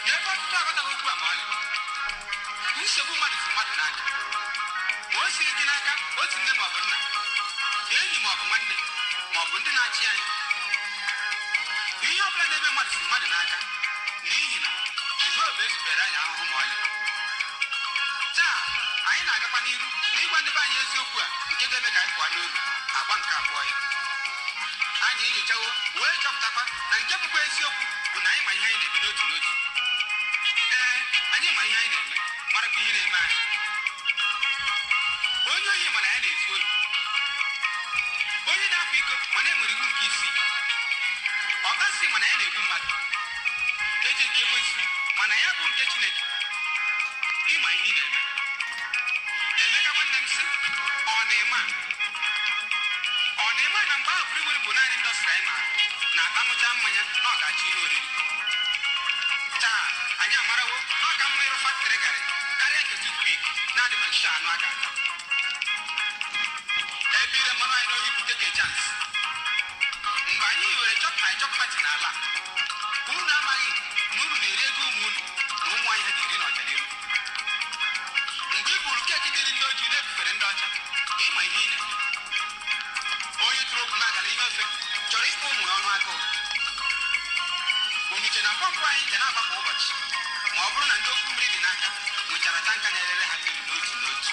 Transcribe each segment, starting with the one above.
Never talk about a mile. Who's a woman is mad? What's the Dinaka? What's the name of a man? Any more than one day, more than the Nachi. You have never much Madanaka. Nina, she's well best better than our home oil. I ain't a Paniru, they want to buy a super, get them a guy for a one car boy. I need a joe, wake up Tapa, and get a place when I am my hand and go to look. I need my hand and what a being a man. Oh, you hear my hand is good. Oh, you don't pick up my name with a good kiss. Or that's him and any woman. They take you with when I have been catching it. In my ear. They make a one them sit on a man. On a man, I'm about free will put out in the sky. Now, I'm a jamman, not a chino. Ta, I am Marawo, not a mere factory. I like to speak, not even Shan Naga. Every man I know you could take a chance. By you, a chop my chop in Allah. Who am I? Moon, the Rego Moon, no one had it in or tell you. And people catch it in the Gillette for the daughter. In my hand. Oh, you throw Magalino, Joris Moon on my coat. When you can afford crying, then I'm a watch. Marble and Doku Rinaka, which are a tank and a happy note.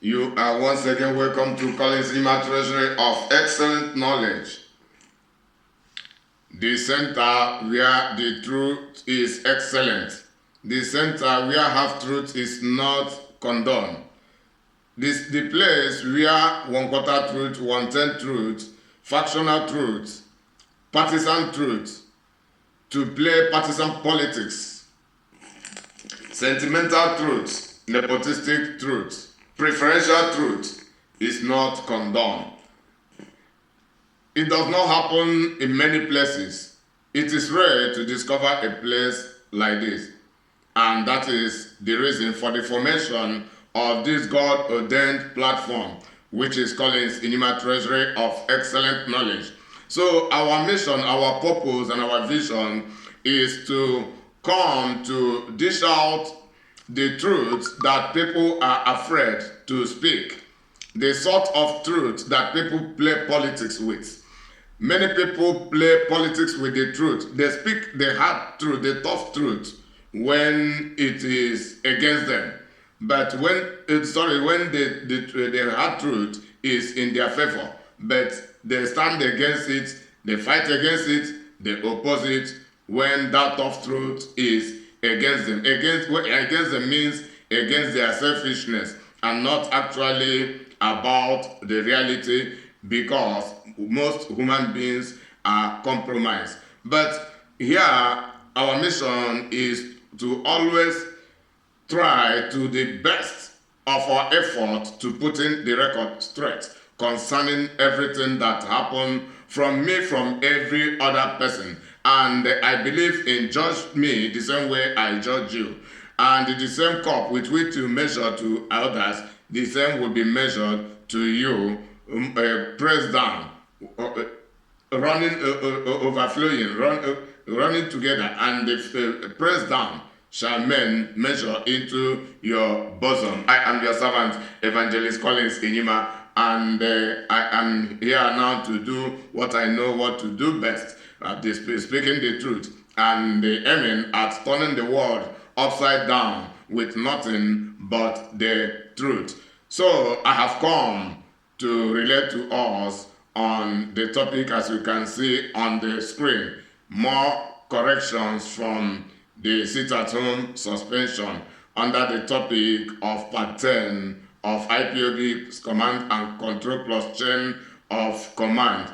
You are once again welcome to Collins Lima Treasury of Excellent Knowledge, the center where the truth is excellent, the center where half-truth is not condoned, the place where one-quarter truth, one-tenth truth, factional truth, partisan truth, to play partisan politics, sentimental truth, nepotistic truth, preferential truth is not condoned. It does not happen in many places. It is rare to discover a place like this. And that is the reason for the formation of this God-ordained platform, which is Collins Inima Treasury of Excellent Knowledge. So our mission, our purpose, and our vision is to come to dish out the truths that people are afraid to speak, the sort of truth that people play politics with. Many people play politics with the truth. They speak the hard truth, the tough truth, when it is against them. But when the hard truth is in their favor, but they stand against it They fight against it, they oppose it when that of truth is against them. Against them means against their selfishness and not actually about the reality, because most human beings are compromised. But here, our mission is to always try to the best of our effort to put in the record straight concerning everything that happened from me, from every other person. And I believe in judge me the same way I judge you. And the same cup with which you measure to others, the same will be measured to you, pressed down, running, overflowing, running together, and the pressed down shall men measure into your bosom. I am your servant, Evangelist Collins Inyima, and I am here now to do what I know what to do best, speaking the truth, and aiming at turning the world upside down with nothing but the truth. So I have come to relate to us on the topic, as you can see on the screen, more corrections from the sit-at-home suspension under the topic of Part 10 of IPOB'S Command and Control plus Chain of Command.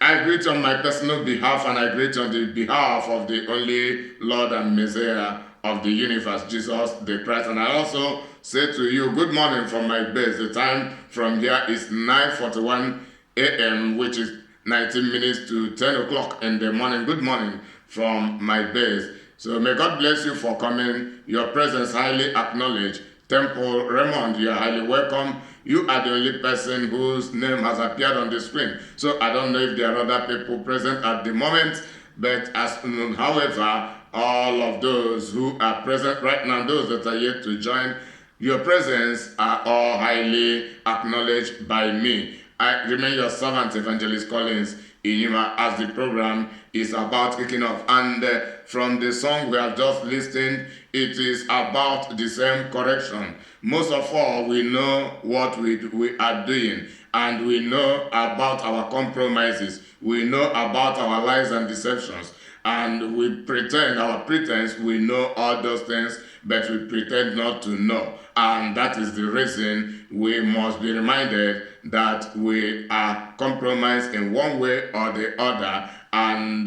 I greet on my personal behalf, and I greet on the behalf of the only Lord and Messiah of the universe, Jesus the Christ. And I also say to you, good morning from my base. The time from here is 9:41 a.m., which is 19 minutes to 10 o'clock in the morning. Good morning from my base. So may God bless you for coming. Your presence highly acknowledged. Temple Raymond, you are highly welcome. You are the only person whose name has appeared on the screen. So I don't know if there are other people present at the moment, but however, all of those who are present right now, those that are yet to join, your presence are all highly acknowledged by me. I remain your servant, Evangelist Collins Inyima, as the program is about kicking off. And from the song we have just listened, it is about the same correction. Most of all, we know what we are doing, and we know about our compromises. We know about our lies and deceptions, and we pretend, our pretense, we know all those things, but we pretend not to know. And that is the reason we must be reminded that we are compromised in one way or the other, and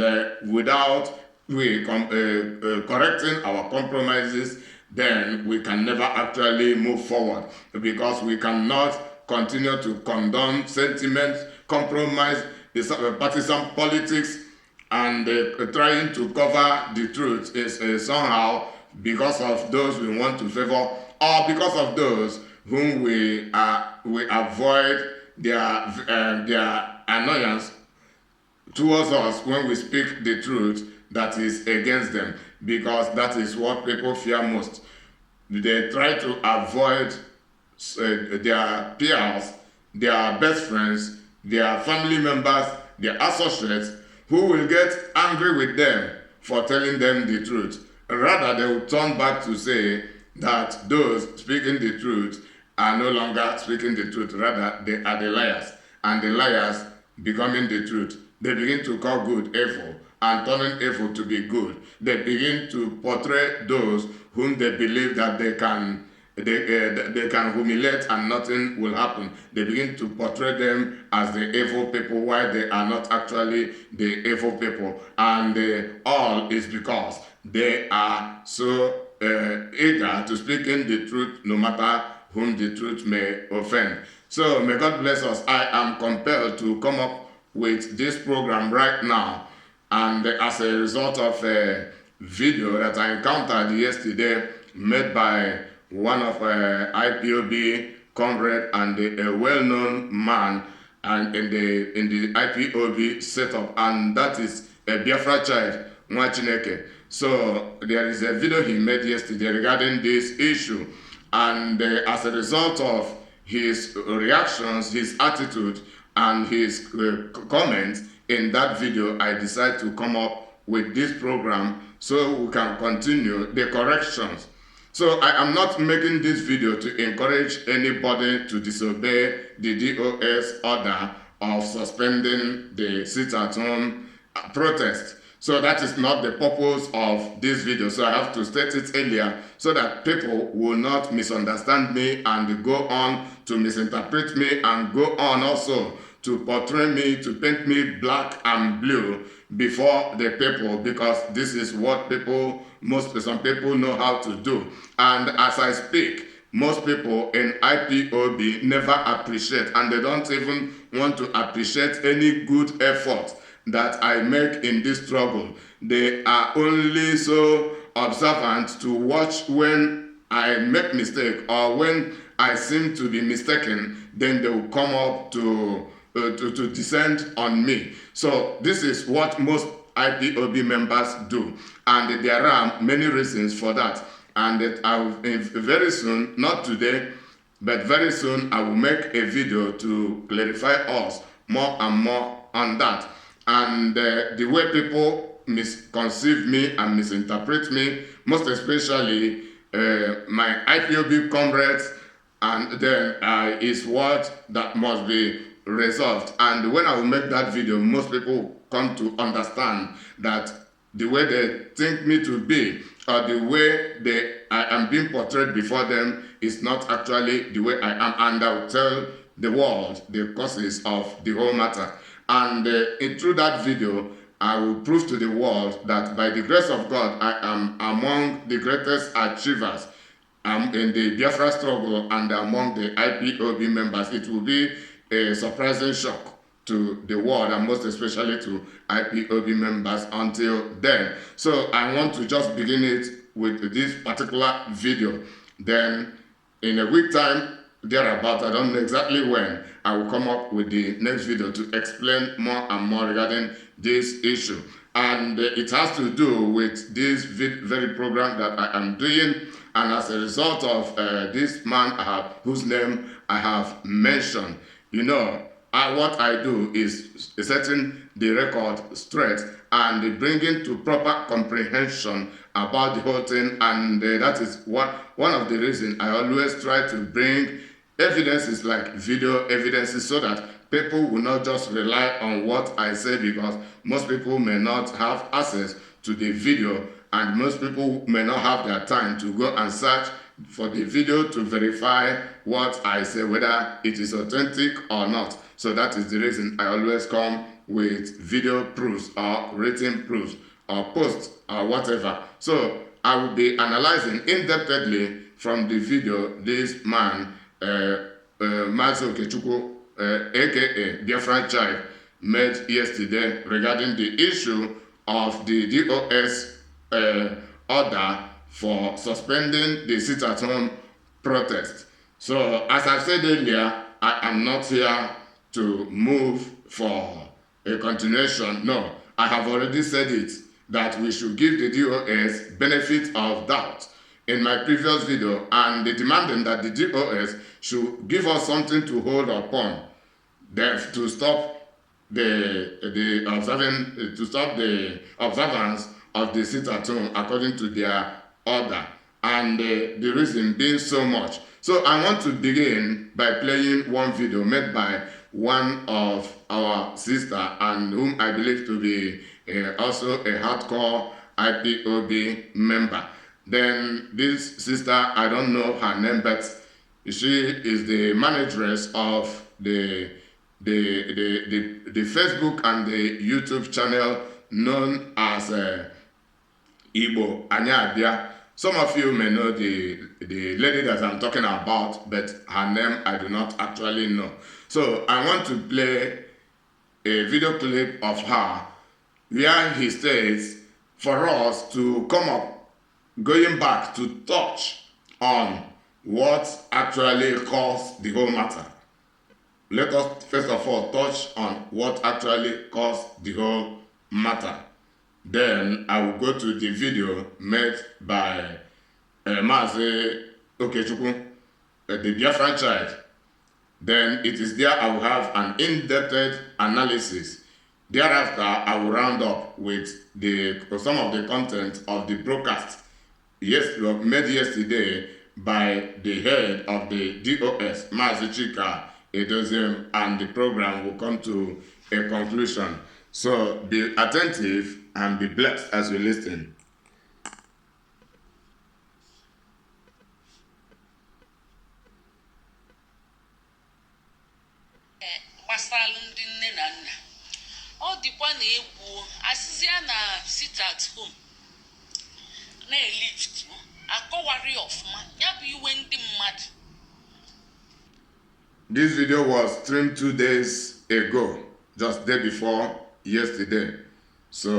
without correcting our compromises, then we can never actually move forward, because we cannot continue to condone sentiments, compromise, partisan politics, and trying to cover the truth is somehow because of those we want to favor, or because of those whom we avoid their annoyance towards us when we speak the truth that is against them, because that is what people fear most. They try to avoid their peers, their best friends, their family members, their associates, who will get angry with them for telling them the truth. Rather, they will turn back to say that those speaking the truth are no longer speaking the truth. Rather, they are the liars, and the liars becoming the truth. They begin to call good evil, and turning evil to be good. They begin to portray those whom they believe that they can humiliate and nothing will happen. They begin to portray them as the evil people, while they are not actually the evil people. And all is because they are so eager to speak in the truth, no matter whom the truth may offend. So may God bless us. I am compelled to come up with this program right now, and as a result of a video that I encountered yesterday, made by one of IPOB comrade and a well-known man and in the IPOB setup, and that is a Biafra child, Mwachineke. So there is a video he made yesterday regarding this issue, and as a result of his reactions, his attitude, and his comments in that video, I decided to come up with this program so we can continue the corrections. So I am not making this video to encourage anybody to disobey the DOS order of suspending the sit-at-home protest. So that is not the purpose of this video. So I have to state it earlier so that people will not misunderstand me and go on to misinterpret me and go on also to portray me, to paint me black and blue before the people, because this is what some people know how to do. And as I speak, most people in IPOB never appreciate, and they don't even want to appreciate any good effort that I make in this struggle. They are only so observant to watch when I make mistake or when I seem to be mistaken, then they will come up to descend on me. So this is what most IPOB members do, and there are many reasons for that. And I will, very soon, not today, but very soon, I will make a video to clarify us more and more on that. And the way people misconceive me and misinterpret me, most especially my IPOB comrades, and then is what that must be resolved. And when I will make that video, most people come to understand that the way they think me to be, or the way I am being portrayed before them, is not actually the way I am, and I will tell the world the causes of the whole matter. And through that video, I will prove to the world that by the grace of God, I am among the greatest achievers in the Biafra struggle and among the IPOB members. It will be a surprising shock to the world, and most especially to IPOB members until then. So I want to just begin it with this particular video. Then in a week time, thereabout, I don't know exactly when, I will come up with the next video to explain more and more regarding this issue. And it has to do with this very program that I am doing. And as a result of this man whose name I have mentioned, you know, what I do is setting the record straight and bringing to proper comprehension about the whole thing. And that is one of the reasons I always try to bring evidences like video evidences, so that people will not just rely on what I say, because most people may not have access to the video, and most people may not have their time to go and search for the video to verify what I say, whether it is authentic or not. So that is the reason I always come with video proofs or written proofs or posts or whatever. So I will be analyzing in-depthly from the video this man, Mazo Okechukwu, aka Biafra Child, made yesterday regarding the issue of the DOS order for suspending the sit-at-home protest. So as I said earlier, I am not here to move for a continuation. No, I have already said it, that we should give the DOS benefit of doubt in my previous video, and demanding that the DOS should give us something to hold upon, to stop the observance of the sit-at-home according to their order, and the reason being so much. So I want to begin by playing one video made by one of our sister, and whom I believe to be also a hardcore IPOB member. Then this sister, I don't know her name, but she is the manageress of the Facebook and the YouTube channel known as Igbo Anyabia. Some of you may know the lady that I'm talking about, but her name I do not actually know. So I want to play a video clip of her where he states for us to come up, going back to touch on what actually caused the whole matter. Let us first of all touch on what actually caused the whole matter. Then I will go to the video made by Mazi Okechukwu, the Biafra Child. Then it is there I will have an in-depth analysis. Thereafter, I will round up with some of the content of the broadcast made yesterday by the head of the DOS, Mazi Chika Edozium, and the program will come to a conclusion. So be attentive and be blessed as we listen. Ọ dịkwa na egwu asịzịa na sit at home na-elift akọwarị ọfụma ya bụ iwe ndị mmadụ. This video was streamed 2 days ago, just day before yesterday. So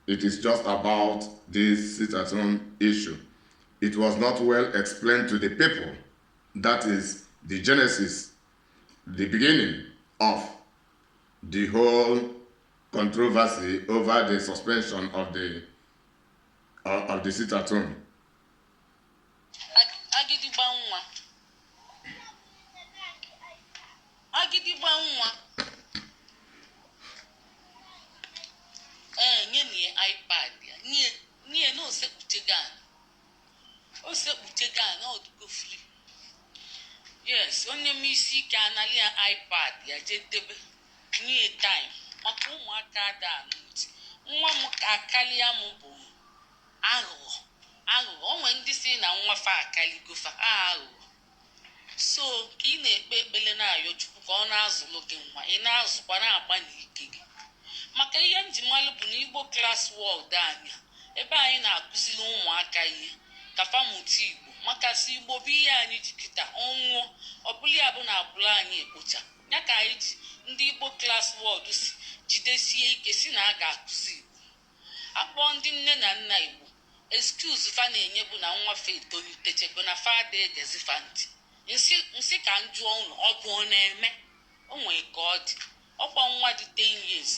it is just about this sit-at-home issue. It was not well explained to the people. That is the genesis, the beginning of the whole controversy over the suspension of the sit-at-home. Agịdịgba nwa nye iPad ya nye na osekpuchego ana ọdụgo free. Yes, onye m isi ike anali ya iPad ya jedebe nye time maka ụmụaka ada anụntị. Nwa m ka akarịa m bụ aghụghọ. Onwe ndị si na nwa fa akaligofa aghụghọ. So ka ị na-ekpe ekpele na-ayọ Chukwu ka ọ na-azụlụ gị nwa, ị na-azụkwa na-agba n'ike gị. Maka ihe njimalụ bụ na Igbo class world anya ebe anyị na-akụziri ụmụaka ihe ka famụta Igbo maka si Igbo bụ ihe anyị ji kịta ọnwụọ ọbụla ya bụ na abụrụ anyị ekpocha ya ka anyị ji ndị Igbo class world si jidesie ike si na a ga-akụzi Igbo. Akpọ ndị nne na nna Igbo excuse fa na-enye bụ na nwa fa etolitechekwa na fada egezifa ntị. Nsị ka m jụọ unu ọ bụ ọ na-eme o nwee ka ọ dị ọkwa nwa dị 10 years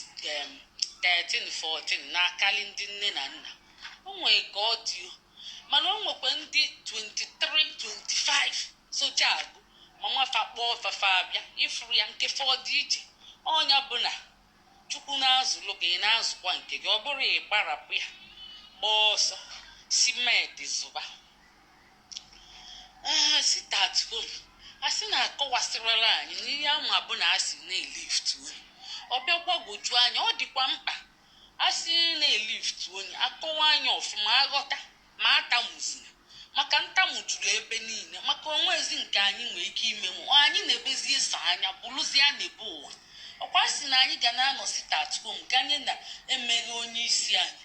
13 14 na-akali ndị nne na nna o nwee ka ọ dị mana o nwekwa ndị 23 25 socha agụ ma nwafa kpọọ fafa abịa ifuru ya nke fọdụ iche ọnya bụ na Chukwu na-azụlụ gị na-azụkwa nke gị ọ bụrụ ịgbarapụ ya gbaa ọsọ si med zụba. Sit at home asị na-akọwasịrịla anyị n'ihe ahụ abụ na asị na-elift onye ọ bịakwa goju anya ọ dịkwa mkpa asị na-elift onye akọwa anya ọfụma aghọta ma atamụzina maka ntamu juru ebe niile maka onwezi nke anyị nwee ike ime anyị na-ebezi eso anya bụrụzie na-ebe ụwa ọkwa sị na anyị ga na-anọ sit at home ganye na emeghị onye isi anyị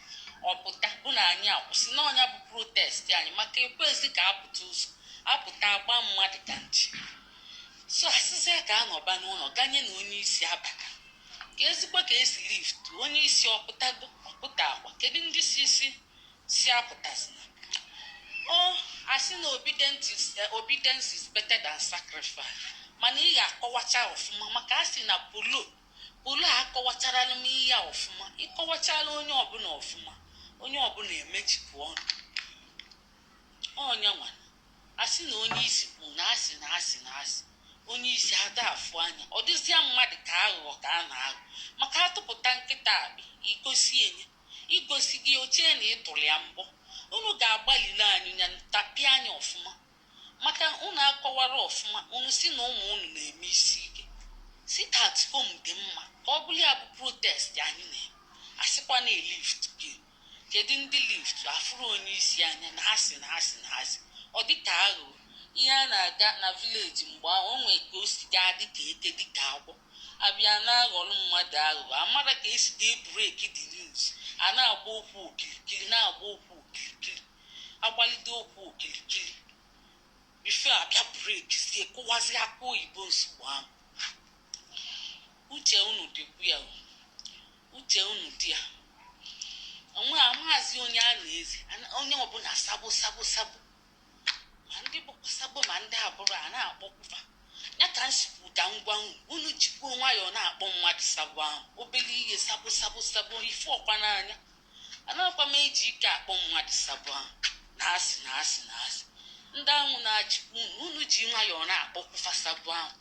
ọpụta bụ na anyị akwụsị na ọnya bụ protest anyị maka ekwezi ka apụta ụzọ apụta agba mmadụ ka nchi. So asịsịa ka anọba n'ụlọ ganye na onye isi abata ka ezigbo ka esi lift onye isi ọpụtago ọpụta akwa kedu ndị si apụtazina asị na obedience is better than sacrifice mana ị ga-akọwacha ọfụma maka asị na polo akọwacharala m ihe ọfụma ịkọwachala onye ọbụla ọfụma onye ọbụla emejipụ ọnụ ọnya nwana asị na onye isi bụ na asị onye isi ada afụ anya ọ dịzịa mmadụ ka aghụghọ ka a na-aghọ maka atụpụta nkịta akpị igosi gị ochie na ịtụrụ ya mbọ unu ga-agbalili anyị ya tapịa anya ọfụma maka unu akọwara ọfụma unu si na ụmụ unu na-eme isi ike sit at home dị mma ka ọ bụrụ ya bụ protest anyị na-eme asịkwa na elift gị kedu ndị lift afụrụ onye isi anya na asị ọ dịka aghụghọ ihe a na-aga na vileji mgbe o nwee ka o si gaa dịka eke dịka agwọ abịa na-aghọrọ mmadụ aghụghọ amara ka esi ga-ebureki dị news a na-agba okwu okirikiri agbalite okwu okirikiri bife abịa breki sie kụwazi aka oyibo nsogbu ahụ. Uche unu dịkwu ya uche unu dị ya onwe amaghịzi onye a na-ezi onye ọbụla sabo ma ndị bụkwa sabo ma ndị abụrụ a na-akpọkwụfa ya ka nsikwu ka ngwa unu jikwa nwayọọ na-akpọ mmadụ sabo ahụ obere ihe sabo ife ọkwa n'anya anakwa m eji ike akpọ mmadụ sabo ahụ na asị ndị ahụ na-achịkwa unu ji nwayọọ na-akpọkwụfa sabo ahụ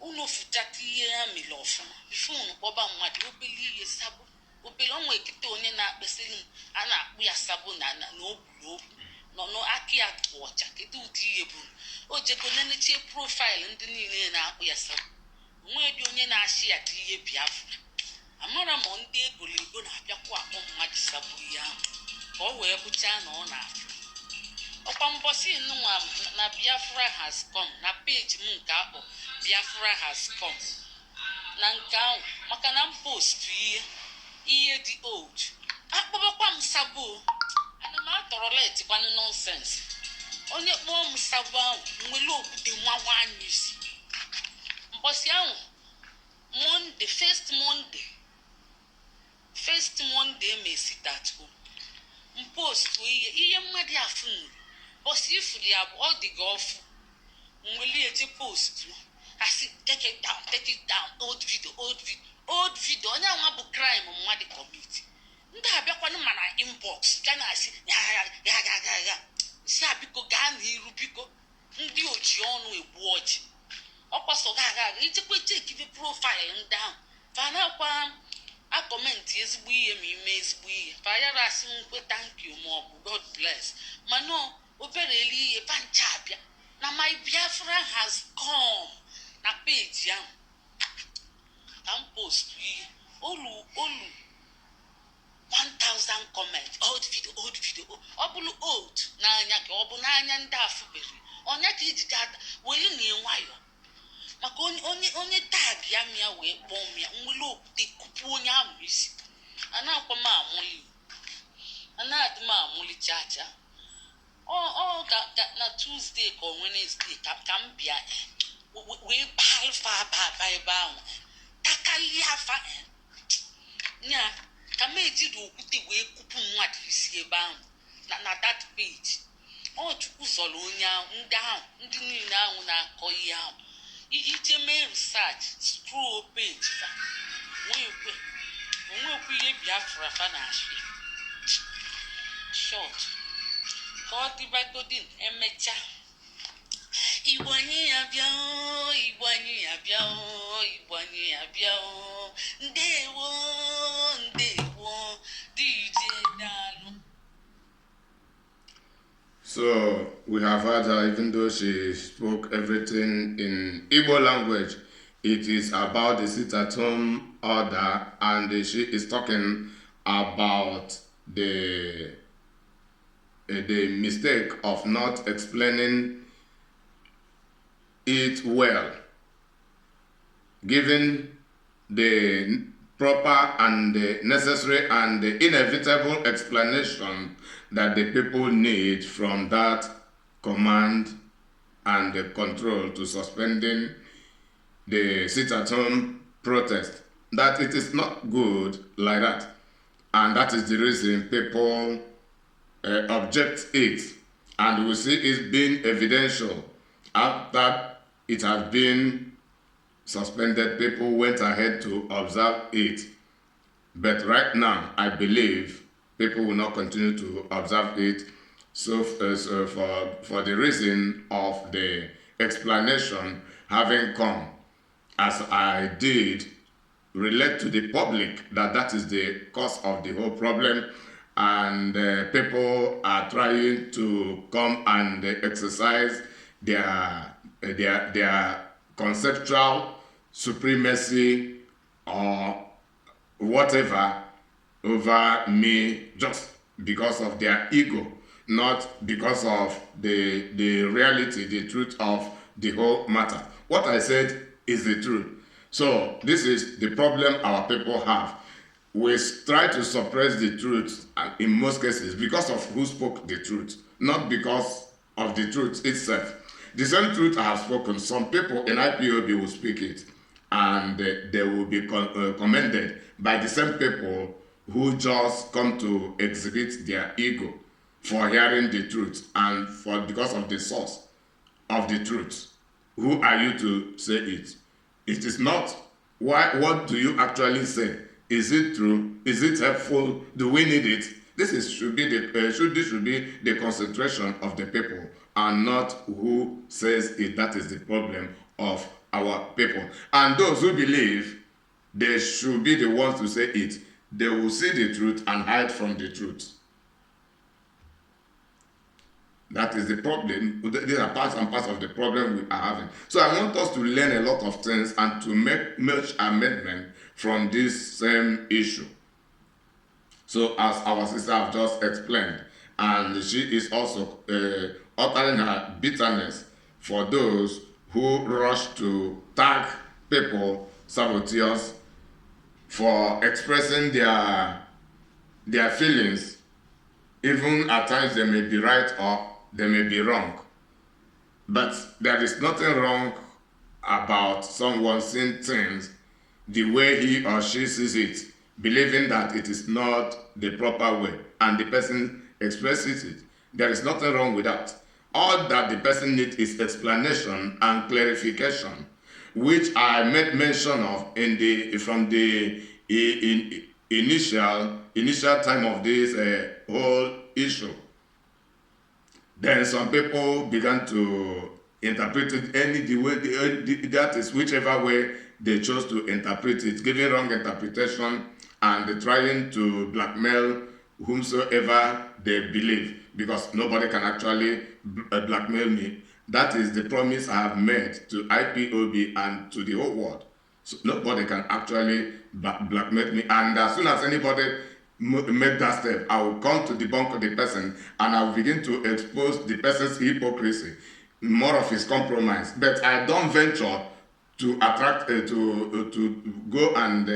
unu fụchata ihe ha mere ọfụma ife unu kpọba mmadụ obere ihe sabo obere ọnwa ekete onye na-akpesịrị m a na-akpụ ya sabo na ogburu okwu no aki ya ọcha kedu ụdị ihe bụ o jego neneche profaịlụ ndị niile na-akpụ ya sabu onwe dị onye na-achị ya dị ihe Biafra amara ma ndị egoligo na-abịakwa akpọ mmadụ sabu ihe ahụ ka ọ wee bụchaa na ọ na-afụ ọkwa mbọsị nwa na Biafra has come na peji m nke akpọ Biafra has come na nke ahụ maka na m postu ihe dị old akpọbakwa m sabu ana m atọrọ letikwanụ nọnsensị onye kpọọ m sabu ahụ nwere okwute nwa nwanyị isi mbọsị ahụ Monday first Monday emesi at home mpostu ihe mmadụ afụ nwere bọsị ifuli ya bụ ọ dị gị ọfụ nwere eji postu asị take it down old video onye anwa bụ crime mmadụ commit ndị abịakwanụ mana inbox ga na-asị ya si abiko gaa n'iru biko ndị oji ọnụ egbu ọjị ọkwaso ga ijekwa chekibe profaịlụ ndị ahụ fanakwa akọmentị ezigbo ihe ma ime ezigbo ihe fayara asị nkwe thank you ma ọ bụ God bless mana obere elu ihe pancha abịa na my Biafra has come na peji ahụ ka m postu ihe olu 1000 comments old video ọ bụrụ old n'anya ka ọ bụ n'anya ndị afụbere ọnya ka iji gada weli na nwayọ maka onye tag ya mịa wee kpọọ mịa nwere okwute kupu onye ahụ isi anakwa m amụli anadị m amụli chacha ọ na Tuesday ka Wednesday ka m bịa wee baa alfa aba ebe ahụ takalia afa nya ka m ejiri okwute wee kupu mmadụ isi ebe ahụ na that page ọ chukwu zọrọ onye ahụ ndị niile ahụ na-akọ ihe ahụ ije mee research scroll page fa onwekwe ihe Biafra fa na-asụ short ka ọ dịbagodin emecha Igbo anyị ya bịa ndewo DJ Dalu. So we have heard her, even though she spoke everything in Igbo language, it is about the sit-at-home order, and she is talking about the mistake of not explaining it well, given the proper and the necessary and the inevitable explanation that the people need from that command and the control to suspending the sit-at-home protest, that it is not good like that. And that is the reason people object it. And we see it being evidential. After it has been suspended, people went ahead to observe it. But right now, I believe people will not continue to observe it. So for the reason of the explanation having come, as I did relate to the public that is the cause of the whole problem, and people are trying to come and exercise their conceptual supremacy or whatever over me just because of their ego, not because of the reality, the truth of the whole matter. What I said is the truth. So this is the problem our people have. We try to suppress the truth in most cases because of who spoke the truth, not because of the truth itself. The same truth I have spoken, some people in IPOB will speak it, and they will be commended by the same people who just come to exhibit their ego for hearing the truth and because of the source of the truth. Who are you to say it? It is not. Why? What do you actually say? Is it true? Is it helpful? Do we need it? This should be the concentration of the people, and not who says it. That is the problem of our people. And those who believe they should be the ones to say it, they will see the truth and hide from the truth. That is the problem. These are parts and parts of the problem we are having. So I want us to learn a lot of things and to make much amendment from this same issue. So as our sister have just explained, and she is also uttering her bitterness for those who rush to tag people, saboteurs, for expressing their feelings. Even at times they may be right or they may be wrong. But there is nothing wrong about someone seeing things the way he or she sees it, believing that it is not the proper way, and the person expresses it. There is nothing wrong with that. All that the person needs is explanation and clarification, which I made mention of from the initial time of this whole issue. Then some people began to interpret it that is whichever way they chose to interpret it, giving wrong interpretation and trying to blackmail whomsoever they believe, because nobody can actually blackmail me. That is the promise I have made to IPOB and to the whole world. So nobody can actually blackmail me, and as soon as anybody make that step, I will come to debunk the person, and I will begin to expose the person's hypocrisy, more of his compromise. But I don't venture to attract to go and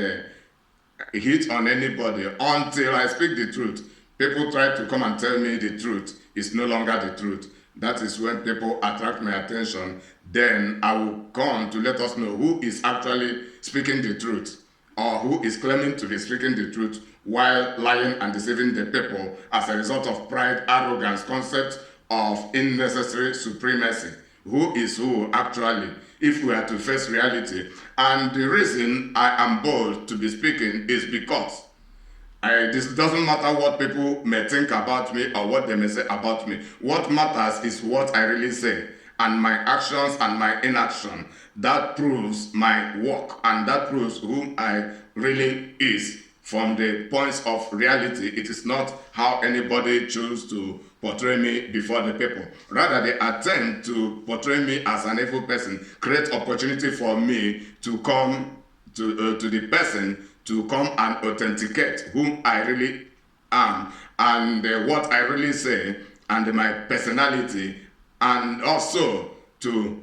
hit on anybody until I speak the truth. People try to come and tell me the truth. It's no longer the truth. That is when people attract my attention. Then I will come to let us know who is actually speaking the truth, or who is claiming to be speaking the truth while lying and deceiving the people as a result of pride, arrogance, concept of unnecessary supremacy. Who is who actually, if we are to face reality? And the reason I am bold to be speaking is because this doesn't matter what people may think about me or what they may say about me. What matters is what I really say, and my actions and my inaction. That proves my work, and that proves whom I really is. From the points of reality, it is not how anybody chooses to portray me before the people. Rather, they attempt to portray me as an evil person, create opportunity for me to come to the person to come and authenticate whom I really am, and what I really say, and my personality, and also to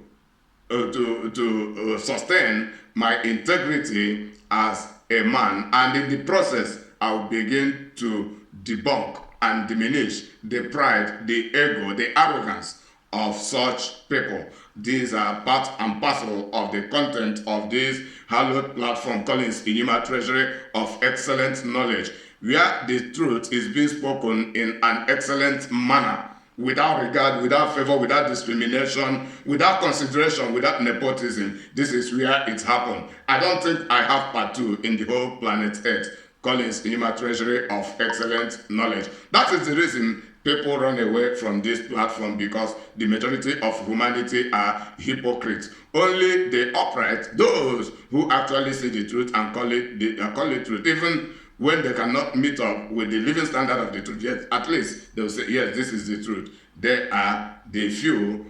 sustain my integrity as a man. And in the process, I'll begin to debunk and diminish the pride, the ego, the arrogance of such people. These are part and parcel of the content of this hallowed platform, Collins Inyima Treasury of Excellent Knowledge, where the truth is being spoken in an excellent manner, without regard, without favor, without discrimination, without consideration, without nepotism. This is where it happened. I don't think I have part 2 in the whole planet Earth. Collins Inyima Treasury of Excellent Knowledge. That is the reason people run away from this platform, because the majority of humanity are hypocrites. Only the upright, those who actually see the truth and call it truth, even when they cannot meet up with the living standard of the truth, yet at least they'll say, yes, this is the truth. They are the few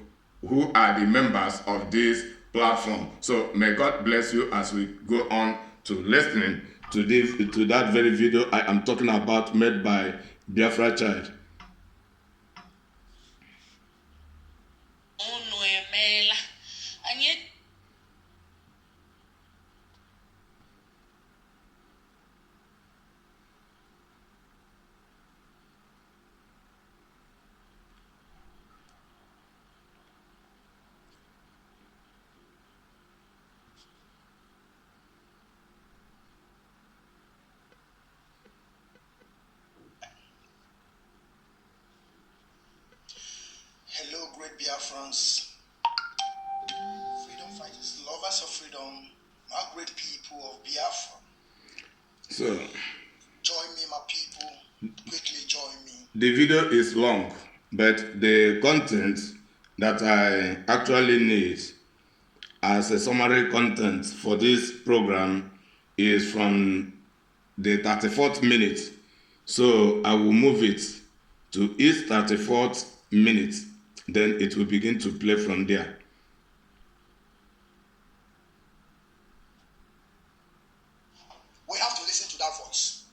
who are the members of this platform. So may God bless you as we go on to listening to that very video I am talking about, made by Biafra Child. Hello, great Biafrans, freedom fighters, lovers of freedom, my great people of Biafra. So, join me, my people. Quickly join me. The video is long, but the content that I actually need as a summary content for this program is from the 34th minute. So I will move it to each 34th minute then it will begin to play from there. We have to listen to that voice.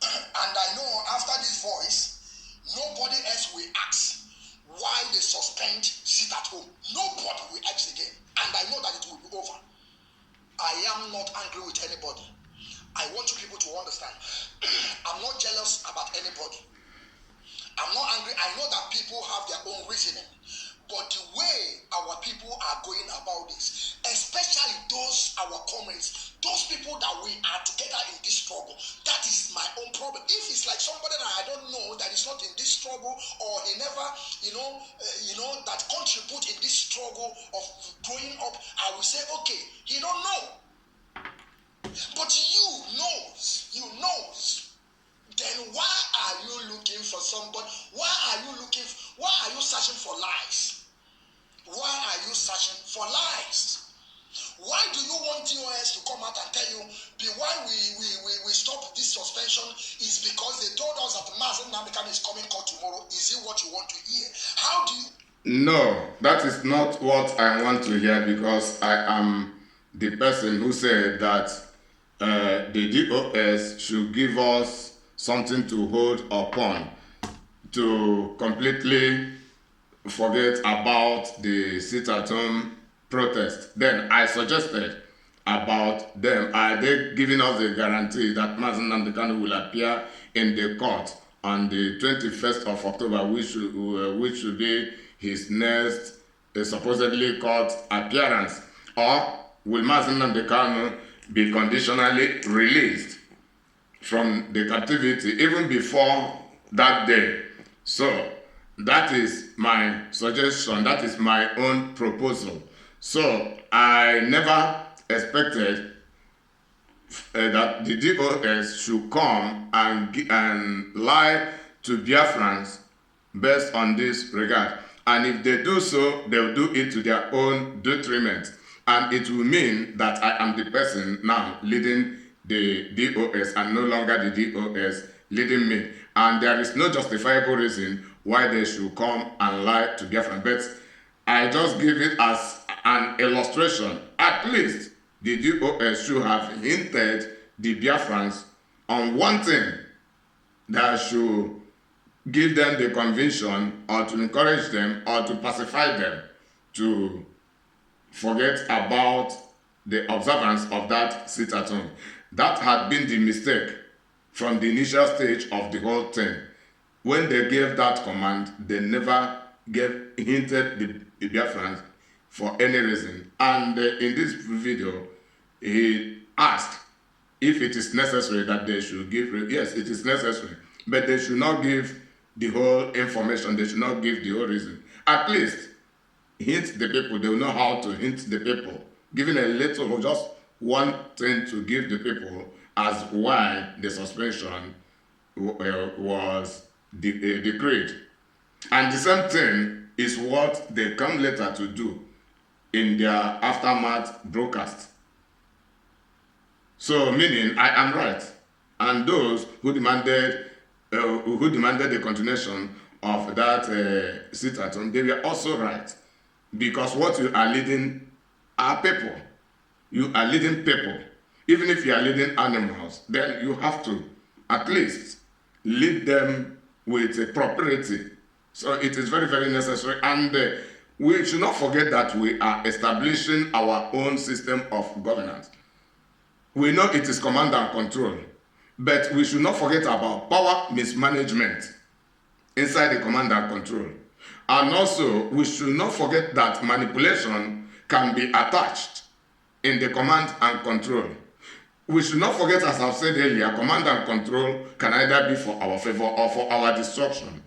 And I know after this voice, nobody else will ask why they suspend sit at home. Nobody will ask again. And I know that it will be over. I am not angry with anybody. I want you people to understand. I'm not jealous about anybody. I'm not angry. I know that people have their own reasoning. But the way our people are going about this, especially those, our comrades, those people that we are together in this struggle, that is my own problem. If it's like somebody that I don't know that is not in this struggle, or he never, that contribute in this struggle of growing up, I will say, okay, he don't know. But you knows, then why are you looking for somebody? Why are you searching for lies? Why are you searching for lies? Why do you want TOS to come out and tell you why we stop this suspension is because they told us that Mazen Namdekan is coming court tomorrow? Is it what you want to hear? How do you? No, that is not what I want to hear, because I am the person who said that the DOS should give us something to hold upon to completely forget about the sit-at-home protest. Then I suggested about them. Are they giving us a guarantee that Mazen Namdekan will appear in the court on the 21st of October, which should be his next supposedly court appearance? Or will Mazen Namdekan be conditionally released from the captivity even before that day? So that is my suggestion, that is my own proposal. So I never expected that the DOS should come and lie to Biafrans based on this regard. And if they do so, they will do it to their own detriment. And it will mean that I am the person now leading the DOS and no longer the DOS leading me. And there is no justifiable reason why they should come and lie to Biafran. But I just give it as an illustration. At least the DOS should have hinted the Biafrans on one thing that should give them the conviction, or to encourage them, or to pacify them to forget about the observance of that sit-at-home. That had been the mistake from the initial stage of the whole thing. When they gave that command, they never hinted the Biafrans for any reason. And in this video, he asked if it is necessary that they should give. Yes, it is necessary, but they should not give the whole information. They should not give the whole reason. At least hint the people. They will know how to hint the people, giving a little, just one thing to give the people as why the suspension was decreed. And the same thing is what they come later to do in their aftermath broadcast. So meaning I am right, and those who demanded the continuation of that sit-at-home, they were also right, because what you are leading are people. You are leading people. Even if you are leading animals, then you have to at least lead them with a propriety. So it is very, very necessary. And we should not forget that we are establishing our own system of governance. We know it is command and control, but we should not forget about power mismanagement inside the command and control. And also, we should not forget that manipulation can be attached in the command and control. We should not forget, as I've said earlier, command and control can either be for our favor or for our destruction.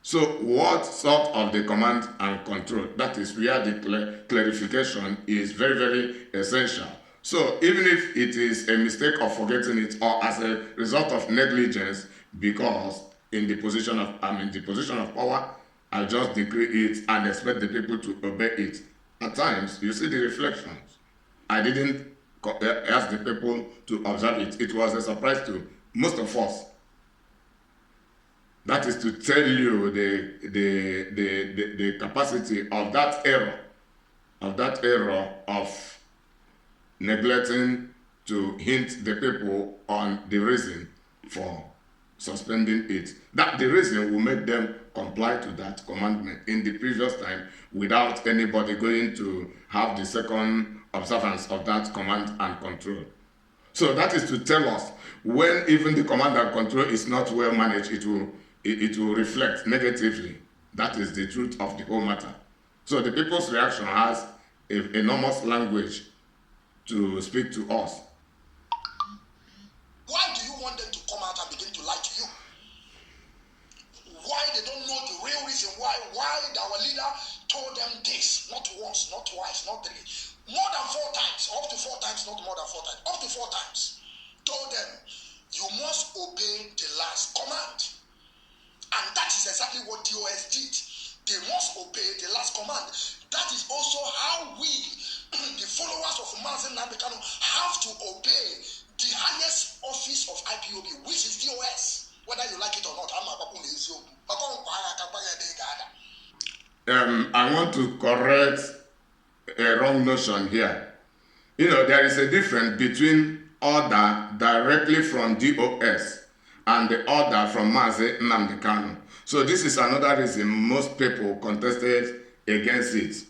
So what sort of the command and control? That is where the clarification is very, very essential. So even if it is a mistake of forgetting it, or as a result of negligence, because in the position of power, I just decree it and expect the people to obey it. At times, you see the reflections. I didn't ask the people to observe it. It was a surprise to most of us. That is to tell you the capacity of that error, of neglecting to hint the people on the reason for suspending it. That the reason will make them comply to that commandment in the previous time without anybody going to have the second observance of that command and control. So that is to tell us when even the command and control is not well managed, it will reflect negatively. That is the truth of the whole matter. So the people's reaction has enormous language to speak to us. Why do you want them to come out and begin to lie to you? Why they don't know the real reason why our leader told them this, not once, not twice, not three, more than 4 times, up to 4 times, not more than 4 times, up to 4 times, told them, you must obey the last command. And that is exactly what DOS did. They must obey the last command. That is also how we, the followers of Mazen Nambekano, have to obey the highest office of IPOB, which is DOS. Whether you like it or not, I want to correct a wrong notion here. You know, there is a difference between order directly from DOS and the order from Mazi Nnamdi Kanu. So this is another reason most people contested against it.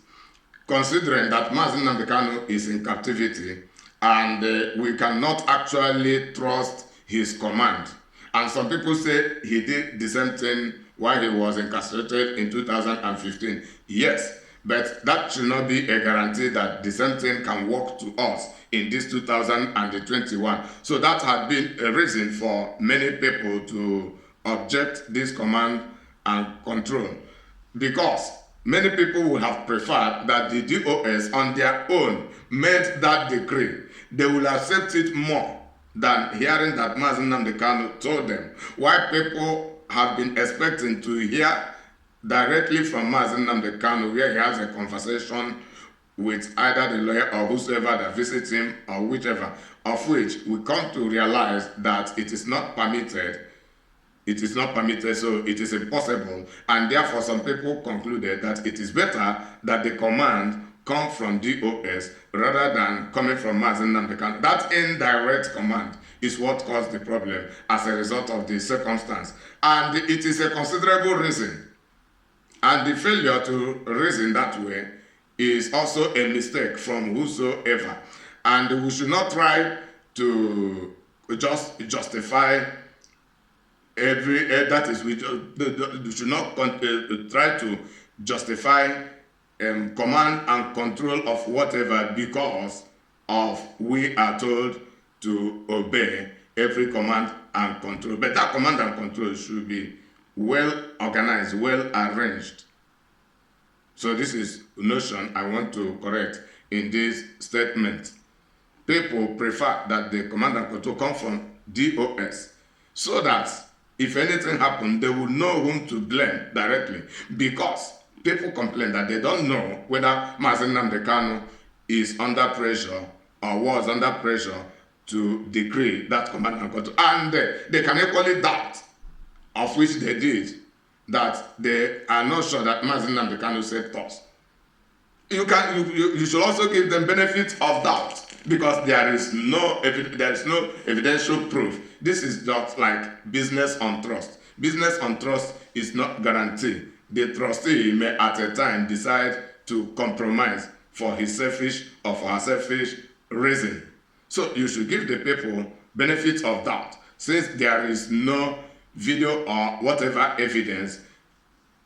Considering that Mazi Nnamdi Kanu is in captivity and we cannot actually trust his command. And some people say he did the same thing while he was incarcerated in 2015. Yes, but that should not be a guarantee that the same thing can work to us in this 2021. So that had been a reason for many people to object this command and control, because many people would have preferred that the DOS on their own made that decree. They will accept it more than hearing that Mazi Nnamdi Kanu told them. Why people have been expecting to hear directly from Mazi Nnamdi Kanu, where he has a conversation with either the lawyer or whosoever that visits him or whichever, of which we come to realize that it is not permitted. It is not permitted, so it is impossible. And therefore, some people concluded that it is better that the command come from DOS rather than coming from Mazi Nnamdi Kanu. That indirect command is what caused the problem as a result of the circumstance. And it is a considerable reason. And the failure to reason that way is also a mistake from whosoever. And we should not try to just justify every, we should not try to justify command and control of whatever because of we are told to obey every command and control. But that command and control should be well organized, well arranged. So this is a notion I want to correct in this statement. People prefer that the command and control come from DOS so that if anything happens, they will know whom to blame directly, because people complain that they don't know whether Mazi Nnamdi Kanu is under pressure or was under pressure to decree that command and control. And they can equally doubt, of which they did, that they are not sure that Mazi Nnamdi Kanu said thus. You should also give them benefit of doubt, because there is no evidential proof. This is just like business on trust. Business on trust is not guaranteed. The trustee may at a time decide to compromise for his selfish or for her selfish reason. So you should give the people benefit of doubt, since there is no video or whatever evidence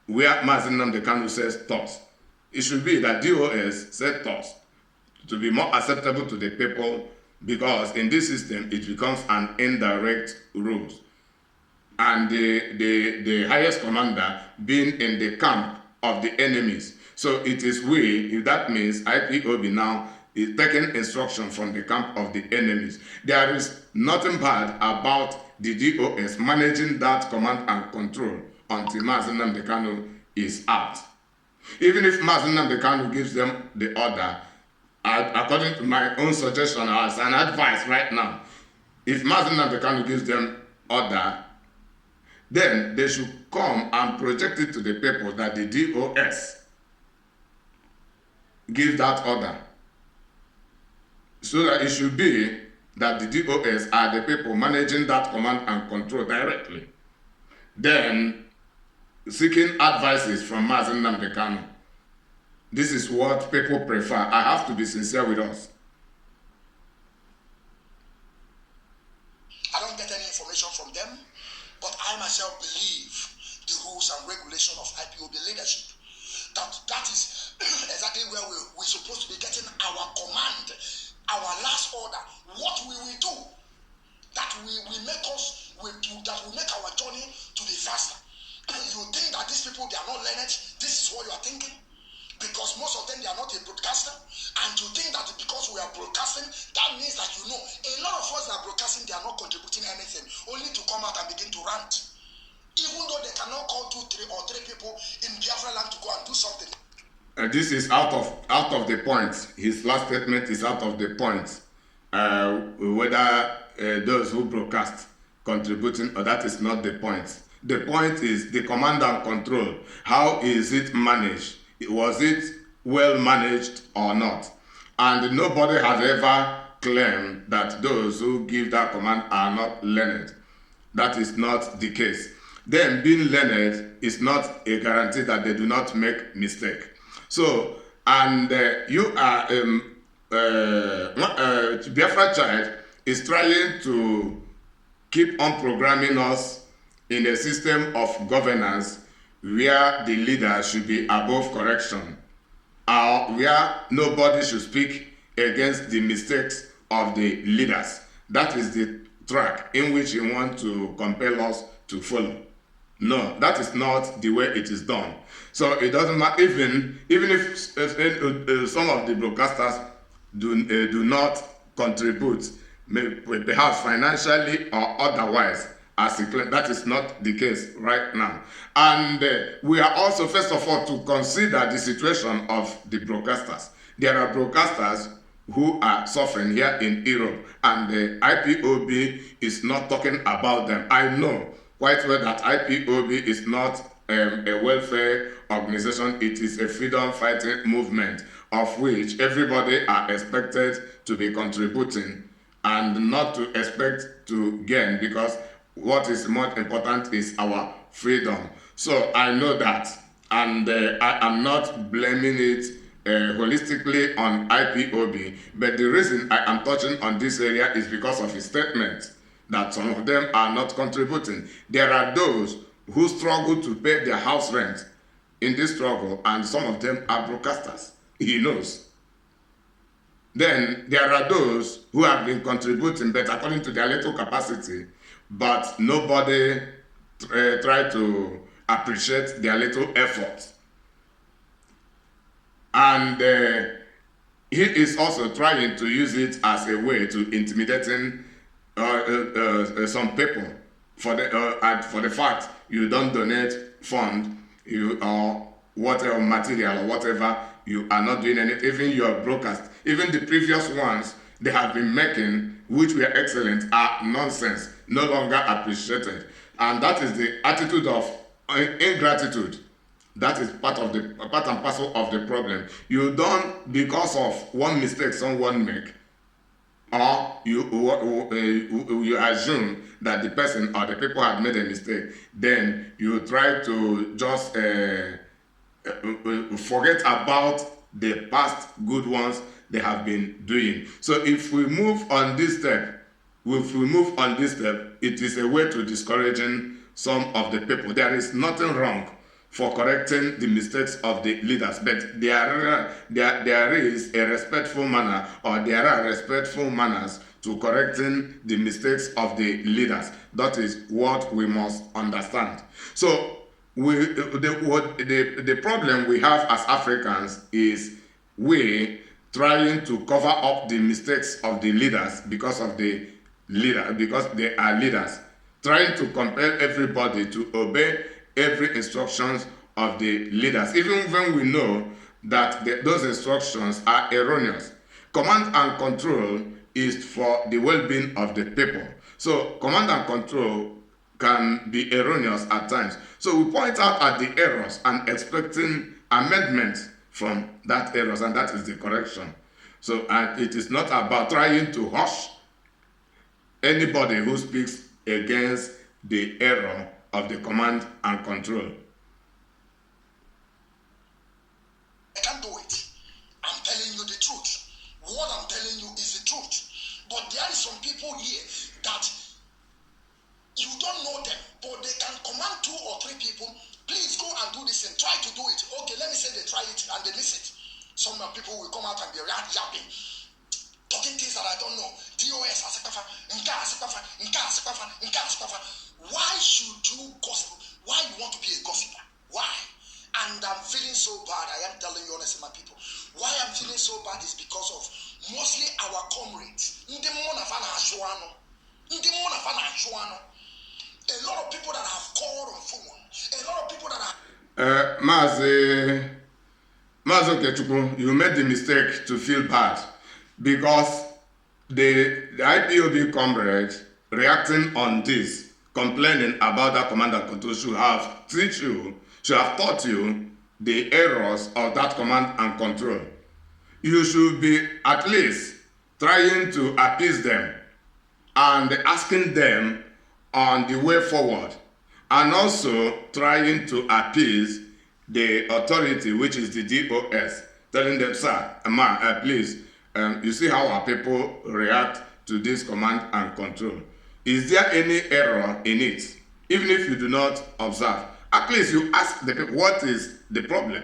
where Mazi Nnamdi Kanu says thus. It should be that DOS said thus to be more acceptable to the people, because in this system it becomes an indirect rule. And the highest commander being in the camp of the enemies. So it is we, if that means IPOB now is taking instruction from the camp of the enemies. There is nothing bad about the DOS managing that command and control until Mazi Nnamdi Kanu is out. Even if Mazi Nnamdi Kanu gives them the order, according to my own suggestion as an advice right now, if Mazi Nnamdi Kanu gives them order, then they should come and project it to the people that the DOS give that order. So that it should be that the DOS are the people managing that command and control directly. Then seeking advices from Mazi Nnamdi Kanu. This is what people prefer. I have to be sincere with us. I don't get any information from them, but I myself believe the rules and regulation of IPOB leadership. That is exactly where we're supposed to be getting our command, our last order. What we will do that will make us, that will make our journey to be faster. You think that these people, they are not learned? This is what you are thinking? Because most of them, they are not a broadcaster. And you think that because we are broadcasting, that means that you know, a lot of us that are broadcasting, they are not contributing anything, only to come out and begin to rant. Even though they cannot call 2, 3 or 3 people in Biafra land to go and do something. This is out of the point. His last statement is out of the point. Whether those who broadcast contributing, or that is not the point. The point is the command and control. How is it managed? Was it well managed or not? And nobody has ever claimed that those who give that command are not learned. That is not the case. Them being learned is not a guarantee that they do not make mistake. So, and you are Biafra Child is trying to keep on programming us in a system of governance where the leader should be above correction, or where nobody should speak against the mistakes of the leaders. That is the track in which you want to compel us to follow. No, that is not the way it is done. So it doesn't matter, even if some of the broadcasters do not contribute, perhaps financially or otherwise, as a claim. That is not the case right now. And we are also, first of all, to consider the situation of the broadcasters. There are broadcasters who are suffering here in Europe, and the IPOB is not talking about them. I know quite well that IPOB is not a welfare organization. It is a freedom fighting movement of which everybody are expected to be contributing and not to expect to gain, because what is most important is our freedom. So I know that, and I am not blaming it holistically on IPOB, but the reason I am touching on this area is because of his statement that some of them are not contributing. There are those who struggle to pay their house rent in this struggle, and some of them are broadcasters. He knows. Then there are those who have been contributing, but according to their little capacity, but nobody try to appreciate their little effort. And he is also trying to use it as a way to intimidating some people for the fact you don't donate fund, you or whatever material or whatever, you are not doing anything. Even your broadcast, even the previous ones they have been making, which were excellent, are nonsense, no longer appreciated. And that is the attitude of ingratitude. That is part and parcel of the problem. You don't, because of one mistake someone make, or you assume that the person or the people have made a mistake, then you try to just forget about the past good ones they have been doing. So if we move on this step, it is a way to discouraging some of the people. There is nothing wrong for correcting the mistakes of the leaders, but there is a respectful manner, or there are respectful manners to correcting the mistakes of the leaders. That is what we must understand. So the problem we have as Africans is we trying to cover up the mistakes of the leaders because they are leaders, trying to compel everybody to obey every instructions of the leaders, even when we know that those instructions are erroneous. Command and control is for the well-being of the people. So command and control can be erroneous at times. So we point out at the errors and expecting amendment from that errors, and that is the correction. So, and it is not about trying to hush anybody who speaks against the error of the command and control. I can't do it. I'm telling you the truth. What I'm telling you is the truth. But there are some people here that you don't know them, but they can command 2 or 3 people. Please go and do this and try to do it. Okay, let me say they try it and they miss it. Some people will come out and be yapping, talking things that I don't know. DOS, why should you gossip? Why you want to be a gossiper? Why? And I'm feeling so bad. I am telling you honestly, my people. Why I'm feeling so bad is because of mostly our comrades. A lot of people that have called on phone. A lot of people that have. Mazo Kechukwu, you made the mistake to feel bad because the IPOB comrades reacting on this, complaining about that command and control should have taught you the errors of that command and control. You should be at least trying to appease them and asking them on the way forward, and also trying to appease the authority, which is the DOS, telling them, sir, please, you see how our people react to this command and control. Is there any error in it? Even if you do not observe, at least you ask the people, what is the problem?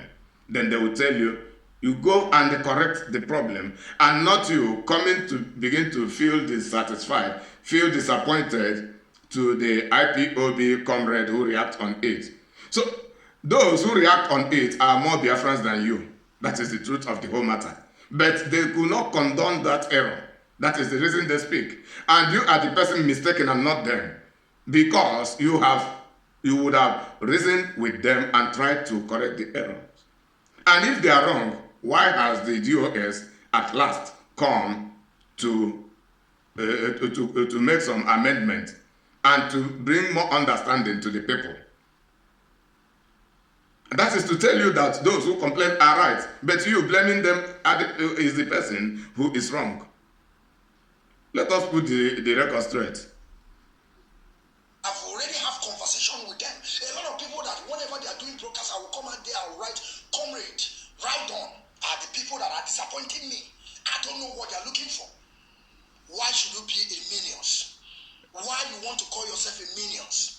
Then they will tell you, you go and correct the problem, and not you coming to begin to feel dissatisfied, feel disappointed to the IPOB comrade who react on it. So those who react on it are more Biafrans than you. That is the truth of the whole matter. But they could not condone that error. That is the reason they speak. And you are the person mistaken and not them. Because you would have reasoned with them and tried to correct the errors. And if they are wrong, why has the DOS at last come to make some amendment and to bring more understanding to the people? That is to tell you that those who complain are right, but you blaming them is the person who is wrong. Let us put the record straight. I've already have conversation with them. A lot of people that whenever they are doing broadcasts, I will come out there, I will write, comrade, write on, are the people that are disappointing me. I don't know what they are looking for. Why should you be a minions? Why you want to call yourself a minions?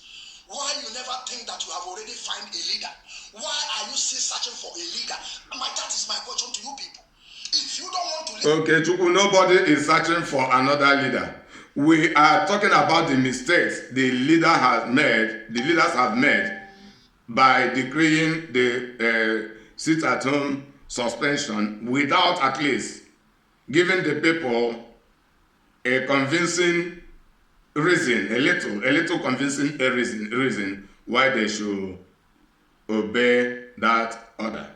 Why you never think that you have already found a leader? Why are you still searching for a leader? That is my question to you people. If you don't want to live... Okay, Chukwu, nobody is searching for another leader. We are talking about the mistakes the leaders have made by decreeing the sit-at-home suspension without at least giving the people a convincing reason, a little convincing reason why they should obey that order.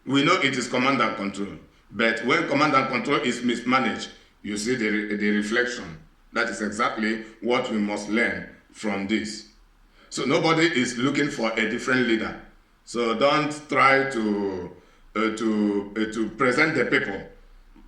We know it is command and control, but when command and control is mismanaged, you see the reflection. That is exactly what we must learn from this. So nobody is looking for a different leader. So don't try to present the people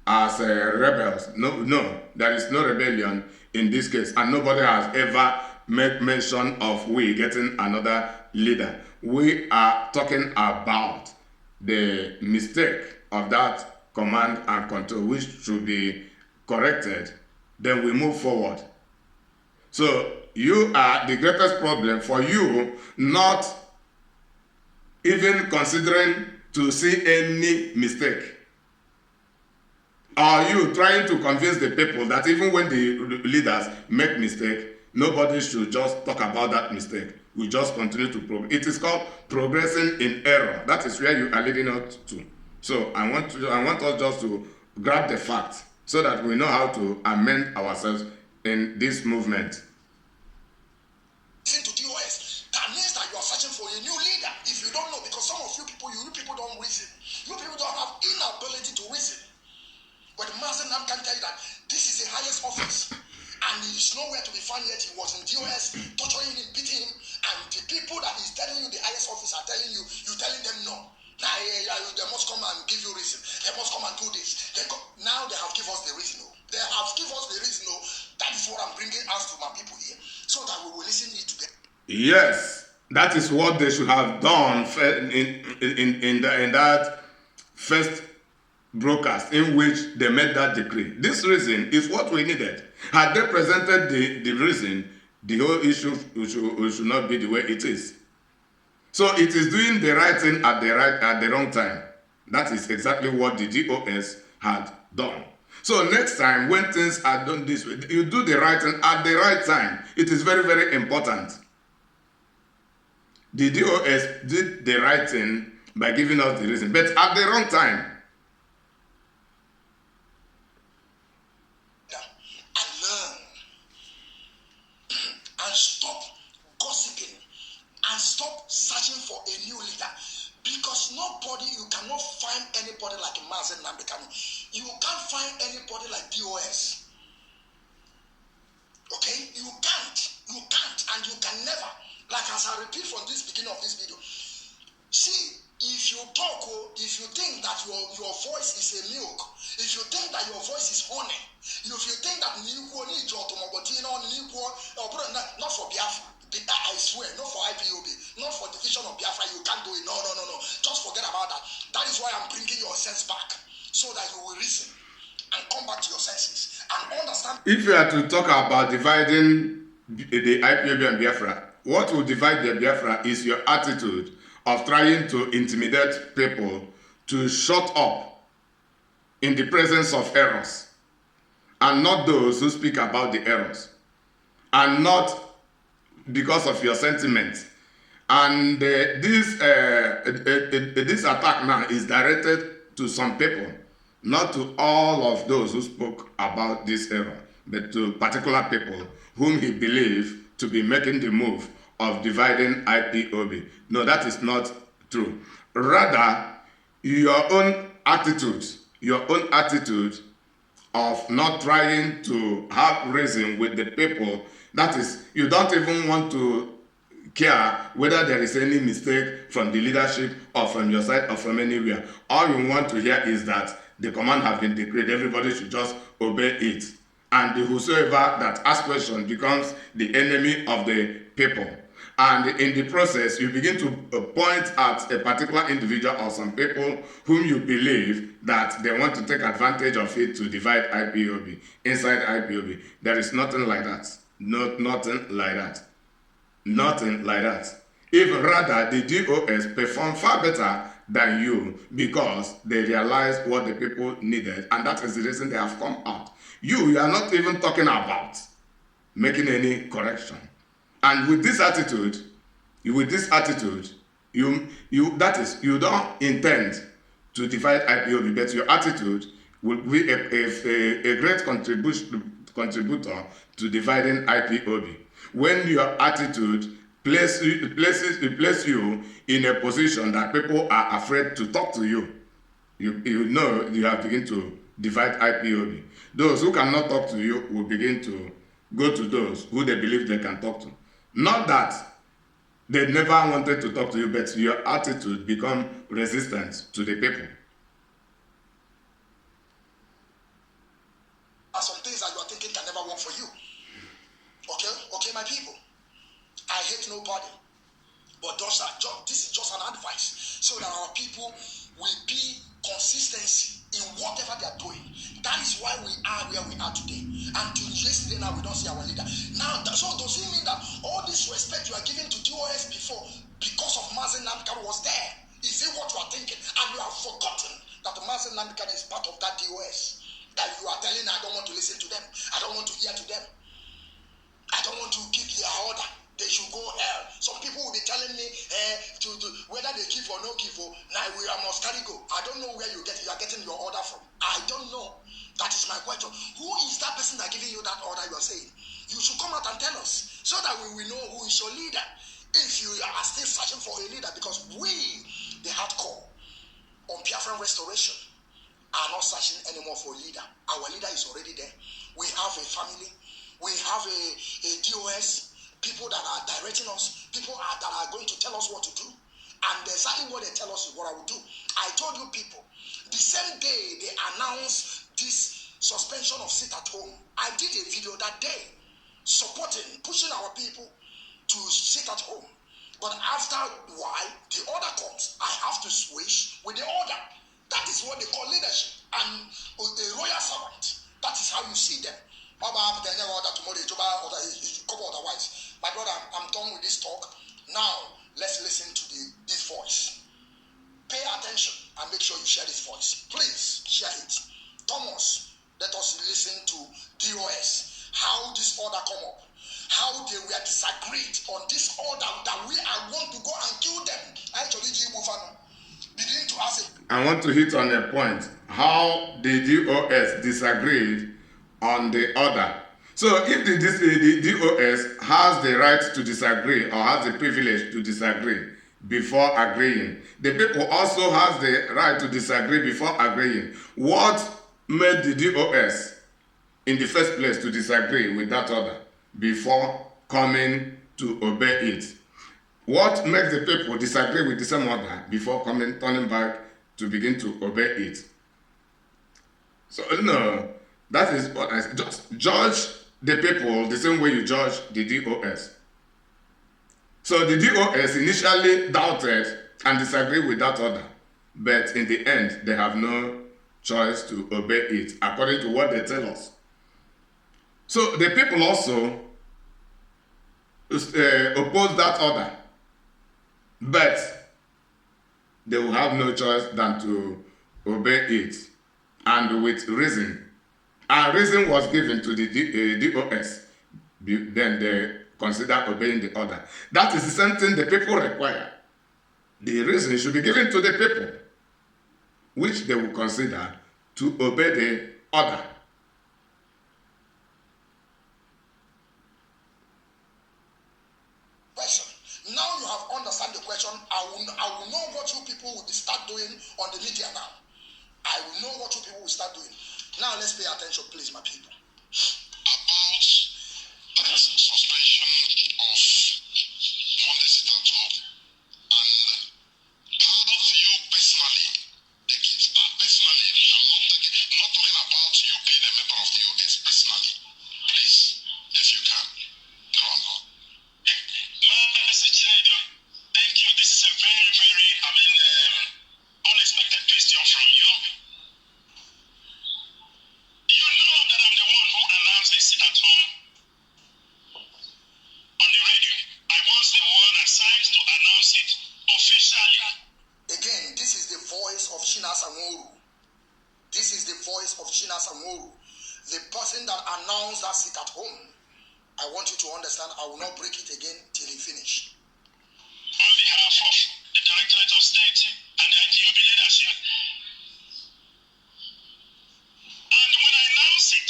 as rebels. No, there is no rebellion in this case, and nobody has ever made mention of we getting another leader. We are talking about the mistake of that command and control, which should be corrected. Then we move forward. So you are the greatest problem for you, not even considering to see any mistake. Are you trying to convince the people that even when the leaders make mistake, nobody should just talk about that mistake? We just continue to progress. It is called progressing in error. That is where you are leading us to. So I want us just to grab the fact so that we know how to amend ourselves in this movement. Listen to DOS. That means that you are searching for a new leader. If you don't know, because some of you people don't reason. You people don't have inability to reason. But the Master Nam can tell you that this is the highest office. and he is nowhere to be found yet. He was in DOS, torturing him, beating him, and the people that is telling you, the highest office are telling you, you telling them no. Now they must come and give you reason. They must come and do this. Now they have given us the reason. They have given us the reason. That is what I'm bringing out to my people here, so that we will listen to it together. Yes, that is what they should have done in that first broadcast in which they made that decree. This reason is what we needed. Had they presented the reason, the whole issue should not be the way it is. So it is doing the right thing at the wrong time. That is exactly what the DOS had done. So next time when things are done this way, you do the right thing at the right time. It is very, very important. The DOS did the right thing by giving us the reason, but at the wrong time. And learn. And stop gossiping. And stop searching for a new leader. Because you cannot find anybody like Mazen Nambekano. You can't find anybody like DOS. Okay? You can't. And you can never. Like as I repeat from this beginning of this video. See, if you talk, if you think that your voice is a milk, if you think that your voice is honey, if you think that not for Biafra, I swear, not for IPOB, not for division of Biafra, you can't do it. No. Just forget about that. That is why I'm bringing your sense back, so that you will reason and come back to your senses and understand. If you are to talk about dividing the IPOB and Biafra, what will divide the Biafra is your attitude of trying to intimidate people to shut up in the presence of errors, and not those who speak about the errors, and not because of your sentiments. And this attack now is directed to some people, not to all of those who spoke about this error, but to particular people whom he believed to be making the move of dividing IPOB. No, that is not true. Rather, your own attitude of not trying to have reason with the people, that is, you don't even want to care whether there is any mistake from the leadership or from your side or from anywhere. All you want to hear is that the command has been decreed, everybody should just obey it. And whosoever that asks question becomes the enemy of the people. And in the process, you begin to point at a particular individual or some people whom you believe that they want to take advantage of it to divide IPOB, inside IPOB. There is nothing like that. Nothing like that. Nothing like that. Even rather, the DOS perform far better than you because they realized what the people needed, and that is the reason they have come out. You are not even talking about making any correction. And with this attitude, you don't intend to divide IPOB, but your attitude will be a great contributor to dividing IPOB. When your attitude places you in a position that people are afraid to talk to you, you know you have begun to divide IPOB. Those who cannot talk to you will begin to go to those who they believe they can talk to. Not that they never wanted to talk to you, but your attitude become resistant to the people. Some things that you are thinking can never work for you. Okay, my people. I hate nobody, but this is just an advice so that our people will be consistency in whatever they are doing. That is why we are where we are today. Until yesterday now we don't see our leader. Now, so does it mean that all this respect you are giving to DOS before because of Mazen Namdekan was there? Is it what you are thinking? And you have forgotten that Mazen Namdekan is part of that DOS. That you are telling, I don't want to listen to them. I don't want to hear to them. I don't want to give their order. They should go hell. Some people will be telling me whether they give or no give. Now we must carry go. I don't know where you are getting your order from. I don't know. That is my question. Who is that person that giving you that order you are saying? You should come out and tell us so that we will know who is your leader. If you are still searching for a leader, because we, the hardcore on Biafran restoration, are not searching anymore for a leader. Our leader is already there. We have a family. We have a DOS, people that are directing us, people that are going to tell us what to do. And exactly what they tell us is what I will do. I told you people, the same day they announced this suspension of sit at home, I did a video that day supporting, pushing our people to sit at home. But after a while, the order comes. I have to switch with the order. That is what they call leadership. And a royal servant, that is how you see them. Otherwise, my brother, I'm done with this talk. Now, let's listen to this voice. Pay attention and make sure you share this voice. Please share it. Thomas, let us listen to DOS, how this order come up, how they were disagreed on this order that we are going to go and kill them. Actually, begin to ask it. I want to hit on a point, how the DOS disagreed on the order. So if the DOS has the right to disagree or has the privilege to disagree before agreeing, the people also has the right to disagree before agreeing. What made the DOS in the first place to disagree with that order before coming to obey it? What makes the people disagree with the same order before turning back to begin to obey it? So no, that is what I said. Just judge the people the same way you judge the DOS. So the DOS initially doubted and disagreed with that order, but in the end, they have no choice to obey it according to what they tell us. So the people also oppose that order, but they will have no choice than to obey it, and with reason. And reason was given to the DOS. Then they consider obeying the order. That is the same thing the people require. The reason should be given to the people, which they will consider to obey the order. Question. Now you have understand the question. I will know what you people will start doing on the media now. I will know what you people will start doing. Now let's pay attention, please, my people. About the suspension of Monday sit at home, and how do you personally take it? Personally, I'm not talking about you being a member of the US. Personally, please, if you can, go on. Thank you. This is a very, very, unexpected question from you. You know that I'm the one who announced the sit at home on the radio. I was the one assigned to announce it officially. Again, this is the voice of Shina Samoru. This is the voice of Shina Samoru, the person that announced that sit at home. I want you to understand, I will not break it again till he finish. On behalf of the Directorate of State and the IPOB leadership. And when I announce it,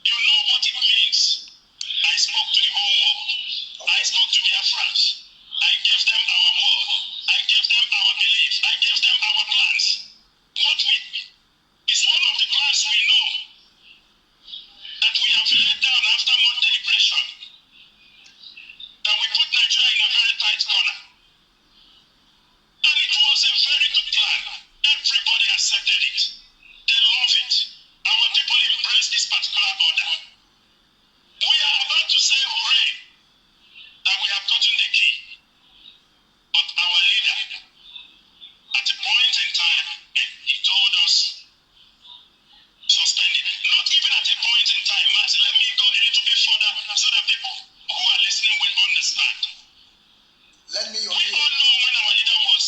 you know what it means. I spoke to the whole world. Okay. I spoke to their friends. I gave them our word. I gave them our belief. I gave them our plans. What we is one of the plans we know that we have laid down after much deliberation. That we put Nigeria in a very tight corner. And it was a very good plan. Everybody accepted it. They love it. Our people embrace this particular order. We are about to say hooray that we have gotten the key. But our leader, at a point in time, he told us, suspend it. Not even at a point in time, Master. Let me go a little bit further so that people who are listening will understand. Let me We all know when our leader was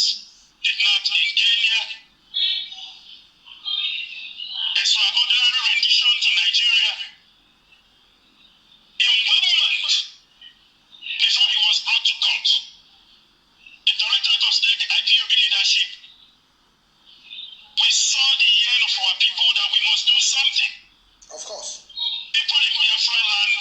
kidnapped in Kenya, extraordinary rendition to Nigeria. In 1 month before he was brought to court, the Directorate of State, the IPOB leadership, we saw the yearn of our people that we must do something. Of course. People in Biafra land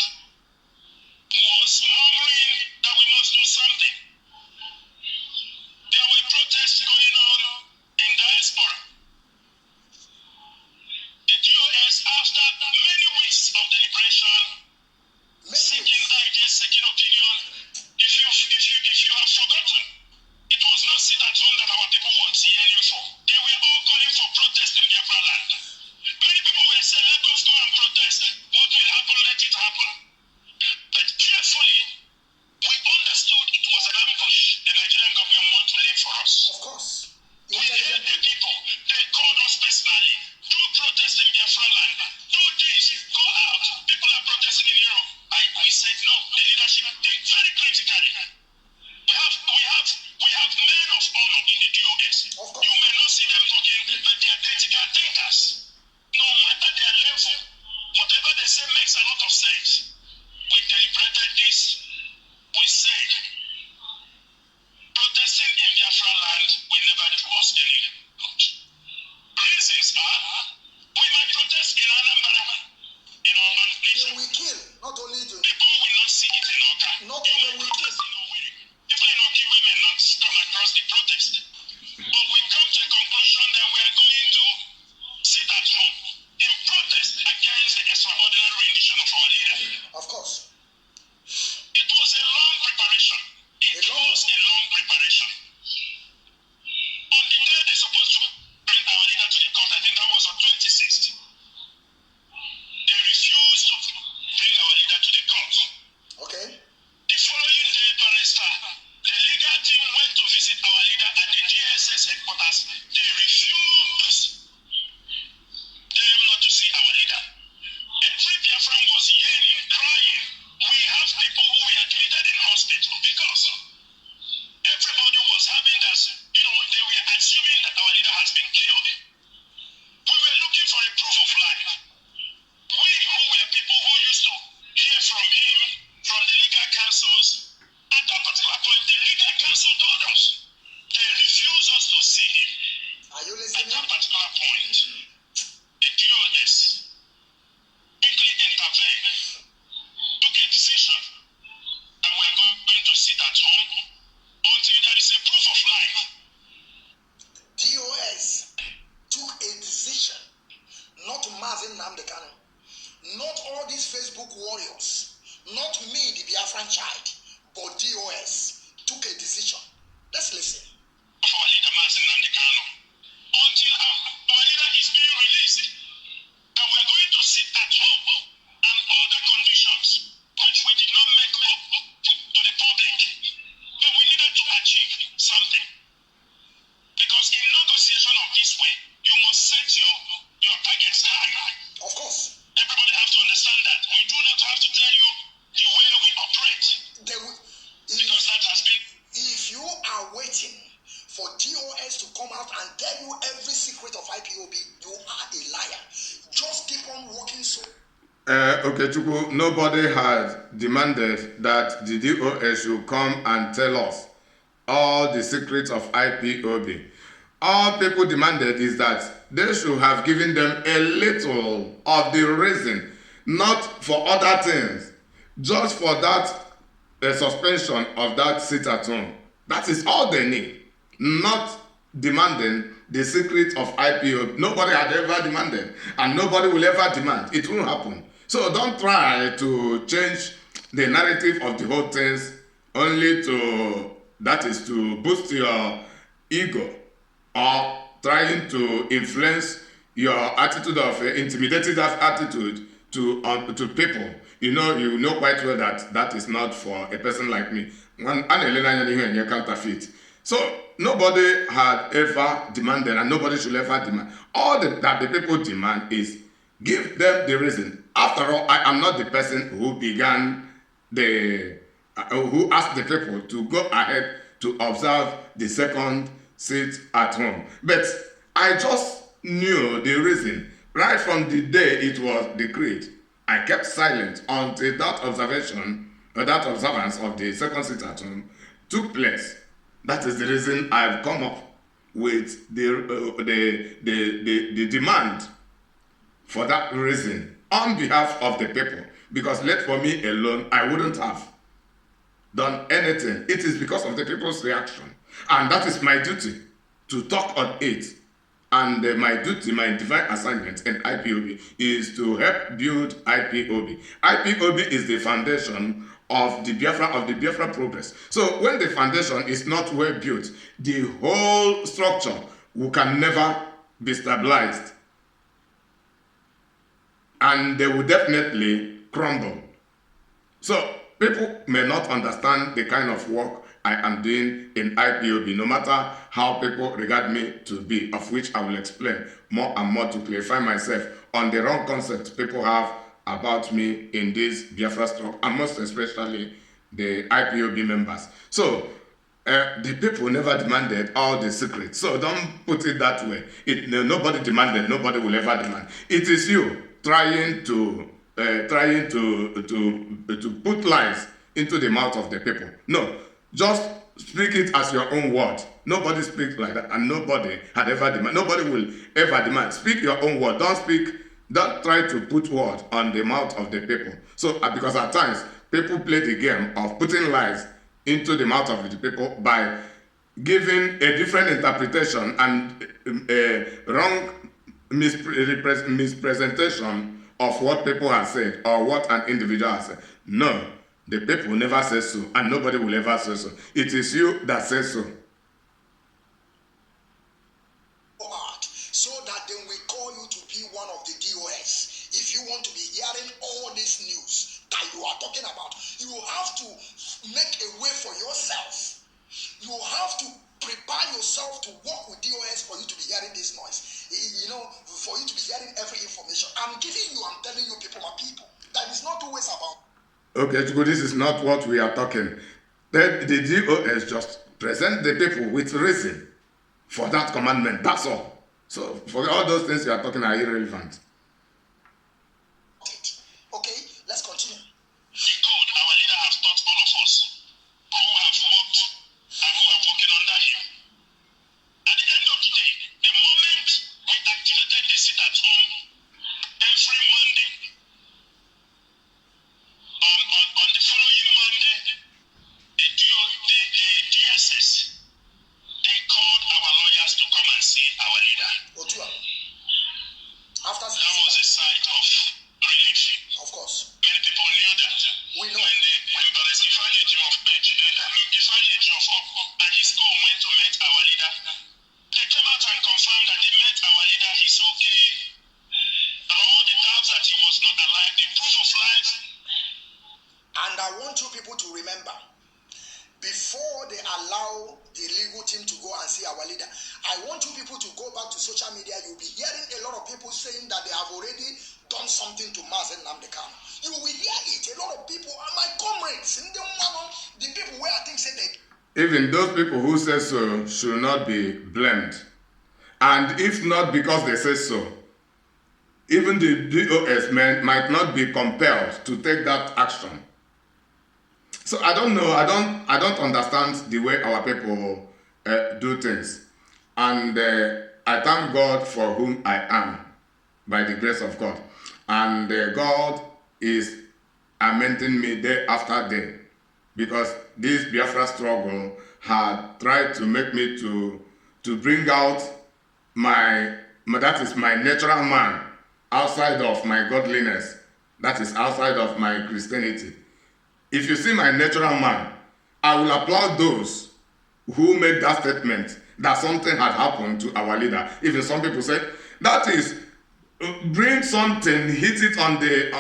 me, the Biafran child, but DOS took a decision. Let's listen. Our leader, Mazen Nandekano, until our leader is being released, that we are going to sit at home and other conditions which we did not make up to the public. But we needed to achieve something. Because in negotiation of this way, you must set your targets high. Of course. Everybody has to understand that. We do not have to tell you the way we operate. Because that has been. If you are waiting for DOS to come out and tell you every secret of IPOB, you are a liar. Just keep on working so. Okay, Chukwu, nobody has demanded that the DOS should come and tell us all the secrets of IPOB. All people demanded is that they should have given them a little of the reason, not for other things, just for that suspension of that sit at home. That is all they need, not demanding the secret of IPOB. Nobody had ever demanded, and nobody will ever demand. It won't happen. So don't try to change the narrative of the whole things only to, that is to boost your ego, or trying to influence your attitude of intimidated attitude to people. You know quite well that that is not for a person like me. Counterfeit. So nobody had ever demanded, and nobody should ever demand. All that the people demand is give them the reason. After all, I am not the person who began who asked the people to go ahead to observe the second sit at home. But I just knew the reason right from the day it was decreed. I kept silent until that observation or that observance of the second sit at home took place. That is the reason I've come up with the demand for that reason on behalf of the people. Because left for me alone, I wouldn't have done anything. It is because of the people's reaction. And that is my duty to talk on it. And my duty, my divine assignment in IPOB is to help build IPOB. IPOB is the foundation of the Biafra progress. So when the foundation is not well built, the whole structure can never be stabilized. And they will definitely crumble. So people may not understand the kind of work I am doing in IPOB, no matter how people regard me to be, of which I will explain more and more to clarify myself on the wrong concept people have about me in this Biafra struggle, and most especially the IPOB members. So the people never demanded all the secrets. So don't put it that way. Nobody demanded, nobody will ever demand. It is you trying to put lies into the mouth of the people. No, just speak it as your own word. Nobody speaks like that, and nobody had ever demand. Nobody will ever demand. Speak your own word. Don't try to put word on the mouth of the people. So because at times people play the game of putting lies into the mouth of the people by giving a different interpretation and a wrong mispresentation of what people have said or what an individual has said. No, the people never say so, and nobody will ever say so. It is you that says so. So that then we call you to be one of the DOS. If you want to be hearing all this news that you are talking about, you have to make a way for yourself. You have to prepare yourself to work with DOS for you to be hearing this noise. For you to be hearing every information. I'm telling you people are people. That is not always about. Okay, this is not what we are talking. The DOS just present the people with reason for that commandment. That's all. So for all those things you are talking are irrelevant. Okay, let's continue. The code our leader has taught all of us who have worked and who are working under him. At the end of the day, the moment we activated the sit at home every Monday, on the following Monday, the DSS, they called our lawyers to come and see our leader. After you people to remember, before they allow the legal team to go and see our leader, I want you people to go back to social media. You'll be hearing a lot of people saying that they have already done something to Mazen Namdekan. You will hear it. A lot of people, my comrades, the people where I think say they. Even those people who say so should not be blamed. And if not because they say so, even the DOS might not be compelled to take that action. So I don't know. I don't understand the way our people do things, and I thank God for whom I am, by the grace of God, and God is amending me day after day, because this Biafra struggle had tried to make me to bring out that is my natural man, outside of my godliness, that is outside of my Christianity. If you see my natural man, I will applaud those who made that statement that something had happened to our leader. Even some people say that is bring something, hit it on the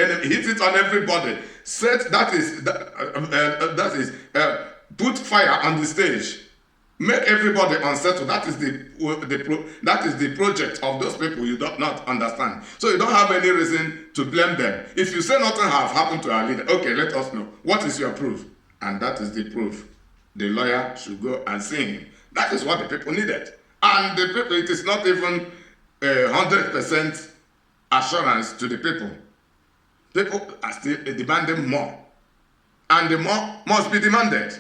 enemy, hit it on everybody. Put fire on the stage, make everybody unsettled. That is the project of those people you do not understand. So you don't have any reason to blame them. If you say nothing have happened to our leader, okay, let us know. What is your proof? And that is the proof. The lawyer should go and see him. That is what the people needed. And the people, it is not even 100% assurance to the people. People are still demanding more. And the more must be demanded.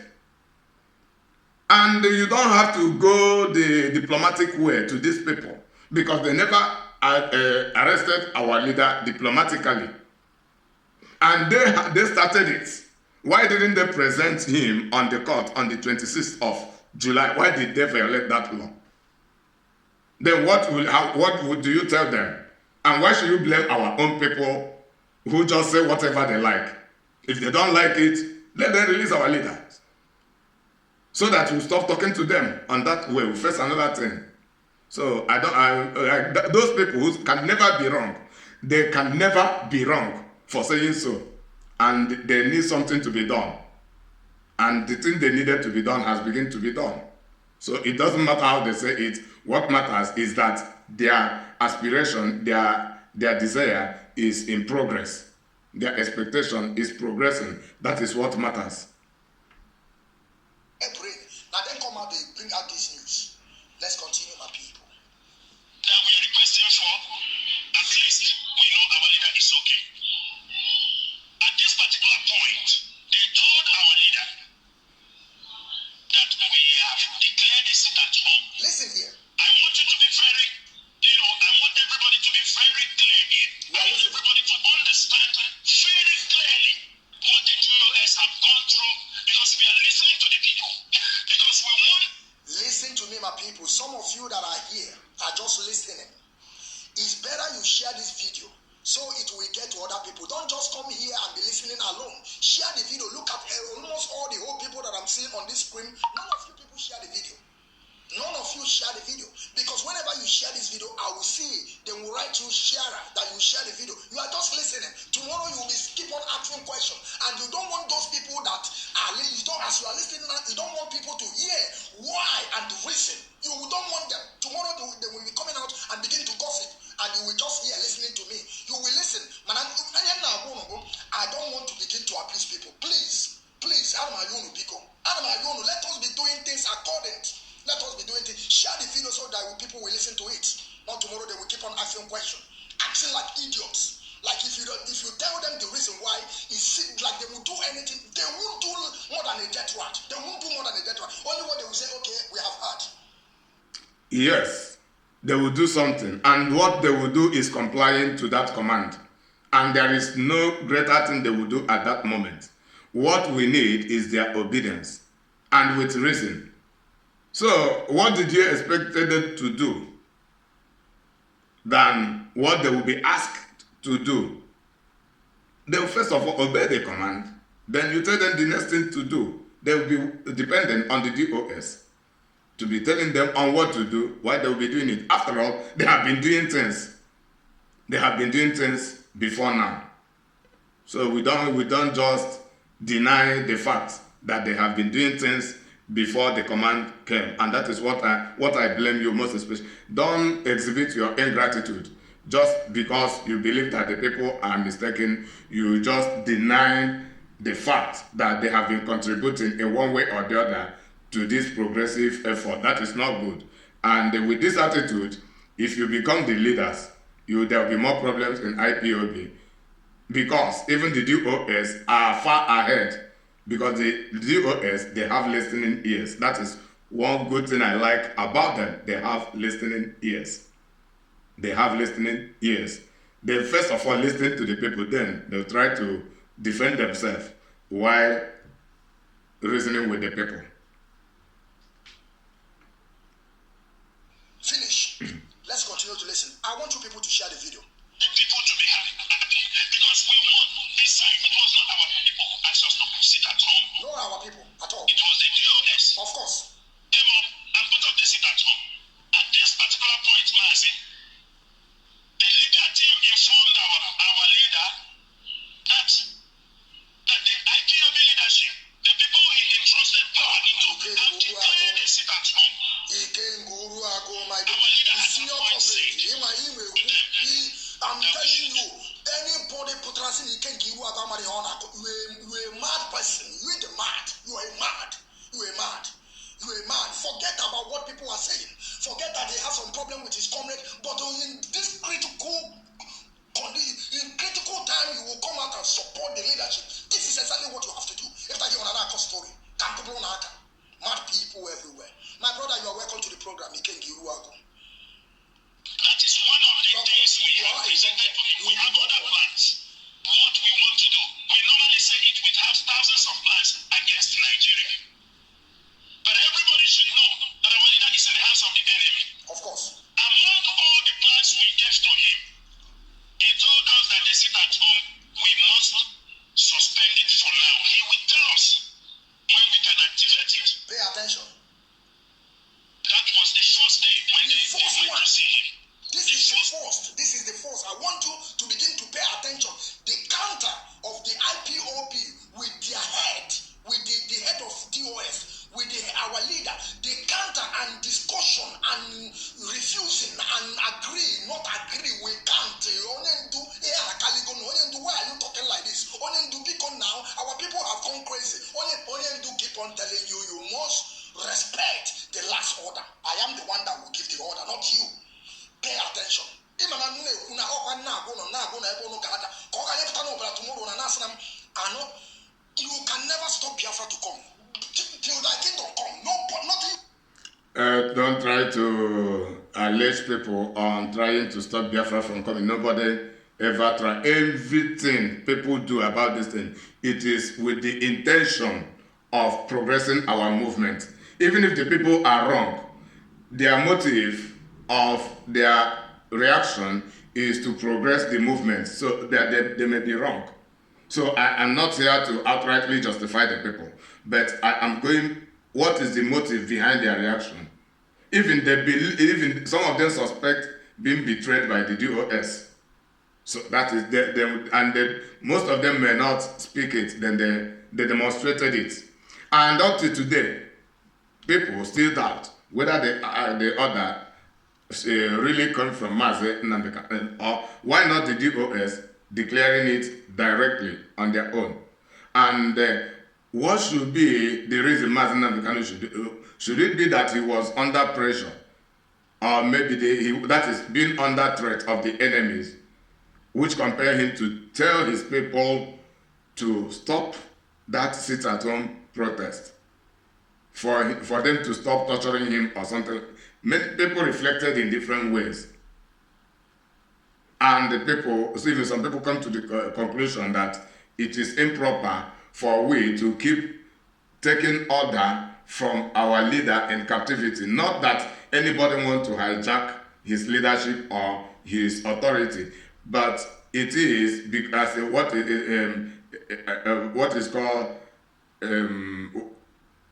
And you don't have to go the diplomatic way to these people, because they never arrested our leader diplomatically. And they started it. Why didn't they present him on the court on the 26th of July? Why did they violate that law? Then what do you tell them? And why should you blame our own people who just say whatever they like? If they don't like it, let them release our leader, so that we'll stop talking to them. On that way, we'll face another thing. So those people who can never be wrong, they can never be wrong for saying so. And they need something to be done. And the thing they needed to be done has begun to be done. So it doesn't matter how they say it. What matters is that their aspiration, their desire is in progress. Their expectation is progressing. That is what matters. Now then come out, they bring out this news. Let's continue, my people. That we are requesting for, at least we know our leader is okay. At this particular point, they told our leader that we have declared a sit at home. Listen here. I want you to be very, I want everybody to be very clear here. I want everybody to understand very clearly what the DOS have gone through, because we are listening to the people. Because we want. Listen to me, my people. Some of you that are here are just listening. It's better you share this video so it will get to other people. Don't just come here and be listening alone. Share the video. Look at almost all the whole people that I'm seeing on this screen. None of you people share the video. None of you share the video, because whenever you share this video, I will see, they will write you sharer that you share the video. You are just listening. Tomorrow you will keep on asking questions, and you don't want those people that are as you are listening now, you don't want people to hear why and the reason. You don't want them. Tomorrow they will be coming out and begin to gossip, and you will just hear listening to me. You will listen. I don't want to begin to appease people. Please, let us be doing things according. Let us be doing things. Share the video so that people will listen to it. Not tomorrow they will keep on asking questions, acting like idiots. Like if you tell them the reason why, it seems like they will do anything. They won't do more than a death rat. They won't do more than a death rat. Only what they will say, okay, we have heard. Yes, they will do something, and what they will do is complying to that command. And there is no greater thing they will do at that moment. What we need is their obedience, and with reason. So, what did you expect them to do than what they will be asked to do? They will first of all obey the command. Then you tell them the next thing to do. They will be dependent on the DOS to be telling them on what to do, why they will be doing it. After all, they have been doing things. They have been doing things before now. So we don't just deny the fact that they have been doing things before the command came. And that is what I blame you most especially. Don't exhibit your ingratitude just because you believe that the people are mistaken. You just deny the fact that they have been contributing in one way or the other to this progressive effort. That is not good. And with this attitude, if you become the leaders, there will be more problems in IPOB, because even the DOS are far ahead, because the DOS, they have listening ears. That is one good thing I like about them. They have listening ears. They have listening ears. They first of all listen to the people, then they'll try to defend themselves while reasoning with the people. Finish. Let's continue to listen. I want you people to share the video. The people to be happy because we won this side. It was not our people who asked us to sit at home. Not our people at all. It was the DOS. Of course. Came up and put up the sit at home. At this particular point, Mazi, the leader team informed our leader that the IPOB leadership, the people he entrusted power into, have declared a sit at home. I'm telling you, anybody put us in, you can give you a money on. You're a mad person. You're the mad. You are mad. You are mad. You are mad. Forget about what people are saying. Forget that they have some problem with his comrade. But in this critical time, you will come out and support the leadership. This is exactly what you have to do. After you another story, mad people everywhere. My brother, you are welcome to the program. You can give you a go. That is one of the things we have presented to him. We have other plans. What we want to do. We normally say it, we have thousands of plans against Nigeria. But everybody should know that our leader is in the hands of the enemy. Of course. Among all the plans we gave to him, he told us that they sit at home, we must suspend it for now. He will tell us when we can activate it. Pay attention. That was the first day when they went to see him. This is the first. This is the first. I want you to begin to pay attention. The counter of the IPOB with their head, with the head of DOS, with our leader, the counter and discussion and refusing and agree, not agree, we can't. Why are you talking like this? Because now our people have gone crazy. Keep on telling you, you must respect the last order. I am the one that will give the order, not you. Pay attention. You can never stop Biafra to come. Till thy kingdom come. No, nothing. Don't try to allege people on trying to stop Biafra from coming. Nobody ever try. Everything people do about this thing, it is with the intention of progressing our movement. Even if the people are wrong, their motive of their reaction is to progress the movement, so that they may be wrong. So I am not here to outrightly justify the people, but I am going, what is the motive behind their reaction? Even some of them suspect being betrayed by the DOS. So that is, most of them may not speak it, then they demonstrated it. And up to today, people still doubt whether the order really come from Mazi Nnamdi, or why not the DOS declaring it directly on their own. And what should be the reason Mazi Nnamdi should do? Should it be that he was under pressure, or maybe that is being under threat of the enemies, which compel him to tell his people to stop that sit-at-home protest, for them to stop torturing him or something? Many people reflected in different ways. And even some people come to the conclusion that it is improper for we to keep taking order from our leader in captivity. Not that anybody wants to hijack his leadership or his authority, but it is because what is called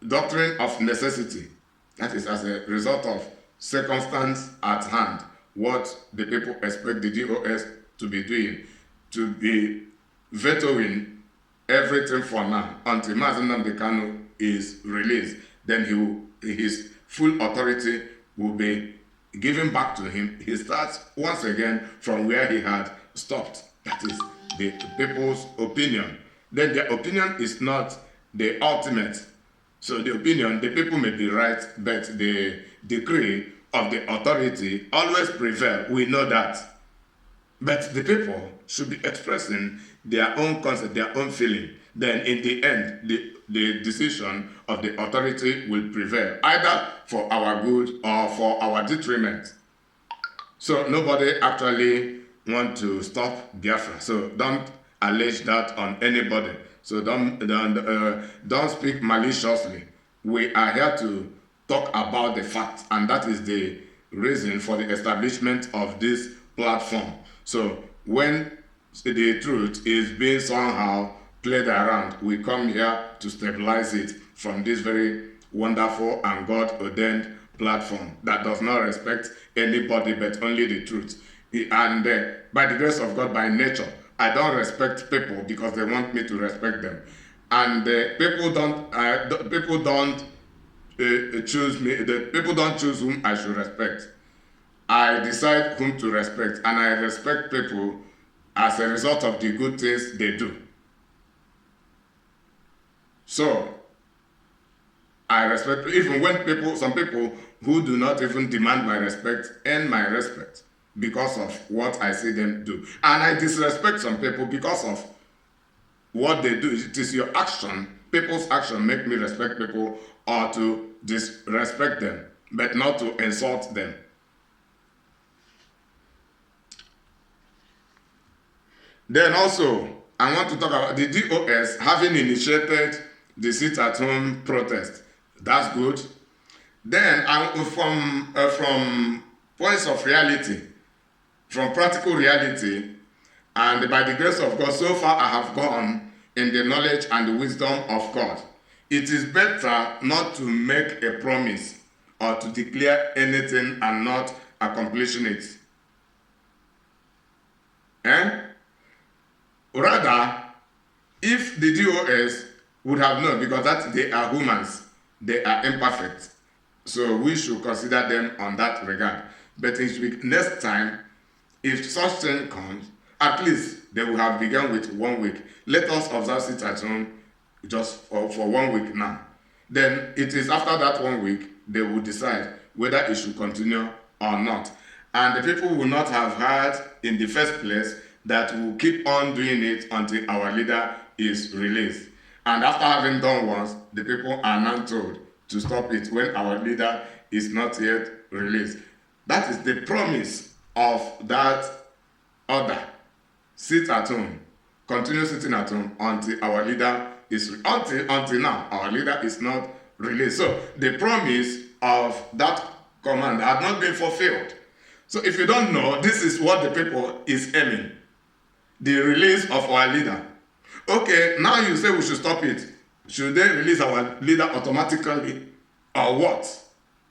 doctrine of necessity. That is as a result of circumstance at hand, what the people expect the DOS to be doing, to be vetoing everything for now until Mazi Nnamdi Kanu is released. Then his full authority will be given back to him. He starts once again from where he had stopped. That is the people's opinion. Then their opinion is not the ultimate. So the people may be right, but the decree of the authority always prevail. We know that. But the people should be expressing their own concept, their own feeling. Then in the end, the decision of the authority will prevail, either for our good or for our detriment. So nobody actually want to stop Biafra. So don't allege that on anybody. So don't speak maliciously. We are here to talk about the facts, and that is the reason for the establishment of this platform. So when the truth is being somehow played around, we come here to stabilize it from this very wonderful and God-ordained platform that does not respect anybody but only the truth. And by the grace of God, by nature, I don't respect people because they want me to respect them. And people don't choose me. The people don't choose whom I should respect. I decide whom to respect, and I respect people as a result of the good things they do. So I respect, even when some people who do not even demand my respect earn my respect because of what I see them do. And I disrespect some people because of what they do. It is your action, people's action, make me respect people or to disrespect them, but not to insult them. Then also, I want to talk about the DOS having initiated the sit-at-home protest. That's good. Then from points of reality, from practical reality, and by the grace of God, so far I have gone in the knowledge and the wisdom of God. It is better not to make a promise or to declare anything and not accomplishing it. Rather, if the DOS would have known, because that they are humans, they are imperfect, so we should consider them on that regard. But next time, if such thing comes, at least they will have begun with 1 week. Let us observe it at home just for 1 week now. Then it is after that 1 week they will decide whether it should continue or not. And the people will not have heard in the first place that will keep on doing it until our leader is released. And after having done once, the people are now told to stop it when our leader is not yet released. That is the promise of that order. Sit at home. Continue sitting at home until our leader is until now our leader is not released. So the promise of that command had not been fulfilled. So if you don't know, this is what the people is aiming. The release of our leader. Okay, now you say we should stop it. Should they release our leader automatically or what?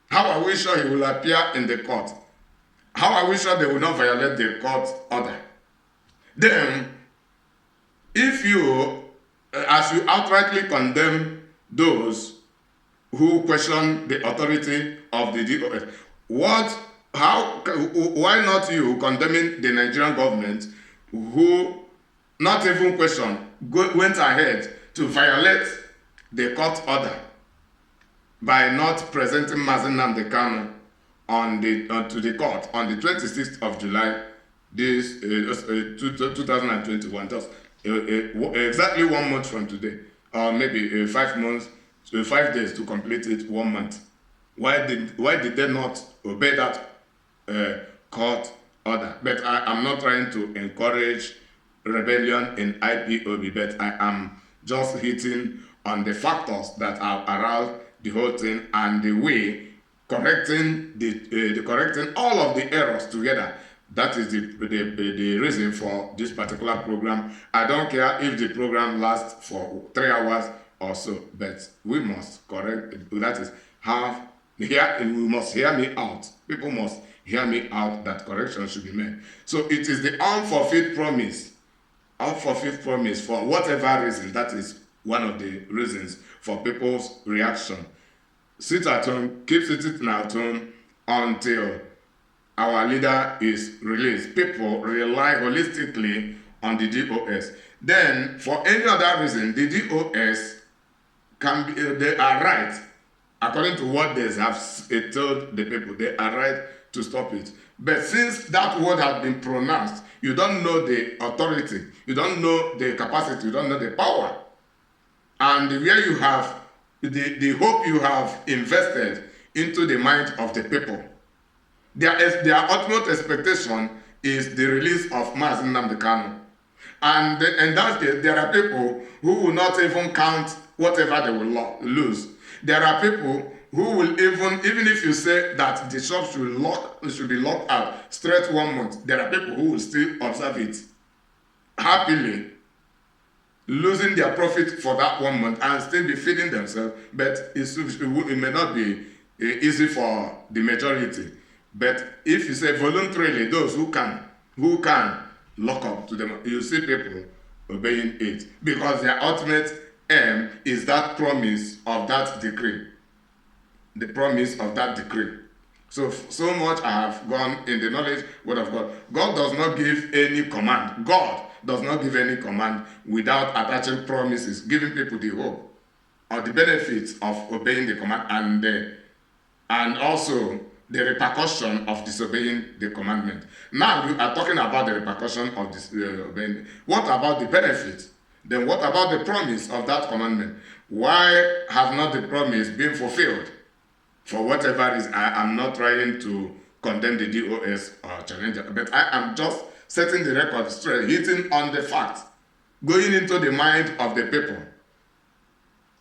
How are we sure he will appear in the court? How are we sure they will not violate the court order? Then, if you, as you outrightly condemn those who question the authority of the DOS, why not you condemning the Nigerian government who not even went ahead to violate the court order by not presenting Mazi Nnamdi Kanu to the court on the 26th of July, 2021, just exactly 1 month from today, or maybe 5 days to complete it 1 month. Why did they not obey that court order? But I am not trying to encourage rebellion in IPOB, but I am just hitting on the factors that are around the whole thing and the way correcting all of the errors together. That is the reason for this particular program. I don't care if the program lasts for 3 hours or so, but we must correct. That is we must hear me out. People must hear me out that correction should be made. So it is the unfulfilled promise unfulfilled promise for whatever reason, that is one of the reasons for people's reaction. Sit at home, keep sitting at home until our leader is released. People rely holistically on the DOS. Then, for any other reason, the DOS can be, they are right, according to what they have told the people, they are right to stop it. But since that word has been pronounced, you don't know the authority, you don't know the capacity, you don't know the power. And where you have the hope you have invested into the mind of the people, their ultimate expectation is the release of Mazi Nnamdi Kanu. And that's there are people who will not even count whatever they will lose. There are people who will even if you say that the shop should be locked out straight 1 month, there are people who will still observe it happily, losing their profit for that 1 month and still be feeding themselves. But it may not be easy for the majority. But if you say voluntarily, those who can lock up to them, you see people obeying it because their ultimate aim is that promise of that decree. The promise of that decree. So much I have gone in the knowledge word of God. God does not give any command. God does not give any command without attaching promises, giving people the hope or the benefits of obeying the command and also the repercussion of disobeying the commandment. Now we are talking about the repercussion of disobeying. What about the benefit? Then what about the promise of that commandment? Why has not the promise been fulfilled? For whatever reason, I am not trying to condemn the DOS or challenge it, but I am just setting the record straight, hitting on the fact, going into the mind of the people.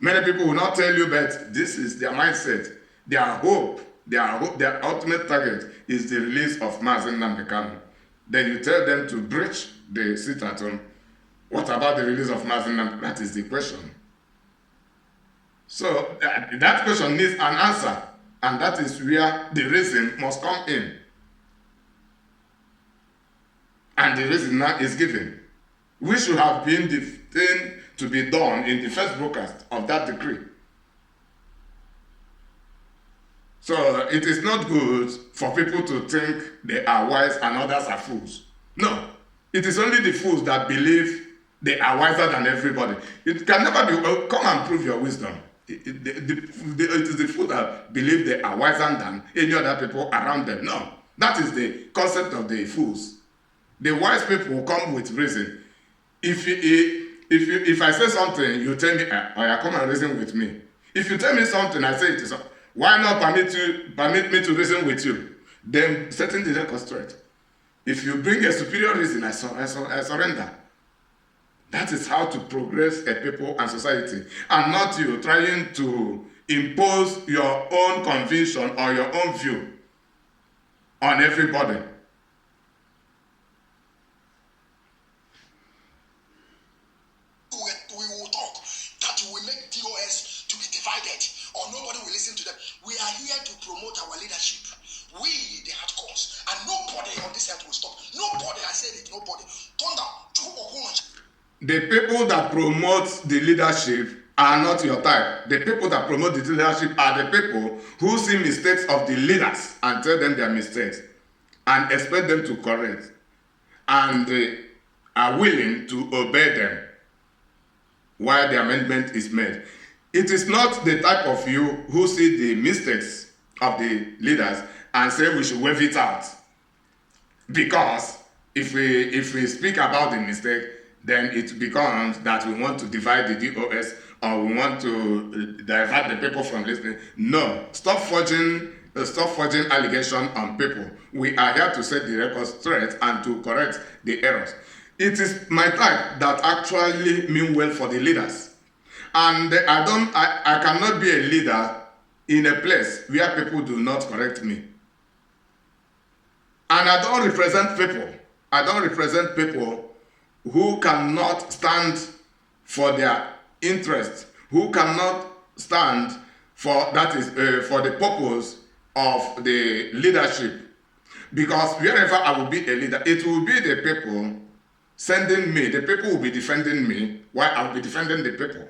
Many people will not tell you, but this is their mindset, their hope, their ultimate target is the release of Mazi Nnamdi Kanu. Then you tell them to breach the sit at home. What about the release of Mazi Nnamdi? That is the question. So that question needs an answer, and that is where the reason must come in. And the reason now is given. We should have been the thing to be done in the first broadcast of that decree. So it is not good for people to think they are wise and others are fools. No, it is only the fools that believe they are wiser than everybody. It can never be, come and prove your wisdom. It is the fools that believe they are wiser than any other people around them. No, that is the concept of the fools. The wise people come with reason. If I say something, you tell me, oh, come and reason with me. If you tell me something, I say it is. Why not permit me to reason with you? Then setting the record straight. If you bring a superior reason, I surrender. That is how to progress a people and society, and not you trying to impose your own conviction or your own view on everybody. We will talk that we will make DOS to be divided, or nobody will listen to them. We are here to promote our leadership. We, the hardcores, and nobody on this earth will stop. Nobody, I said it, nobody. Thunder, the people that promote the leadership are not your type. The people that promote the leadership are the people who see mistakes of the leaders and tell them their mistakes and expect them to correct, and they are willing to obey them while the amendment is made. It is not the type of you who see the mistakes of the leaders and say we should wave it out. Because if we speak about the mistake, then it becomes that we want to divide the DOS or we want to divert the people from listening. No, stop forging allegation on people. We are here to set the record straight and to correct the errors. It is my type that actually mean well for the leaders. And I cannot be a leader in a place where people do not correct me. And I don't represent people. I don't represent people who cannot stand for their interest, who cannot stand for for the purpose of the leadership. Because wherever I will be a leader, it will be the people sending me. The people will be defending me while I'll be defending the people.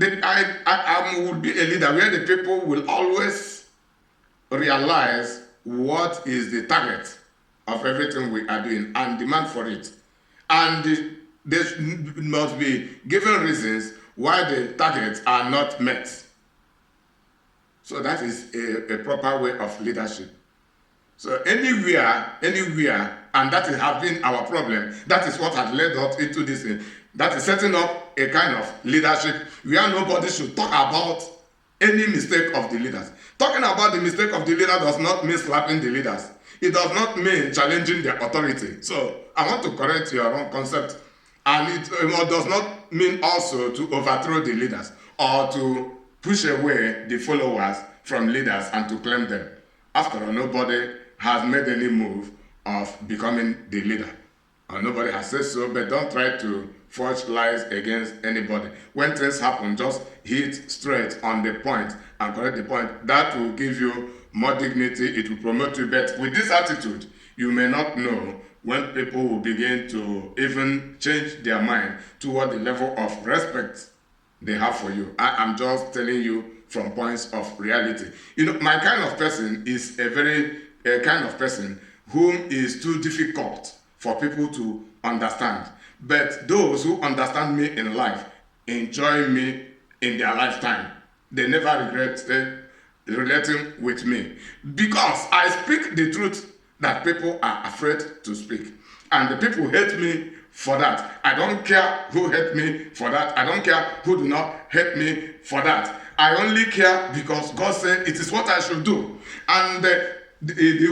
I would be a leader where the people will always realize what is the target of everything we are doing and demand for it. And there must be given reasons why the targets are not met. So that is a proper way of leadership. So anywhere, and that has been our problem. That is what has led us into this thing. That is setting up a kind of leadership where nobody should talk about any mistake of the leaders. Talking about the mistake of the leader does not mean slapping the leaders. It does not mean challenging their authority. So I want to correct your wrong concept. And it does not mean also to overthrow the leaders or to push away the followers from leaders and to claim them. After all, nobody has made any move of becoming the leader. Or nobody has said so, but don't try to forge lies against anybody. When things happen, just hit straight on the point and correct the point. That will give you more dignity. It will promote you. But with this attitude, you may not know when people will begin to even change their mind toward the level of respect they have for you. I am just telling you from points of reality. You know, my kind of person is a kind of person whom is too difficult for people to understand. But those who understand me in life enjoy me in their lifetime. They never regret relating with me because I speak the truth that people are afraid to speak. And the people hate me for that. I don't care who hate me for that. I don't care who do not hate me for that. I only care because God said it is what I should do. And the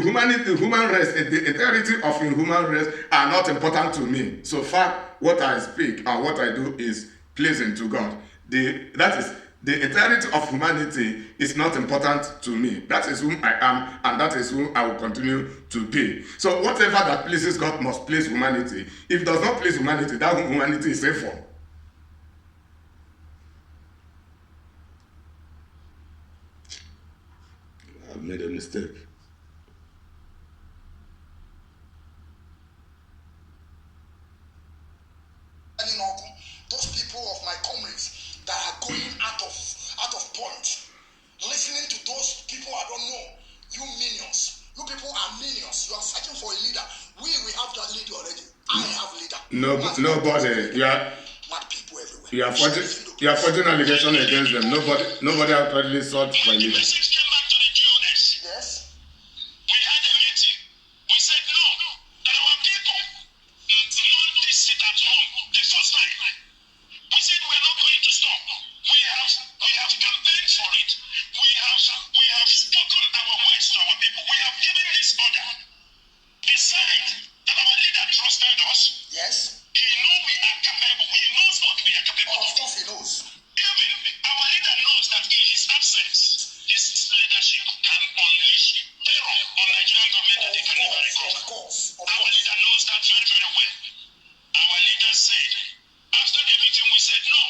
human race, the entirety of the human race are not important to me. So far, what I speak and what I do is pleasing to God. That is, the entirety of humanity is not important to me. That is whom I am, and that is whom I will continue to be. So whatever that pleases God must please humanity. If it does not please humanity, that humanity is safe for. I've made a mistake. Those people of my comrades that are going out of point, listening to those people I don't know, you minions. You people are minions. You are searching for a leader. We have that leader already. I have leader. Nobody. Mad people everywhere. You are forging allegation against them. Nobody actually sought for a leader. Yes. We had a meeting. We said no, that our people want this seat at home the first time. We said we are not going to stop. We have campaigned for it. We have spoken our words to our people. We have given this order. Besides that our leader trusted us. Yes. He knows we are capable. He knows what we are capable of. Of course he knows. Even our leader knows that in his absence, this leadership can unleash terror on Nigerian government that they can never recover. Of course. Our leader knows that very, very well. Our leader said, after the meeting, we said, no,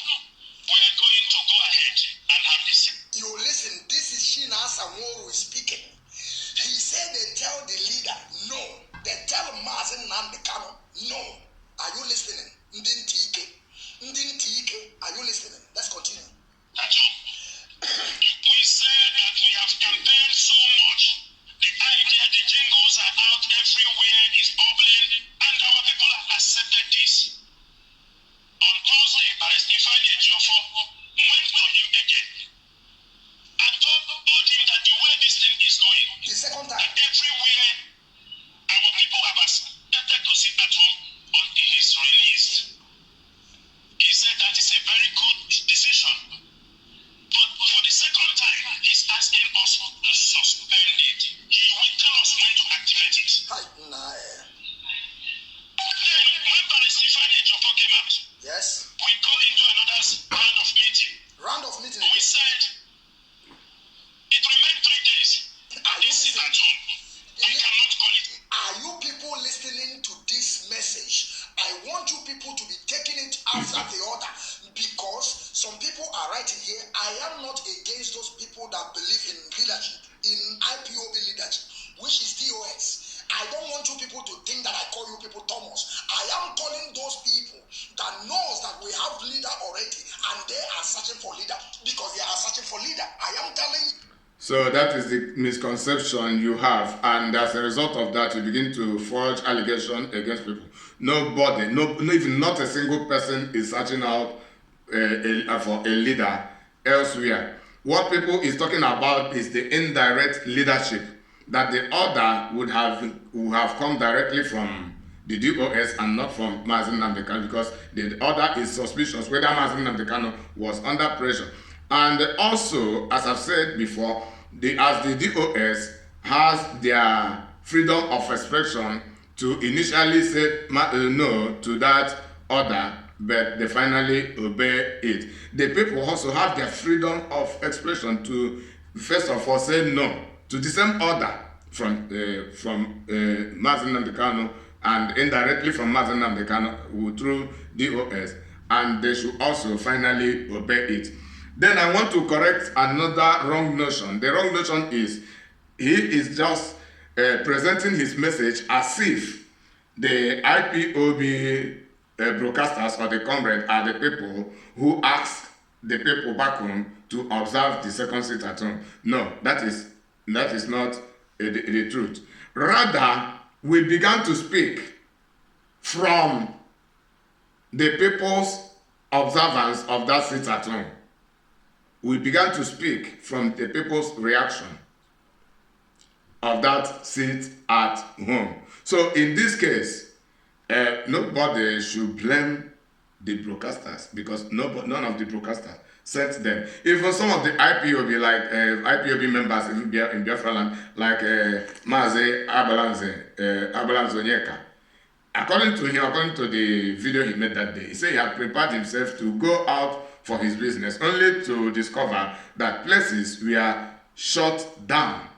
we are going to go ahead and have this. You listen, this is Shina Samoru speaking. He said they tell the leader, no. They tell Mazen Nambekano, no. Are you listening? Ndin Tike, are you listening? Let's continue. That's all. We said that we have campaigned so much. The idea, the jingles are out everywhere, is bubbling, and our people have accepted this. On Thursday, Arrestifani Ejiofor went to him again and told him that the way this thing is going, The second time. that everywhere our people have accepted to sit at home until he's released. He said that is a very good decision. But for the second time, he's asking us to suspend it. He will tell us when to activate it. Hi, nah. Then, when Arrestifani Ejiofor came out, Yes. we got into another round of meeting. Round of meeting We again. said it remained 3 days. Are you This sit listening? at home. We cannot call it. Are you people listening to this message? I want you people to be taking it after the order because some people are writing here. I am not against those people that believe in leadership, in IPOB leadership, which is DOS. I that we have leader already, and they are searching for leader because they are searching for leader. I am telling you. So that is the misconception you have, and as a result of that, you begin to forge allegations against people. Nobody, even not a single person is searching out for a leader elsewhere. What people is talking about is the indirect leadership, that the order would have come directly from the DOS and not from Mazen Nnamdi Kanu, because the order is suspicious whether Mazen Nnamdi Kanu was under pressure. And also, as I've said before, as the DOS has their freedom of expression to initially say no to that order, but they finally obey it. The people also have their freedom of expression to, first of all, say no to the same order from Mazen Nnamdi Kanu and indirectly from Mazen Nnamdi Kanu through DOS, and they should also finally obey it. Then I want to correct another wrong notion. The wrong notion is he is just presenting his message as if the IPOB broadcasters or the comrade are the people who ask the people back home to observe the second sit at home. No, that is not the truth. Rather, we began to speak from the people's observance of that sit at home. We began to speak from the people's reaction of that sit at home. So in this case, nobody should blame the broadcasters, because none of the broadcasters sent them. Even some of the IPOB, like IPOB members in Biafra land, like Maze Abalanze Onyeka, according to the video he made that day, he said he had prepared himself to go out for his business, only to discover that places were shut down.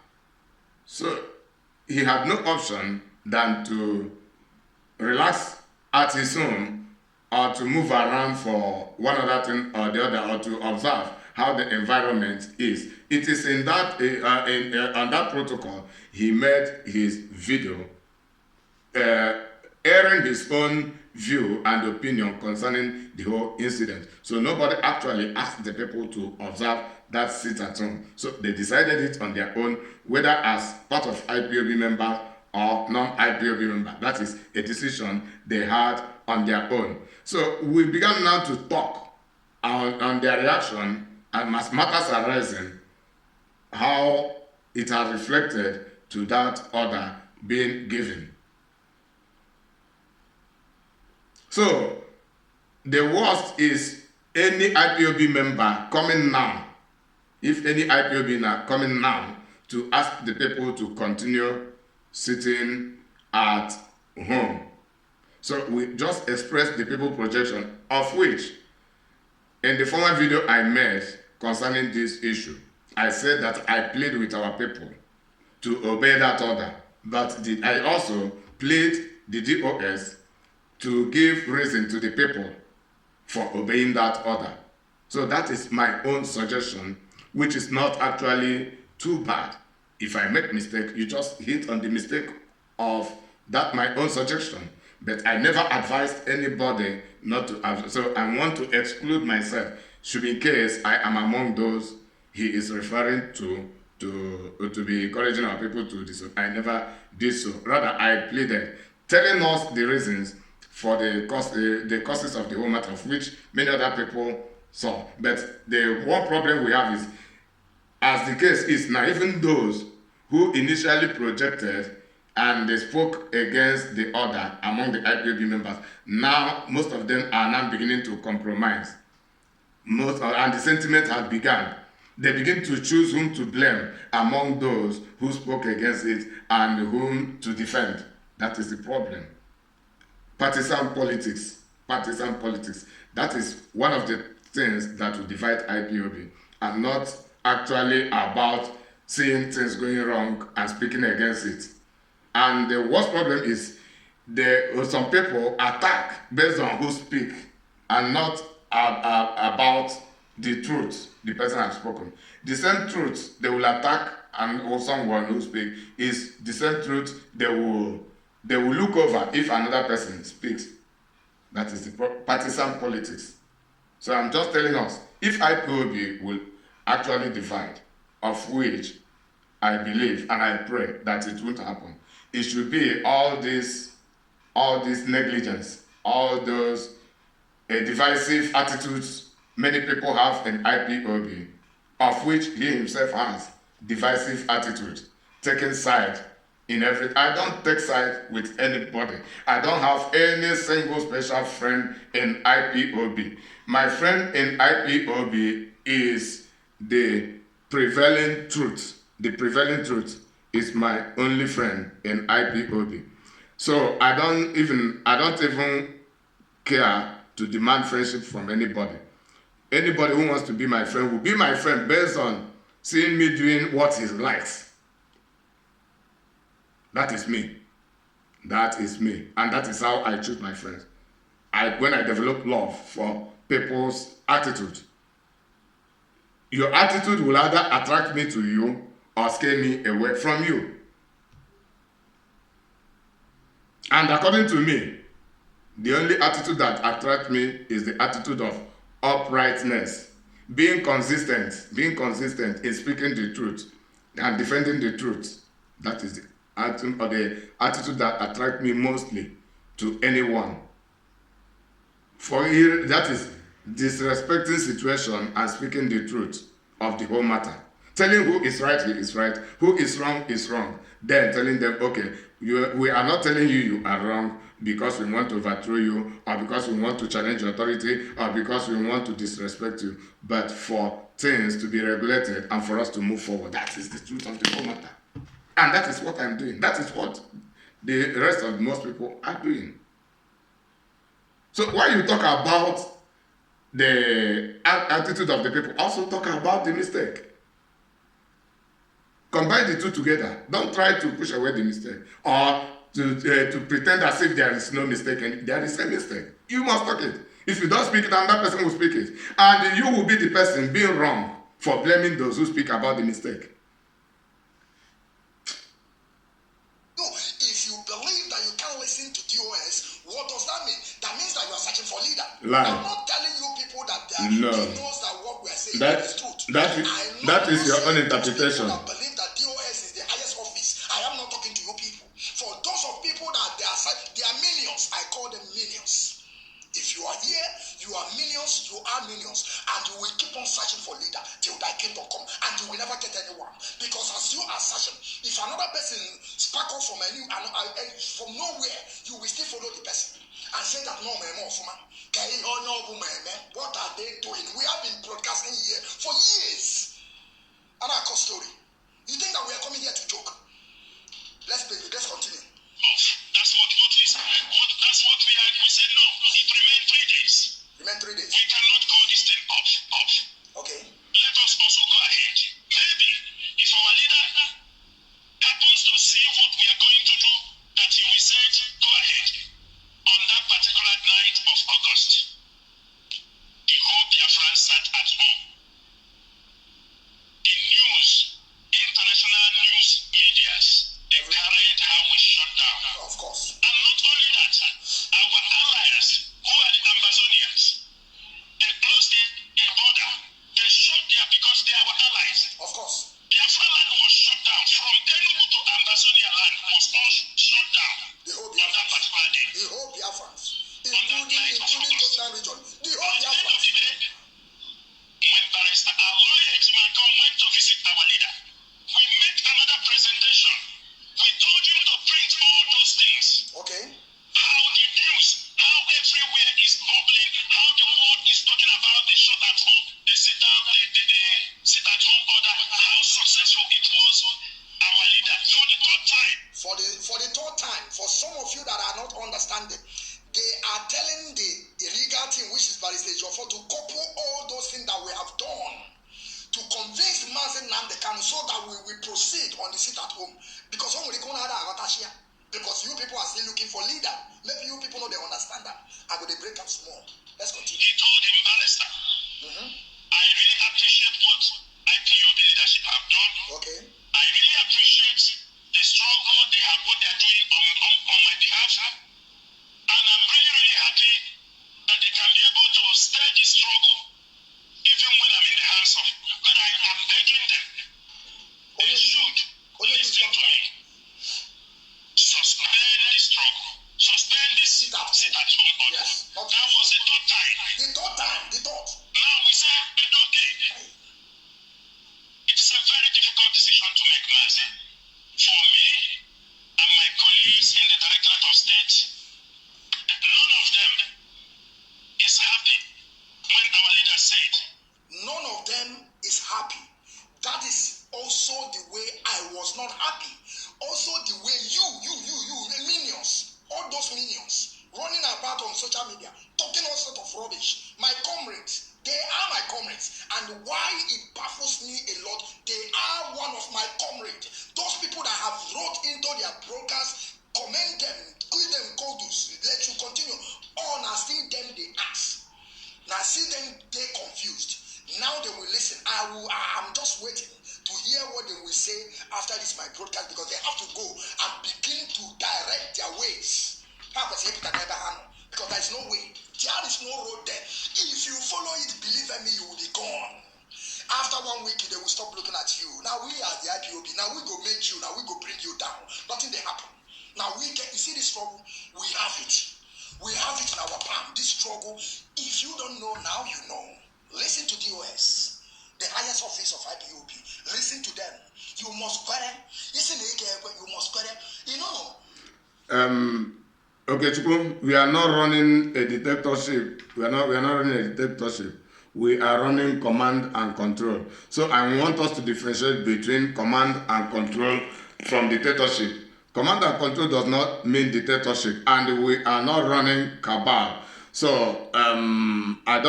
So he had no option than to relax at his home, or to move around for one other thing or the other, or to observe how the environment is. It is in that on that protocol he made his video, airing his own view and opinion concerning the whole incident. So nobody actually asked the people to observe that sit at home. So they decided it on their own, whether as part of IPOB member or non-IPOB member. That is a decision they had on their own. So we began now to talk on their reaction, and as matters are rising, how it has reflected to that order being given. So the worst is any IPOB member coming now, if any IPOB now coming now to ask the people to continue sitting at home. So we just expressed the people projection, of which in the former video I made concerning this issue, I said that I plead with our people to obey that order, but I also plead the DOS to give reason to the people for obeying that order. So that is my own suggestion, which is not actually too bad. If I make mistake, you just hit on the mistake of that my own suggestion. But I never advised anybody not to have. So I want to exclude myself, should in case I am among those he is referring to be encouraging our people to do so. I never did so. Rather, I pleaded, telling us the reasons for the causes of the whole matter, of which many other people saw. But the one problem we have is, as the case is now, even those who initially projected and they spoke against the order among the IPOB members, now most of them are now beginning to compromise. And the sentiment has begun. They begin to choose whom to blame among those who spoke against it and whom to defend. That is the problem. Partisan politics. That is one of the things that will divide IPOB, and not actually about seeing things going wrong and speaking against it. And the worst problem is some people attack based on who speak and not about the truth the person has spoken. The same truth they will attack or someone who speak is the same truth they will look over if another person speaks. That is the partisan politics. So I'm just telling us, if IPOB will actually divide, of which I believe and I pray that it won't happen, it should be all this negligence, all those divisive attitudes many people have in IPOB, of which he himself has divisive attitude, taking side in every. I don't take side with anybody. I don't have any single special friend in IPOB. My friend in IPOB is the prevailing truth. The prevailing truth is my only friend in IPOB. So I don't even care to demand friendship from anybody. Anybody who wants to be my friend will be my friend based on seeing me doing what he likes. That is me. That is me. And that is how I choose my friends. When I develop love for people's attitude. Your attitude will either attract me to you or scare me away from you. And according to me, the only attitude that attracts me is the attitude of uprightness, being consistent in speaking the truth and defending the truth. That is the attitude that attracts me mostly to anyone. That is disrespecting situation and speaking the truth of the whole matter. Telling who is right, he is right. Who is wrong, Then telling them, okay, we are not telling you are wrong because we want to overthrow you, or because we want to challenge your authority, or because we want to disrespect you, but for things to be regulated and for us to move forward. That is the truth of the whole matter. And that is what I'm doing. That is what the rest of most people are doing. So when you talk about the attitude of the people, also talk about the mistake. Combine the two together. Don't try to push away the mistake or to pretend as if there is no mistake and there is a mistake. You must talk it. If you don't speak it, another person will speak it. And you will be the person being wrong for blaming those who speak about the mistake. No, if you believe that you can't listen to DOS, what does that mean? That means that you are searching for leader. Lie. I'm not telling you people that they knows that what we are saying is truth. That is your own interpretation. That believe that DOS is the highest office. I am not talking to you people. For those of people that they are minions, I call them minions. If you are here, you are minions, and you will keep on searching for leader till thy kingdom come, and you will never get anyone. Because as you are searching, if another person sparkles from from nowhere, you will still follow the person and say that no man, what are they doing? We have been broadcasting here for years. And our story. You think that we are coming here to joke? Let's continue. That's what we said. That's what we are. We said no. It remained 3 days. Remain 3 days. We cannot call this thing off. Okay. Let us also go ahead. Maybe if our leader happens to see what we are going to do, that he will say, go ahead. On that particular night of August, the whole Biafran sat at home. The news, international news medias, they carried how we shut down. Of course. And not only that, our allies, who are the Amazonians, they closed a border. They shut there because they are our allies. Of course. Biafra land was shut down. From Enugu to Amazonia land was all shut down. The whole On that Biafrans. particular day. The whole Biafrans. Including coastal region. The whole At the end of Biafrans. the day, when Barrister Aloy Ejimakon went to visit our leader, we made another presentation. We told him to print all those things. Okay. How the news, how everywhere is bubbling, how the world is talking about the shut at home, the sit down, the sit at home order, how successful it was. Our leader, for the third time. For the third time, for some of you that are not understanding, they are telling the illegal team, which is Barrister Ejiofor, to couple all those things that we have done to convince Mazen Namdekan so that we will proceed on the sit at home. Because because you people are still looking for leader. Maybe you people know they understand that. I will break up small. Let's continue. He told him, Barrister, I really appreciate what IPOB leadership have done. Okay. I really appreciate the struggle what they are doing on my behalf. And I'm really, really happy struggle, even when I'm in the hands of, but I am begging them. They should listen to me. Suspend the struggle. Suspend the sit at home order. Yes. That was the third time. The thought. Now we say, okay. It's a very difficult decision to make, Mazi. For me and my colleagues in the Directorate of State, none of them is happy when our leader said, None of them is happy. That is also the way I was not happy. Also the way you, minions, all those minions, running about on social media, talking all sort of rubbish. My comrades, they are my comrades. And why it baffles me a lot, they are one of my comrades. Those people that have wrote into their broadcast, commend them, give them kudos, let you continue on. I see them, they ask. Now see them, they confused. Now they will listen. I'm just waiting to hear what they will say after this my broadcast, because they have to go and begin to direct their ways. Because there is no way. There is no road there. If you follow it, believe me, you will be gone. After 1 week, they will stop looking at you. Now we are the IPOB. Now we go make you. Now we go bring you down. Nothing they happen. Now we get. You see this struggle? We have it. We have it in our palm. This struggle. If you don't know now, you know. Listen to DOS, the highest office of IPOB. Listen to them. You must query. Listen, you must query. You know. Okay, Chukwu, we are not running a dictatorship. We are not running a dictatorship. We are running command and control. So I want us to differentiate between command and control from dictatorship. Command and control does not mean dictatorship, and we are not running cabal. So I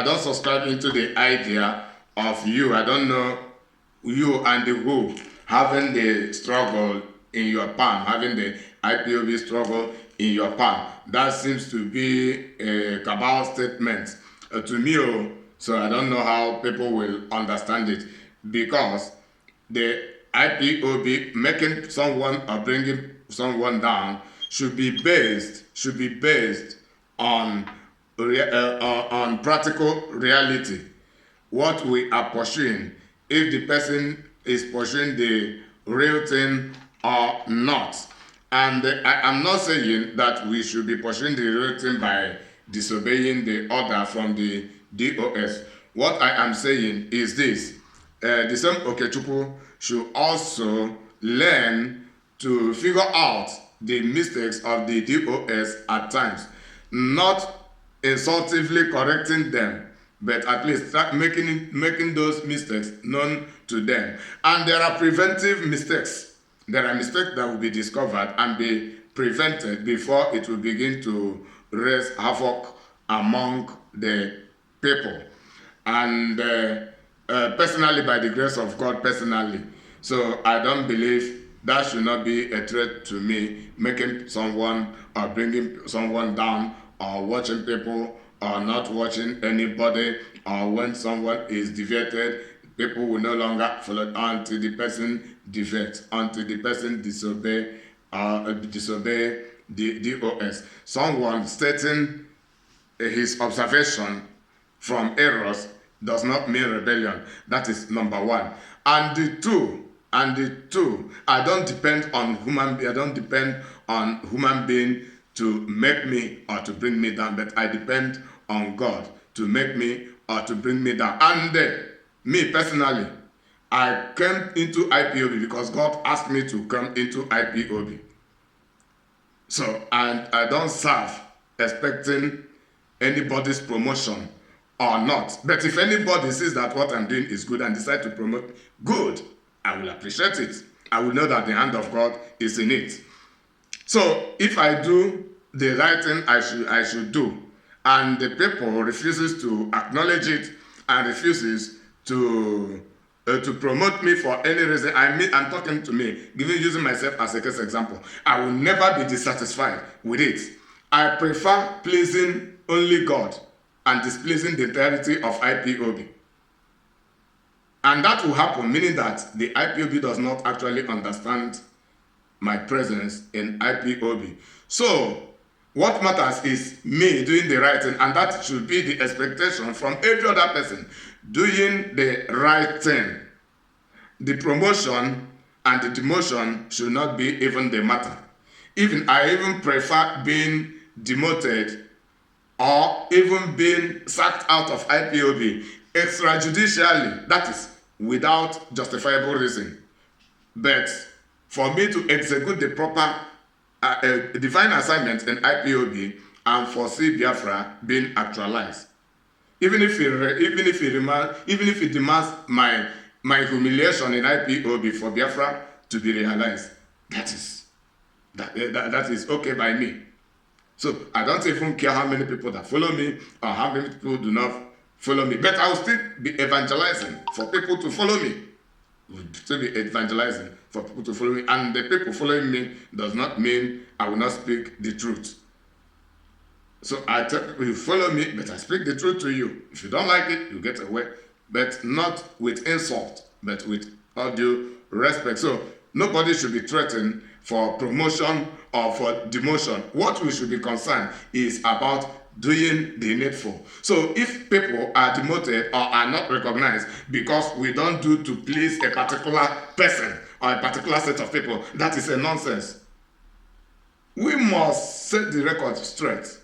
don't subscribe into the idea of you. I don't know you and the who having the struggle in your palm, having the IPOB struggle in your palm. That seems to be a cabal statement to me. So I don't know how people will understand it, because the IPOB making someone or bringing someone down should be based on practical reality. What we are pursuing, if the person is pursuing the real thing or not. And I am not saying that we should be pursuing the real thing by disobeying the order from the DOS. What I am saying is this: the same Okechukwu should also learn to figure out the mistakes of the DOS at times, not insultively correcting them, but at least start making those mistakes known to them. And there are preventive mistakes. There are mistakes that will be discovered and be prevented before it will begin to raise havoc among the people. And personally, by the grace of God, so I don't believe that should not be a threat to me, making someone or bringing someone down, or watching people or not watching anybody, or when someone is deviated, people will no longer follow until the person deviates, until the person disobey the DOS. Someone stating his observation from errors does not mean rebellion. That is number one. And the two, I don't depend on human being to make me or to bring me down, but I depend on God to make me or to bring me down. And me personally, I came into IPOB because God asked me to come into IPOB. So, and I don't serve expecting anybody's promotion or not. But if anybody sees that what I'm doing is good and decide to promote, good, I will appreciate it. I will know that the hand of God is in it. So if I do the right thing I should do, and the people refuses to acknowledge it and refuses to promote me for any reason, I'm talking to me, using myself as a case example, I will never be dissatisfied with it. I prefer pleasing only God and displeasing the entirety of IPOB. And that will happen, meaning that the IPOB does not actually understand my presence in IPOB. So, What matters is me doing the right thing, and that should be the expectation from every other person doing the right thing. The promotion and the demotion should not be even the matter. I even prefer being demoted or even being sacked out of IPOB extrajudicially, that is, without justifiable reason. But for me to execute the proper divine assignment in IPOB and foresee Biafra being actualized, even if it demands my humiliation in IPOB for Biafra to be realized, that is okay by me. So I don't even care how many people that follow me or how many people do not follow me, but I will still be evangelizing for people to follow me. Will still be evangelizing for people to follow me, and the people following me does not mean I will not speak the truth. So I tell people, you follow me, but I speak the truth to you. If you don't like it, you get away, but not with insult, but with all due respect. So nobody should be threatened for promotion or for demotion. What we should be concerned is about doing the needful. So if people are demoted or are not recognized because we don't do to please a particular person or a particular set of people, that is a nonsense. We must set the record straight.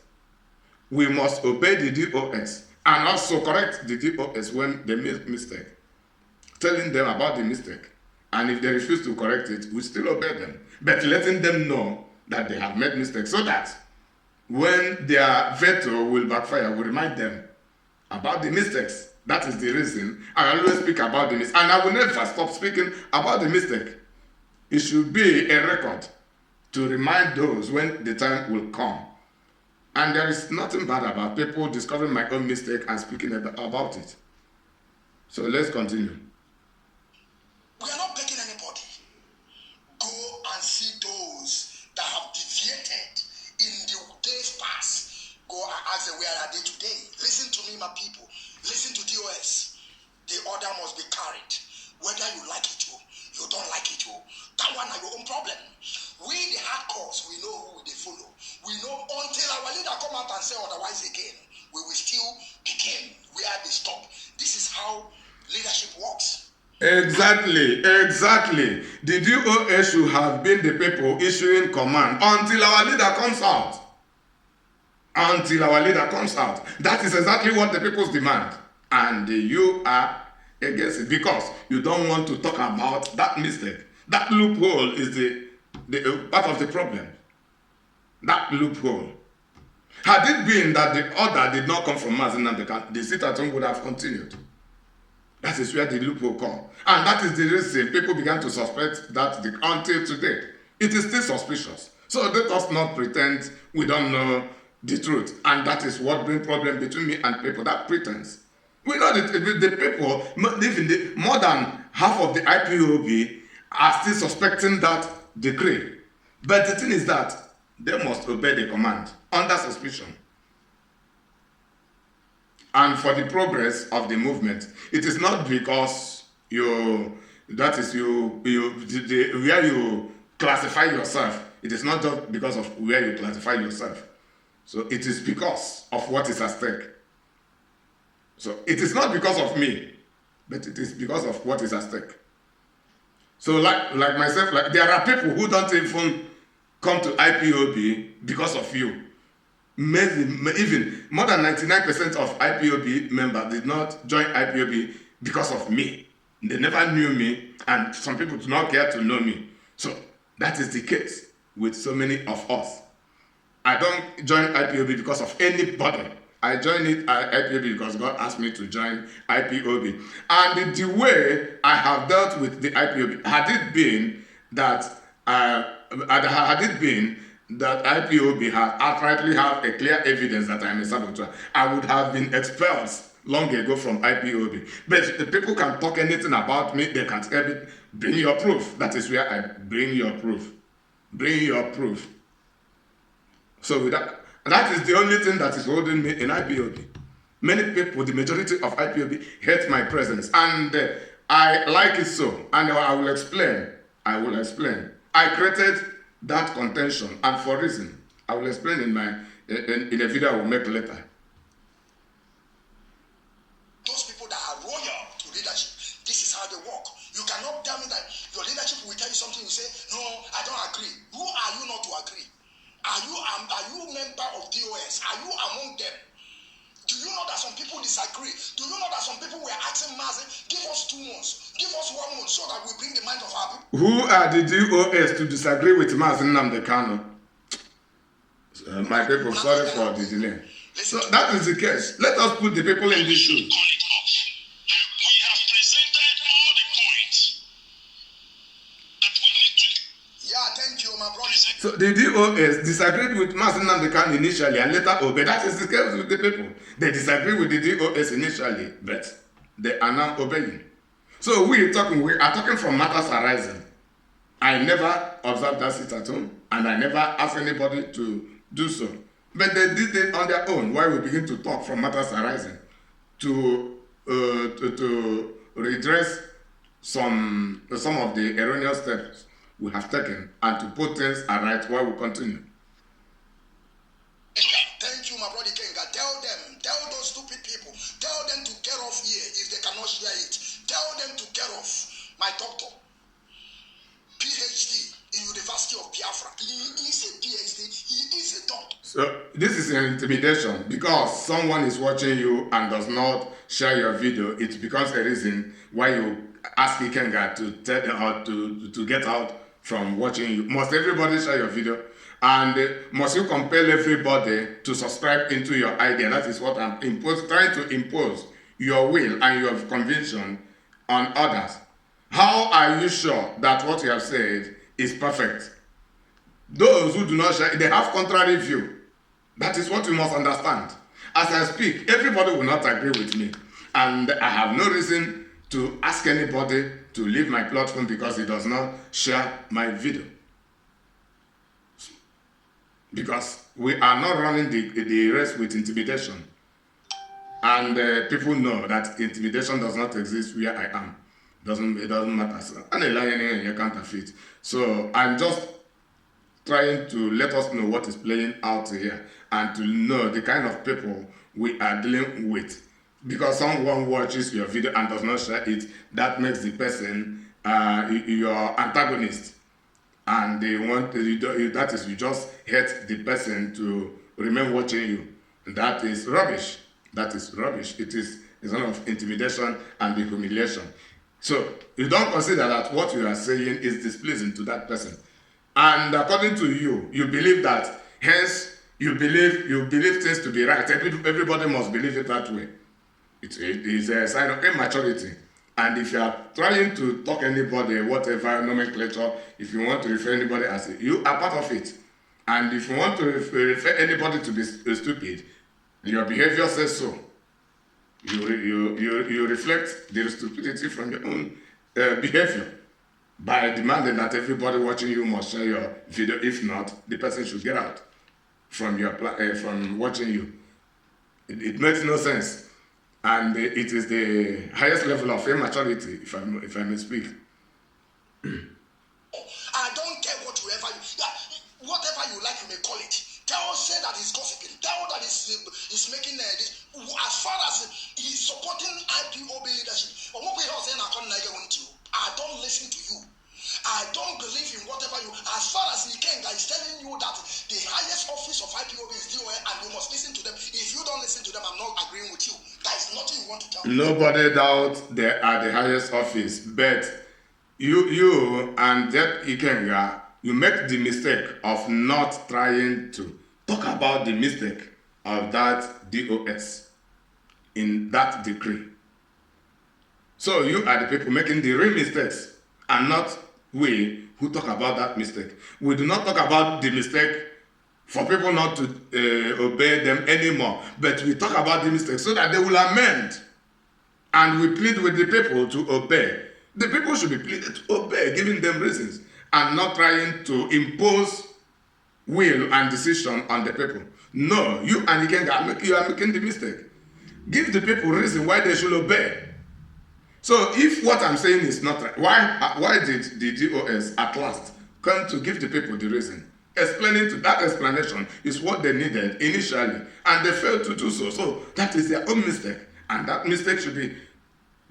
We must obey the DOS and also correct the DOS when they make mistake, telling them about the mistake. And if they refuse to correct it, we still obey them, but letting them know that they have made mistakes, so that when their veto will backfire, we remind them about the mistakes. That is the reason I always speak about the mistake, and I will never stop speaking about the mistake. It should be a record to remind those when the time will come. And there is nothing bad about people discovering my own mistake and speaking about it. So let's continue. We are not begging anybody. Go and see those that have deviated in the days past. Go and ask them, where are they today? Listen to me, my people. Listen to DOS. The order must be carried. Whether you like it or you don't like it or that one are your own problem. We, the hardcores, we know who they follow. We know until our leader come out and say otherwise again, we will still begin where they stop. This is how leadership works. Exactly. The DOS should have been the people issuing command until our leader comes out. That is exactly what the people's demand. And you are against it because you don't want to talk about that mistake. That loophole is the part of the problem. That loophole. Had it been that the order did not come from Mazinam, the sit-at-home would have continued. That is where the loophole comes. And that is the reason people began to suspect that until today. It is still suspicious. So let us not pretend we don't know the truth. And that is what brings problem between me and people, that pretense. We know that the people, even more than half of the IPOB are still suspecting that decree. But the thing is that they must obey the command under suspicion. And for the progress of the movement, it is not because where you classify yourself. It is not just because of where you classify yourself. So it is because of what is at stake. So it is not because of me, but it is because of what is at stake. So like myself, there are people who don't even come to IPOB because of you. Even more than 99% of IPOB members did not join IPOB because of me. They never knew me, and some people do not care to know me. So that is the case with so many of us. I don't join IPOB because of anybody. I joined IPOB because God asked me to join IPOB. And the way I have dealt with the IPOB, had it been that IPOB had outrightly have a clear evidence that I am a saboteur, I would have been expelled long ago from IPOB. But the people can talk anything about me, they can't tell it. Bring your proof. That is where I bring your proof. Bring your proof. So that is the only thing that is holding me in IPOB. Many people, the majority of IPOB, hate my presence, and I like it so, and I will explain. I created that contention, and for reason. I will explain in a video I will make later. Those people that are royal to leadership, this is how they work. You cannot tell me that your leadership will tell you something, you say, no, I don't agree. Who are you not to agree? Are you a member of DOS? Are you among them? Do you know that some people disagree? Do you know that some people were asking Mazi, give us 2 months, give us 1 month, so that we bring the mind of our people? Who are the DOS to disagree with Mazi Nnamdi Kanu? My people, sorry for the delay. So that is the case. Let us put the people in the shoes. We have presented all the points that we need to. Yeah, thank you, my brother. So the DOS disagreed with Mazi Nnamdi Kanu initially and later obeyed. That is the case with the people. They disagree with the DOS initially, but they are now obeying. So we are talking from matters arising. I never observed that sit at home, and I never asked anybody to do so. But they did it on their own. Why we begin to talk from matters arising to redress some of the erroneous steps we have taken and to put things aright while we continue. Thank you, my brother Kenga. Tell those stupid people, tell them to get off here if they cannot share it. Tell them to get off. My doctor, PhD in University of Biafra. He is a PhD. He is a doctor. So this is an intimidation because someone is watching you and does not share your video. It becomes a reason why you ask Ikenga to tell out to get out from watching you. Must everybody share your video? And must you compel everybody to subscribe into your idea? That is what I'm trying to impose your will and your conviction on others. How are you sure that what you have said is perfect? Those who do not share, they have contrary view. That is what you must understand. As I speak, everybody will not agree with me. And I have no reason to ask anybody to leave my platform because he does not share my video. Because we are not running the race with intimidation. And people know that intimidation does not exist where I am. It doesn't matter. So, and a lion you counterfeit. So I'm just trying to let us know what is playing out here and to know the kind of people we are dealing with. Because someone watches your video and does not share it, that makes the person your antagonist. And they want that is you just hate the person to remain watching you. That is rubbish. That is rubbish. It is a sort of intimidation and humiliation. So you don't consider that what you are saying is displeasing to that person. And according to you, you believe that, hence you believe things to be right. Everybody must believe it that way. It is a sign of immaturity. And if you are trying to talk anybody, whatever nomenclature, if you want to refer anybody as you are part of it. And if you want to refer anybody to be stupid, your behavior says so. You reflect the stupidity from your own behavior by demanding that everybody watching you must share your video. If not, the person should get out from from watching you. It makes no sense. And it is the highest level of immaturity, if I may speak. I don't care whatever you like, you may call it. Say that he's gossiping. That is making this. As far as he's supporting IPOB leadership, I don't listen to you. I don't believe in whatever you. As far as Ikenga is telling you that the highest office of IPOB is DOA and you must listen to them. If you don't listen to them, I'm not agreeing with you. That is nothing you want to tell me. Nobody doubts they are the highest office, but you and that Ikenga, you make the mistake of not trying to talk about the mistake of that DOS in that decree. So you are the people making the real mistakes and not we who talk about that mistake. We do not talk about the mistake for people not to obey them anymore, but we talk about the mistake so that they will amend. And we plead with the people to obey. The people should be pleaded to obey, giving them reasons, and not trying to impose will and decision on the people. No, you and Ikenga, you are making the mistake. Give the people reason why they should obey. So if what I'm saying is not right, why did the DOS at last come to give the people the reason Explaining to that explanation is what they needed initially, and they failed to do so. So that is their own mistake, and that mistake should be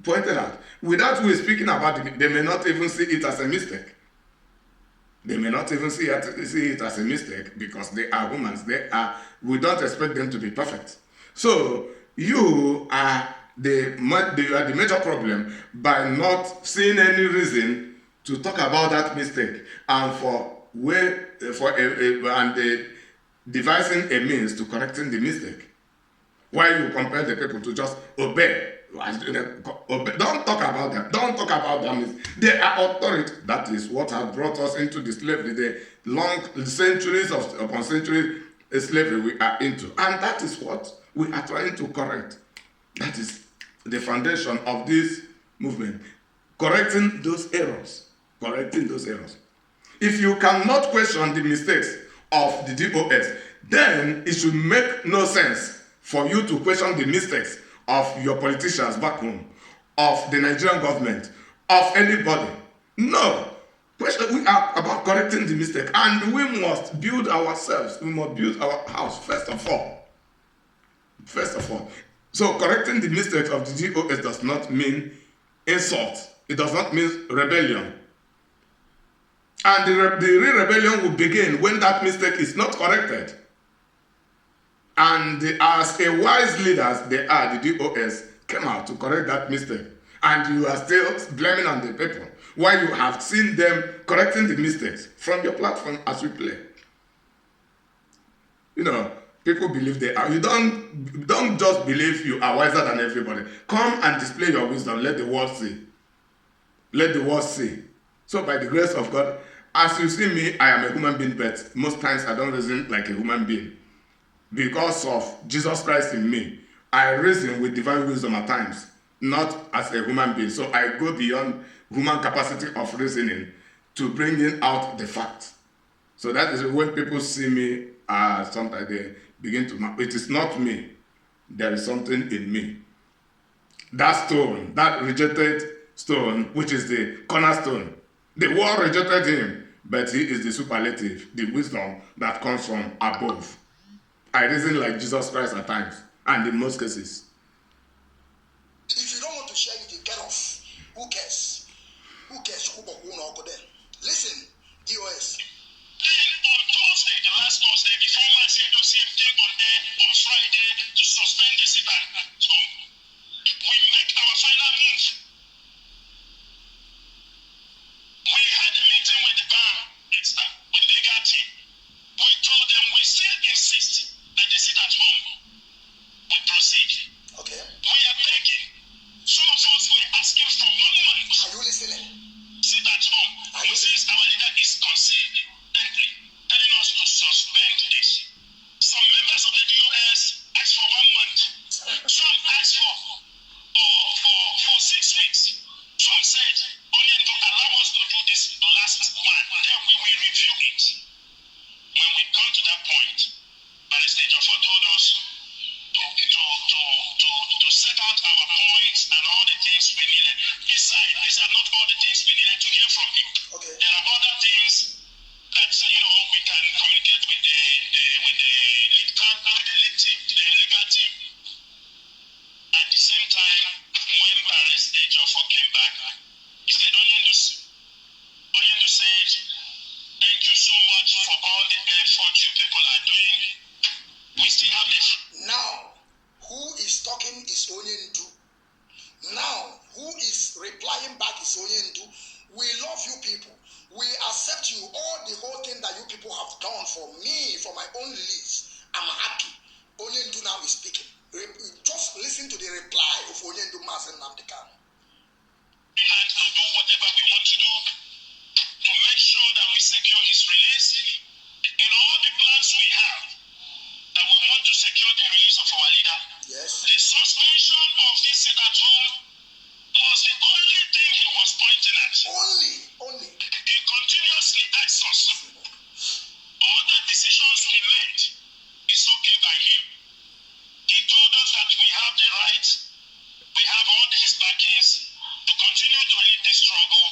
pointed out. Without we speaking about it, they may not even see it as a mistake. They may not even see it as a mistake because they are humans. We don't expect them to be perfect. So you are the major problem by not seeing any reason to talk about that mistake and devising a means to correcting the mistake. Why you compel the people to just obey? Don't talk about them. Don't talk about them. They are authority. That is what has brought us into the slavery, the long centuries upon centuries slavery we are into. And that is what we are trying to correct. That is the foundation of this movement. Correcting those errors. Correcting those errors. If you cannot question the mistakes of the DOS, then it should make no sense for you to question the mistakes of your politicians back home, of the Nigerian government, of anybody. No. We are about correcting the mistake, and we must build ourselves. We must build our house first of all. First of all. So correcting the mistakes of the DOS does not mean insult. It does not mean rebellion. And the real rebellion will begin when that mistake is not corrected. And as a wise leaders they are, the DOS came out to correct that mistake. And you are still blaming on the people, while you have seen them correcting the mistakes from your platform as we play. You know, people believe they are. You don't just believe you are wiser than everybody. Come and display your wisdom. Let the world see. Let the world see. So by the grace of God, as you see me, I am a human being, but most times I don't reason like a human being. Because of Jesus Christ in me, I reason with divine wisdom at times, not as a human being. So I go beyond human capacity of reasoning to bringing out the facts. So that is when people see me, sometimes they begin to, it is not me. There is something in me. That stone, that rejected stone, which is the cornerstone. The world rejected him, but he is the superlative, the wisdom that comes from above. I reason like Jesus Christ at times, and in most cases. If you don't want to share it, you get off. Who cares? Who cares? Listen, DOS. Then on Thursday, the last Thursday, before Marcia Joseph came on air on Friday to suspend the sit at home, we make our final move. We had a meeting with the bar, with the legal team. We told them we still insist that they sit at home. We proceed. Okay. We are begging. Some of us were asking for 1 month. Are you listening? Sit at home. Since our leader is consistently telling us to suspend this. Some members of the DOS asked for 1 month. Some asked for 6 weeks. Some said only to allow us to do this last one. Then we will review it. When we come to that point, Barrister Joffa told us to set out our points and all the things we needed. Besides, these are not all the things we needed to hear from him. Okay. There are other things that we can communicate with the legal team. At the same time, when Barrister Joffa came back, he said, Onyendu said, thank you so much for all the effort you people are doing. We still have this. Now, who is talking is Onyendu. Now, who is replying back is Onyendu. We love you people. We accept you. All the whole thing that you people have done for me, for my own release, I'm happy. Onyendu now is speaking. Just listen to the reply of Onyendu Mazen Namdekan. We had to do whatever we want to do to make sure that we secure his release. In all the plans we have, that we want to secure the release of our leader. Yes. The suspension of this sit at home was the only thing he was pointing at. Only. He continuously asks us. All the decisions we made is okay by him. He told us that we have the right, we have all these backings to continue to lead this struggle,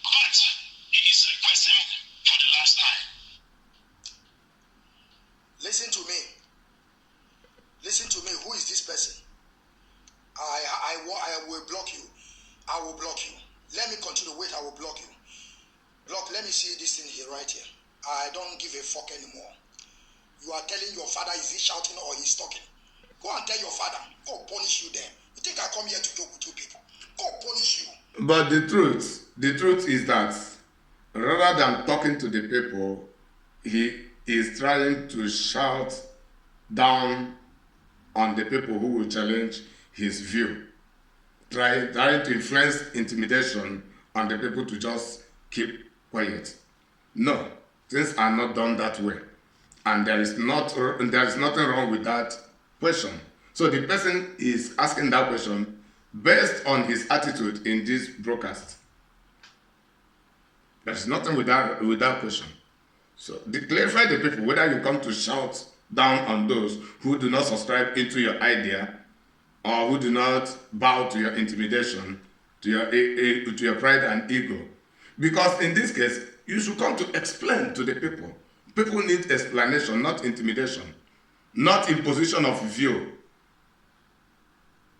but he is requesting for the last time. I will block you. I will block you. Let me continue. Wait, I will block you. Block, let me see this thing here, right here. I don't give a fuck anymore. You are telling your father, is he shouting or he's talking? Go and tell your father. Go punish you there. You think I come here to joke with you people? Go punish you. But the truth is that rather than talking to the people, he is trying to shout down on the people who will challenge his view. Trying to influence intimidation on the people to just keep quiet. No, things are not done that way. And there is nothing wrong with that question. So the person is asking that question based on his attitude in this broadcast. There is nothing with that question. So clarify the people whether you come to shout down on those who do not subscribe into your idea or who do not bow to your intimidation, to your pride and ego. Because in this case, you should come to explain to the people. People need explanation, not intimidation, not imposition of view.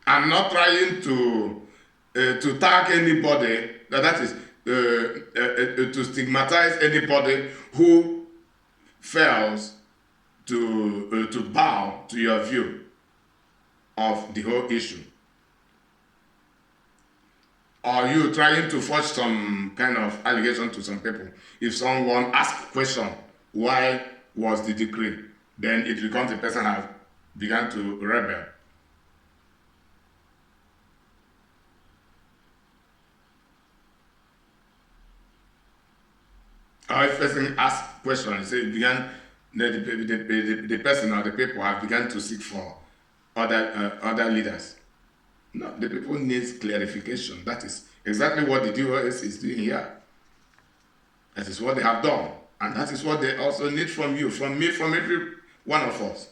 I'm not trying to tag anybody, that is, to stigmatize anybody who fails to bow to your view of the whole issue. Are you trying to forge some kind of allegation to some people? If someone asks a question, why was the decree? Then it becomes the person has begun to rebel. Or if person asks questions, say the person or the people have begun to seek for other leaders. No, the people need clarification. That is exactly what the DOS is doing here. That is what they have done. And that is what they also need from you, from me, from every one of us.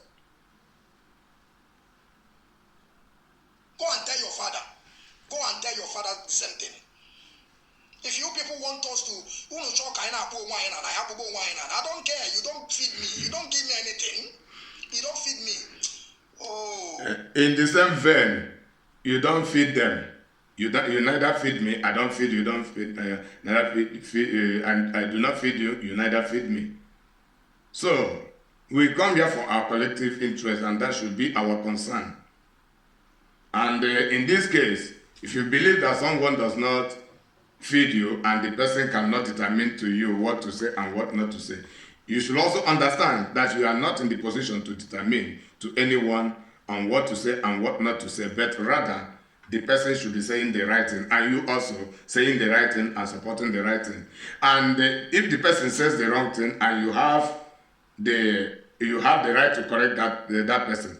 Go and tell your father. Go and tell your father the same thing. If you people want us to, I don't care. You don't feed me. You don't give me anything. You don't feed me. Oh. In the same vein, you don't feed them. You neither feed me. I don't feed you. Don't feed. Neither feed and I do not feed you. You neither feed me. So we come here for our collective interest, and that should be our concern. And in this case, if you believe that someone does not feed you and the person cannot determine to you what to say and what not to say, you should also understand that you are not in the position to determine to anyone on what to say and what not to say, but rather the person should be saying the right thing, and you also saying the right thing and supporting the right thing. And if the person says the wrong thing and you have the right to correct that person,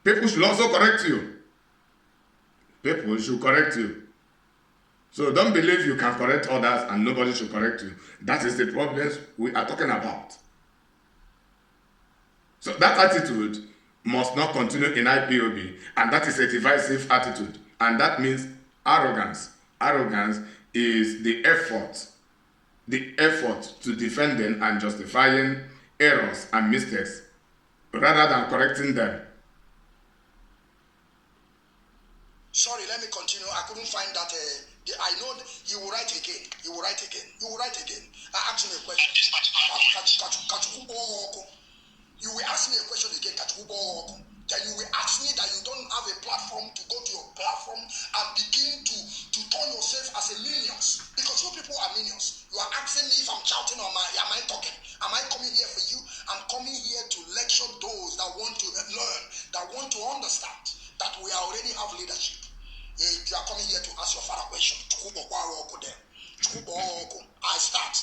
people should also correct you. People should correct you. So don't believe you can correct others and nobody should correct you. That is the problems we are talking about. So that attitude must not continue in IPOB, and that is a divisive attitude, and that means arrogance. Arrogance is the effort to defending and justifying errors and mistakes rather than correcting them. Sorry, let me continue. I couldn't find that. I know you will write again. You will write again. You will write again. I asked you a question. You will ask me a question again. Then you will ask me that you don't have a platform to go to your platform and begin to turn yourself as a minions. Because you people are minions. You are asking me if I'm shouting or am I talking? Am I coming here for you? I'm coming here to lecture those that want to learn, that want to understand that we already have leadership. You are coming here to ask your father a question. I start.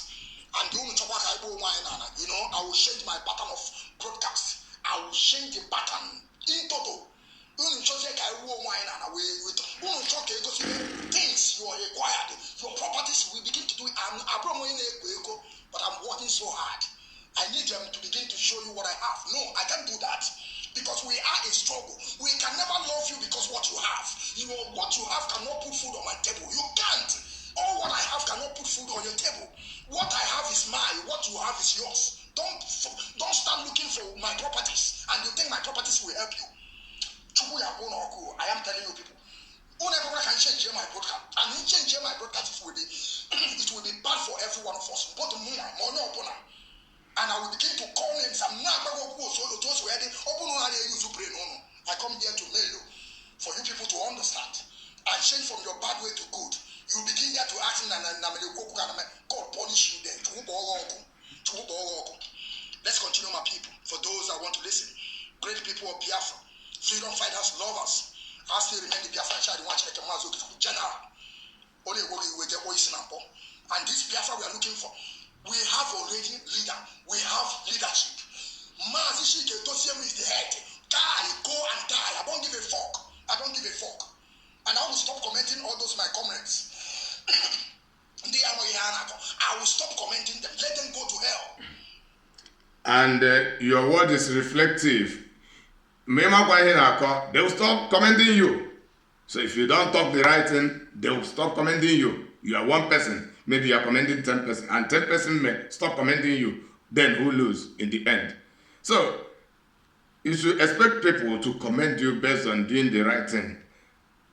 And I will change my pattern of broadcast. I will change the pattern in total. Things you are acquired, your properties will begin to do it. But I'm working so hard. I need them to begin to show you what I have. No, I can't do that. Because we are in struggle. We can never love you because what you have. What you have cannot put food on my table. You can't. All what I have cannot put food on your table. What I have is mine. What you have is yours. Don't start looking for my properties and you think my properties will help you. I am telling you people. And I will begin to call names. I'm not going to go so those who are open on use to pray. No. I come here to mail you for you people to understand and change from your bad way to good. You begin here to ask God punish you then. Let's continue, my people. For those that want to listen, great people of Biafra, freedom fighters, lovers. As they remain the Biafra child, they want to check a general. Only we get voice number. And this Biafra we are looking for. We have already leader. We have leadership. Mazishi Ketosium is the head. Die, go and die. I don't give a fuck. I don't give a fuck. And I will stop commenting all those my comments. I will stop commenting them. Let them go to hell. And your word is reflective. They will stop commending you. So if you don't talk the right thing, they will stop commending you. You are one person. Maybe you are commending 10 person, and 10 person may stop commending you. Then who lose in the end? So you should expect people to commend you based on doing the right thing.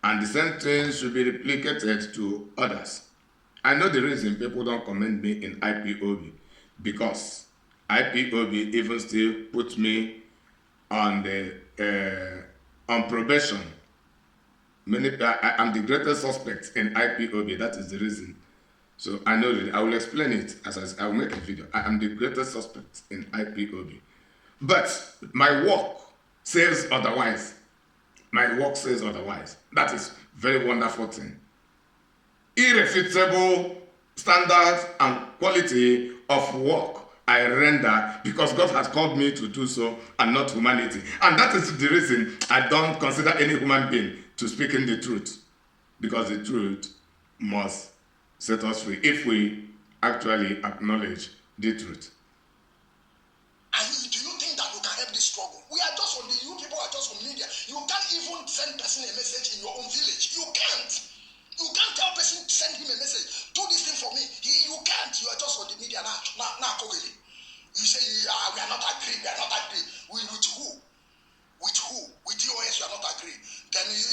And the same thing should be replicated to others. I know the reason people don't commend me in IPOB, because IPOB even still puts me on the on probation. I'm the greatest suspect in IPOB. That is the reason. So I know that I will explain it as I will make a video. I am the greatest suspect in IPOB. But my work says otherwise. My work says otherwise. That is very wonderful thing. Irrefutable standards and quality of work I render because God has called me to do so and not humanity. And that is the reason I don't consider any human being to speak in the truth. Because the truth must set us free if we actually acknowledge the truth. And do you think that you can help this struggle? We are just on you people are just on media. You can't even send person a message in your own village. You can't. You can't tell person to send him a message. Do this thing for me. You can't. You are just on the media now. You say we are not agree. We are not agree. With who? With who? With DOS you are not agree. Then you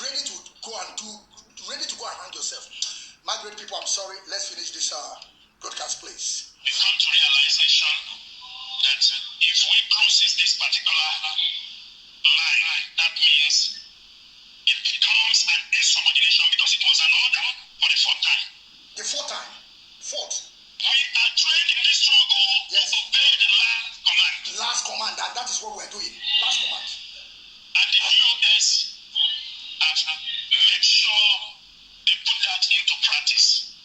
ready to go and hang yourself. My great people, I'm sorry. Let's finish this broadcast, please. We come to realization that if we crosses this particular line, that means it becomes an insubordination because it was an order for the fourth time. The fourth time? Fourth? We are trained in this struggle to obey the last command. The last command, and that is what we're doing. Last command. And the DOS have made sure they put that into practice.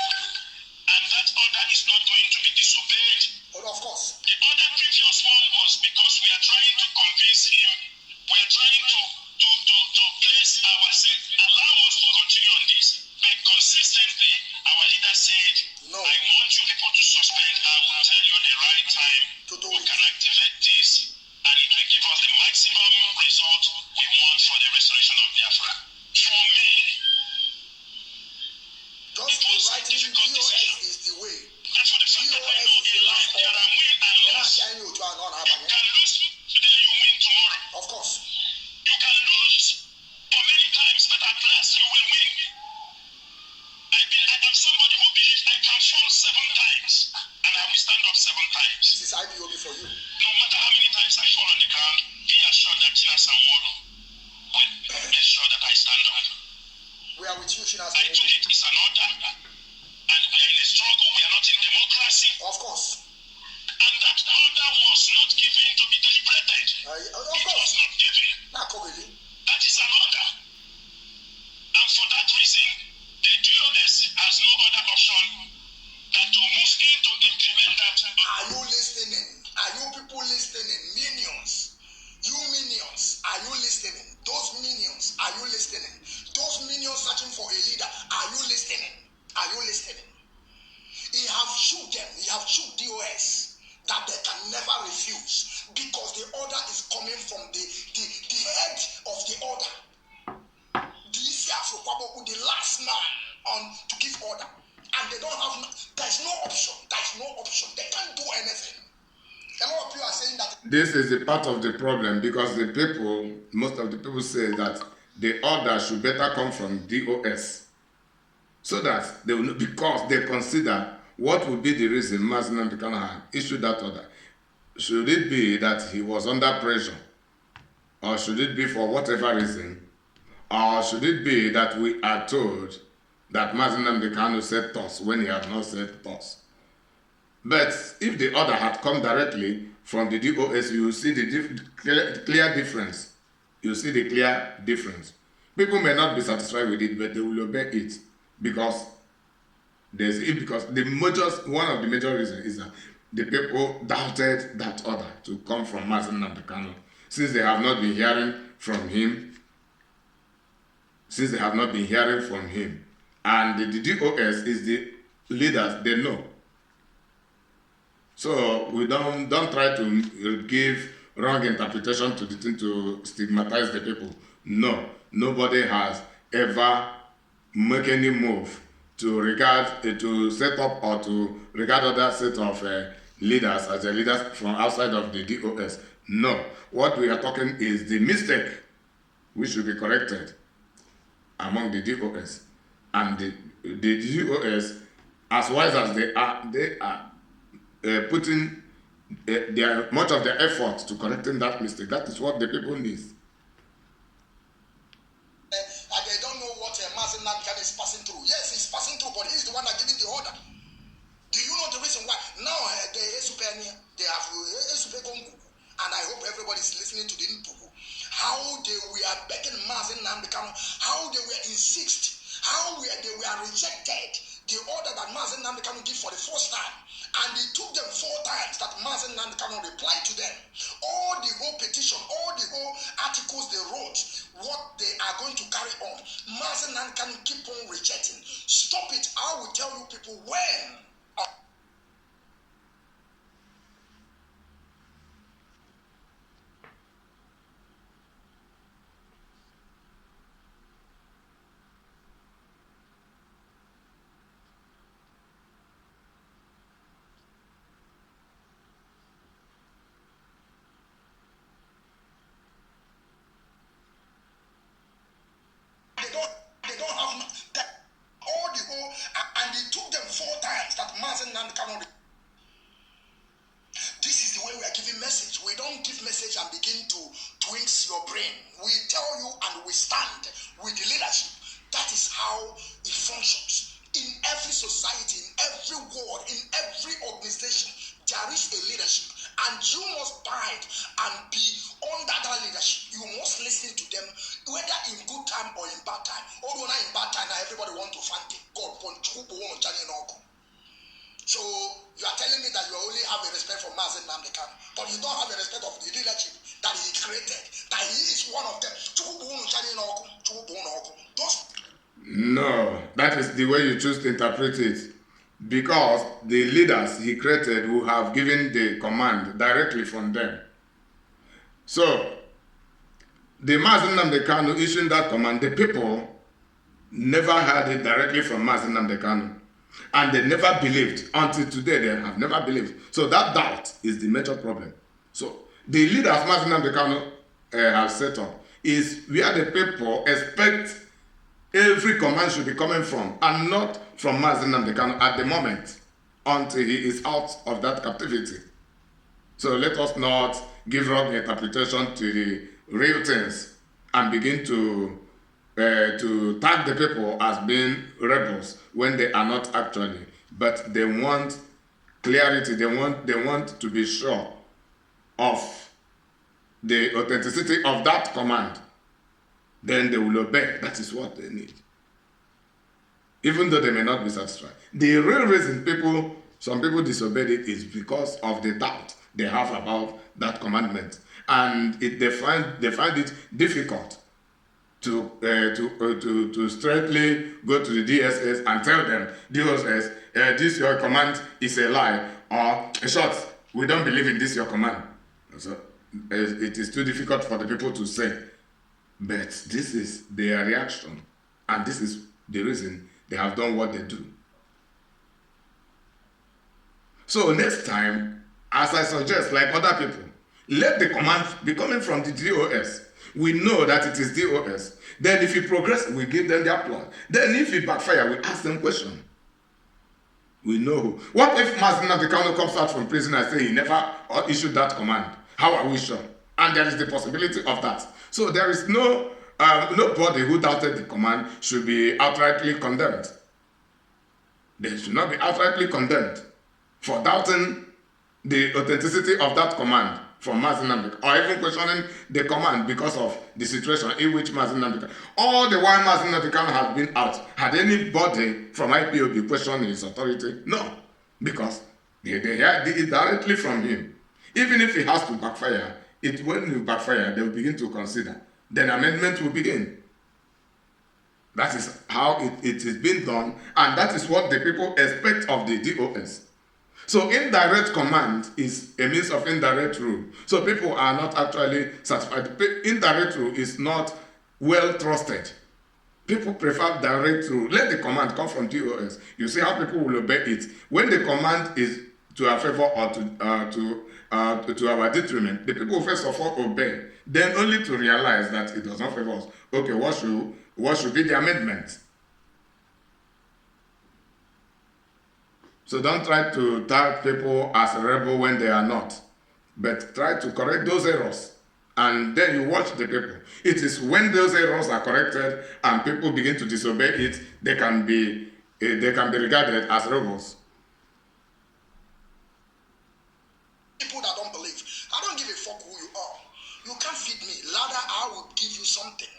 And that order is not going to be disobeyed. Oh, of course. The other previous one was because we are trying to convince him, we are trying to place ourselves, allow us to continue on this. But consistently, our leader said, no. I want you people to suspend. I will tell you the right time to do we it. can activate this, and it will give us the maximum result we want for the restoration of Biafra. For me, just it was a writing difficult DOS decision. is the way. That's for the fact that I DOS know is the in last life there order. are win and loss. You You can lose today, you win tomorrow. Of course. You can lose for many times, but at last you will win. I am somebody who believes I can fall 7 times, and I will stand up 7 times. This is IPOB for you. No matter how many times I fall on the ground, be assured that Tina Samoro will make sure that I stand up. We are with you, Shinas. I took it, it's an order, and we are in a struggle, we are not in democracy. Of course. And that order was not given to be deliberated. Of It course. was not given. Not really. That is an order. And for that reason, the DOS has no other option than to move in to implement that. Are you listening? Are you people listening? Minions. You minions, are you listening? Those minions, are you listening? Those minions searching for a leader, are you listening? Are you listening? He have shoot them, he have shoot DOS that they can never refuse because the order is coming from the head of the order. The last man on to give order. And they don't have, there's no option. There's no option. They can't do anything. A lot of people are saying that. This is a part of the problem because the people, most of the people say that the order should better come from DOS. So that they will, because they consider what would be the reason Mazi Nnamdi Kanu had issued that order? Should it be that he was under pressure? Or should it be for whatever reason? Or should it be that we are told that Mazi Nnamdi Kanu said toss when he had not said toss? But if the order had come directly from the DOS, you will see the clear difference. You see the clear difference. People may not be satisfied with it, but they will obey it because one of the major reasons is that the people doubted that order to come from Mazi Nnamdi Kanu, since they have not been hearing from him. And the DOS is the leaders, they know. So we don't try to give wrong interpretation to the thing to stigmatize the people. No, nobody has ever made any move to set up or to regard other set of leaders as the leaders from outside of the DOS. No, what we are talking is the mistake which should be corrected among the DOS. And the DOS, as wise as they are putting much of their effort to correcting that mistake. That is what the people need. And they don't know what Mazi Nnamdi Kanu is passing through. Yes, he's passing through, but he's the one that giving the order. Do you know the reason why? Now they have Esupe Gongu, and I hope everybody is listening to the Mpuku. How they were begging Mazi Nnamdi Kanu, how they were insist, they were rejected the order that Mazi Nnamdi Kanu give for the first time. And it took them 4 times that Mazi Nnamdi Kanu replied to them. All the whole petition, all the whole articles they wrote, what they are going to carry on. Mazi Nnamdi Kanu keep on rejecting. Stop it. I will tell you people when. They don't have that. All the whole, and it took them 4 times that Mazi Nnamdi Kanu. This is the way we are giving message. We don't give message and begin to twist your brain. We tell you and we stand with the leadership. That is how it functions. In every society, in every world, in every organization, there is a leadership. And you must abide and be under that leadership. You must listen to them, whether in good time or in bad time. Although not in bad time, now everybody want to find it. God, so you are telling me that you only have a respect for Mazi Nnamdi Kanu, but you don't have a respect of the leadership that he created, that he is one of them. No, that is the way you choose to interpret it. Because the leaders he created who have given the command directly from them. So, the Mazi Nnamdi Kanu issuing that command, the people never heard it directly from Mazi Nnamdi Kanu. And they never believed. Until today, they have never believed. So that doubt is the major problem. So, the leaders Mazi Nnamdi Kanu have set up is where the people expect every command should be coming from, and not from Mazi Nnamdi Kanu at the moment, until he is out of that captivity. So let us not give wrong interpretation to the real things and begin to tag the people as being rebels when they are not actually. But they want clarity. They want to be sure of the authenticity of that command. Then they will obey. That is what they need. Even though they may not be satisfied. The real reason some people disobeyed it is because of the doubt they have about that commandment. And they find it difficult to straightly go to the DSS and tell them, DSS, this your command is a lie, or in short, we don't believe in this your command. So it is too difficult for the people to say. But this is their reaction, and this is the reason they have done what they do. So next time, as I suggest, like other people, let the command be coming from the DOS. We know that it is DOS. Then if we progress, we give them the applause. Then if we backfire, we ask them questions. We know who. What if Mazen Namdekano comes out from prison and says he never issued that command? How are we sure? And there is the possibility of that. So there is nobody who doubted the command should be outrightly condemned. They should not be outrightly condemned for doubting the authenticity of that command from Mazen Namdekano, or even questioning the command because of the situation in which Mazen Namdekano. All the while Mazen Namdekano has been out, had anybody from IPOB questioned his authority? No, because they heard it directly from him. Even if it has to backfire, when it backfire, they will begin to consider. Then amendment will begin. That is how it is being done, and that is what the people expect of the DOS. So indirect command is a means of indirect rule. So people are not actually satisfied. Indirect rule is not well trusted. People prefer direct rule. Let the command come from DOS. You see how people will obey it. When the command is to our favor or to our detriment, the people first of all obey. Then only to realize that it does not favor us. Okay, what should be the amendment? So don't try to tag people as a rebel when they are not, but try to correct those errors, and then you watch the people. It is when those errors are corrected and people begin to disobey it, they can be regarded as rebels. People that don't believe, I don't give a fuck who you are. You can't feed me. Rather, I will give you something.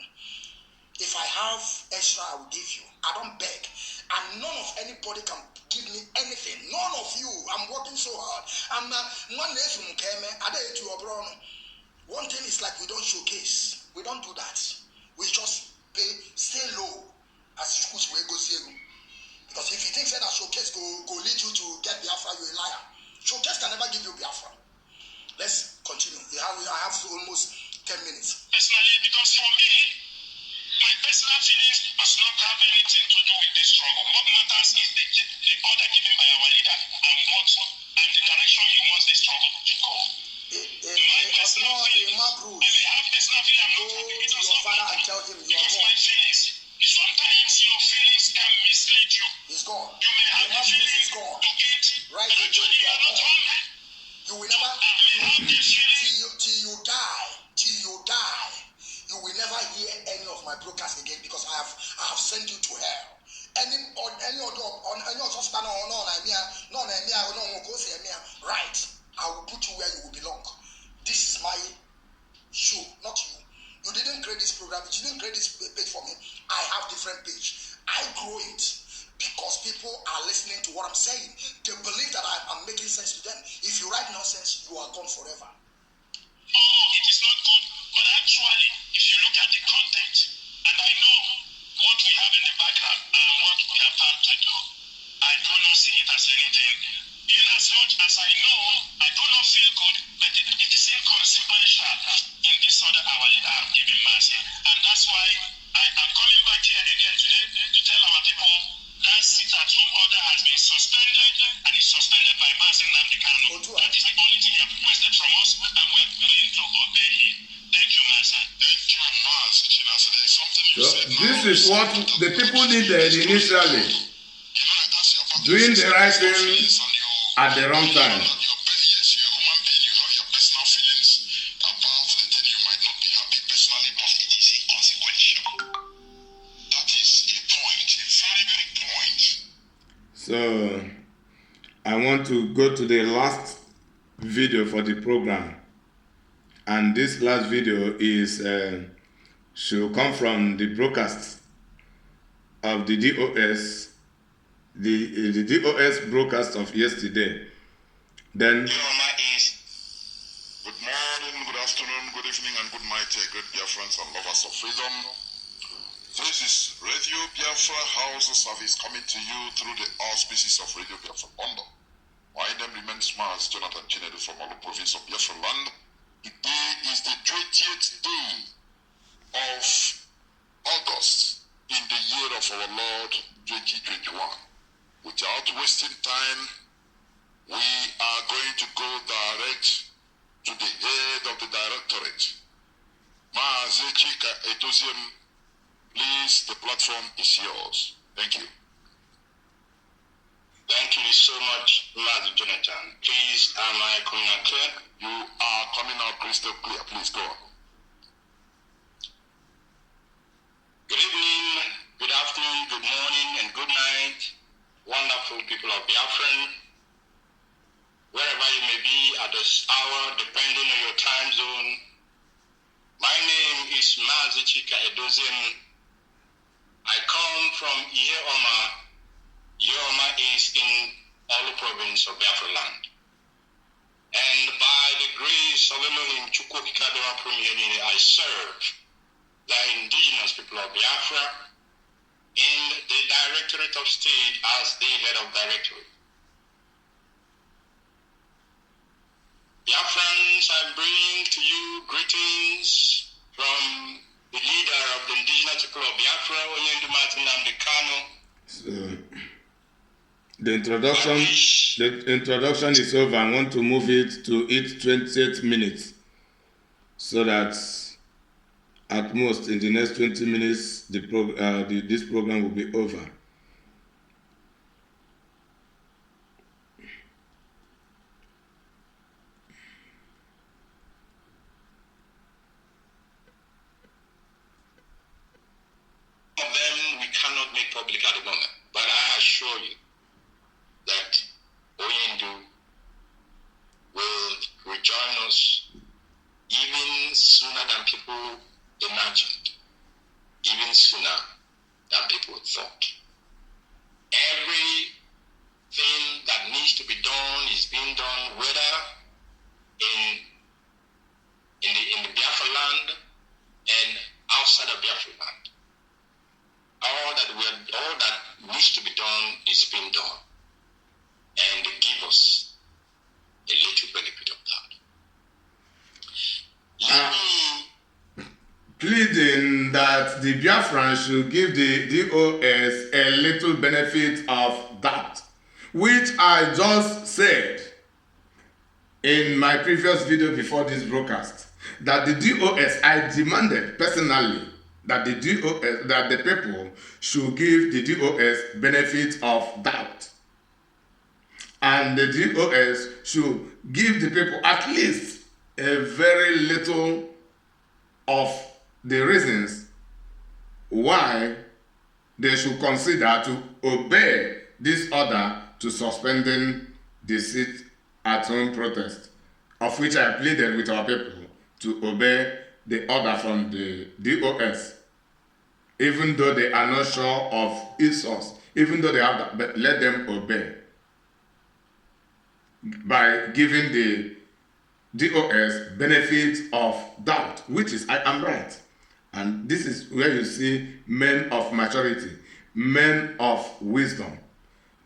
If I have extra, I will give you. I don't beg. And none of anybody can give me anything. None of you. I'm working so hard. I'm one day from Keme. One thing is like we don't showcase. We don't do that. We just stay low as schools will go see. Because if you think that showcase go lead you to get Biafra, you're a liar. Showcase can never give you Biafra. Let's continue. I have almost 10 minutes. Personally, because for me, my personal feelings does not have anything to do with this struggle. What matters is the order given by our leader and the direction he wants the struggle to go. My personal feelings, I may have personal feelings, I'm not happy with your father and tell him you are gone. My feelings, sometimes your feelings can mislead you. He's gone. You may have the feeling to eat, right, but actually you are not hungry. You will never, till you die, you will never hear any of my broadcasts again because I have sent you to hell. Right. I will put you where you will belong. This is my show, not you. You didn't create this program, you didn't create this page for me. I have different page. I grow it because people are listening to what I'm saying. They believe that I'm making sense to them. If you write nonsense, you are gone forever. Oh, it is not good. But actually, if you look at the content, and I know what we have in the background and what we are about to do, I do not see it as anything. In as much as I know, I do not feel good, but it is inconsequential in this order our leader have given mercy. And that's why I am coming back here again today to tell our people that sit-at-home order has been suspended and is suspended by Mazen Namdekano. That is the only thing he has requested from us, and we are willing to obey him. Thank you, Mazen. Thank you, Mazen. So there is something you said. This is what the people needed initially. Doing the right thing at the wrong time. Yes, you're a human being, you have your personal feelings about the thing you might not be happy personally, but it is inconsequential. That is a point, a very big point. So I want to go to the last video for the program, and this last video is should come from the broadcast of the DOS, the DOS broadcast of yesterday. Then Good morning, good afternoon, good evening, and good night, great Biafrans and lovers of freedom. This is Radio Biafra House Service coming to you through the auspices of Radio Biafra London. My name remains Mars Jonathan Chinedu from Olu province of Biafra land. Today is the 20th day of August in the year of our Lord 2021. Without wasting time, we are going to go direct to the head of the directorate. Maazechika Etosiem, please, the platform is yours. Thank you. Thank you so much, Master Jonathan. Please, am I coming out clear? You are coming out crystal clear. Please go on. Good evening, good afternoon, good morning, and good night, wonderful people of Biafran, wherever you may be at this hour, depending on your time zone. My name is Mazi Chika Edozien. I come from Iheoma. Iheoma is in Olu province of Biafra land. And by the grace of Elohim, I serve the indigenous people of Biafra in the Directorate of State as the head of directorate. Biafrans, I bring to you greetings from the leader of the indigenous people of Biafra, Onyendu Martin Namdekano. The introduction is over. I want to move it to its 28 minutes so that at most in the next 20 minutes this program will be over. Of them we cannot make public at the moment, but I assure you that Oyendu will rejoin us even sooner than people imagined, even sooner than people thought. Everything that needs to be done is being done, whether in the Biafra land and outside of Biafra land. All that needs to be done is being done, and they give us a little benefit of that. Let me Pleading that the Biafrans should give the DOS a little benefit of doubt, which I just said in my previous video before this broadcast, that the DOS, I demanded personally that the people should give the DOS benefit of doubt. And the DOS should give the people at least a very little of the reasons why they should consider to obey this order to suspending the sit-at-home protest, of which I pleaded with our people to obey the order from the DOS, even though they are not sure of its source, even though they have that, but let them obey by giving the DOS benefit of doubt, which is I am right. And this is where you see men of maturity, men of wisdom,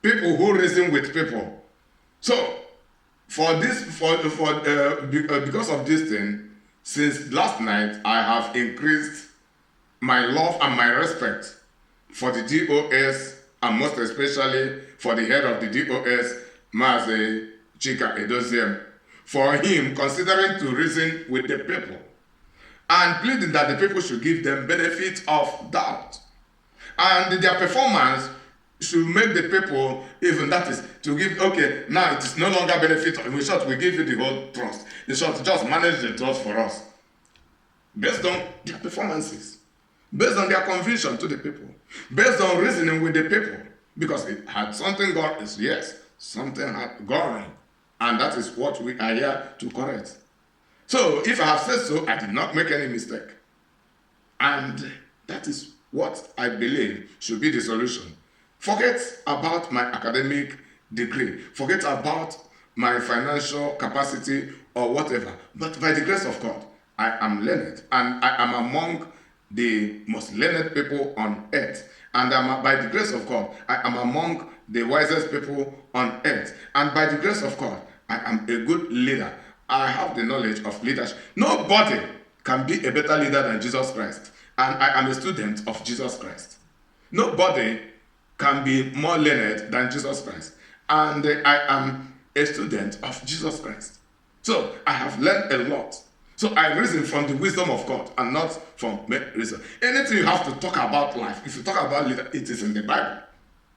people who reason with people. So, because of this thing, since last night, I have increased my love and my respect for the DOS, and most especially for the head of the DOS, Mazi Chika Edozien, for him considering to reason with the people and pleading that the people should give them benefit of doubt. And their performance should make the people, even that is, to give, okay, now it is no longer benefit, in short, we give you the whole trust. In short, just manage the trust for us. Based on their performances, based on their conviction to the people, based on reasoning with the people. Because it had something gone, yes, something had gone. And that is what we are here to correct. So, if I have said so, I did not make any mistake. And that is what I believe should be the solution. Forget about my academic degree. Forget about my financial capacity or whatever. But by the grace of God, I am learned. And I am among the most learned people on earth. And by the grace of God, I am among the wisest people on earth. And by the grace of God, I am a good leader. I have the knowledge of leadership. Nobody can be a better leader than Jesus Christ. And I am a student of Jesus Christ. Nobody can be more learned than Jesus Christ. And I am a student of Jesus Christ. So I have learned a lot. So I reason from the wisdom of God and not from reason. Anything you have to talk about life, if you talk about leader, it is in the Bible.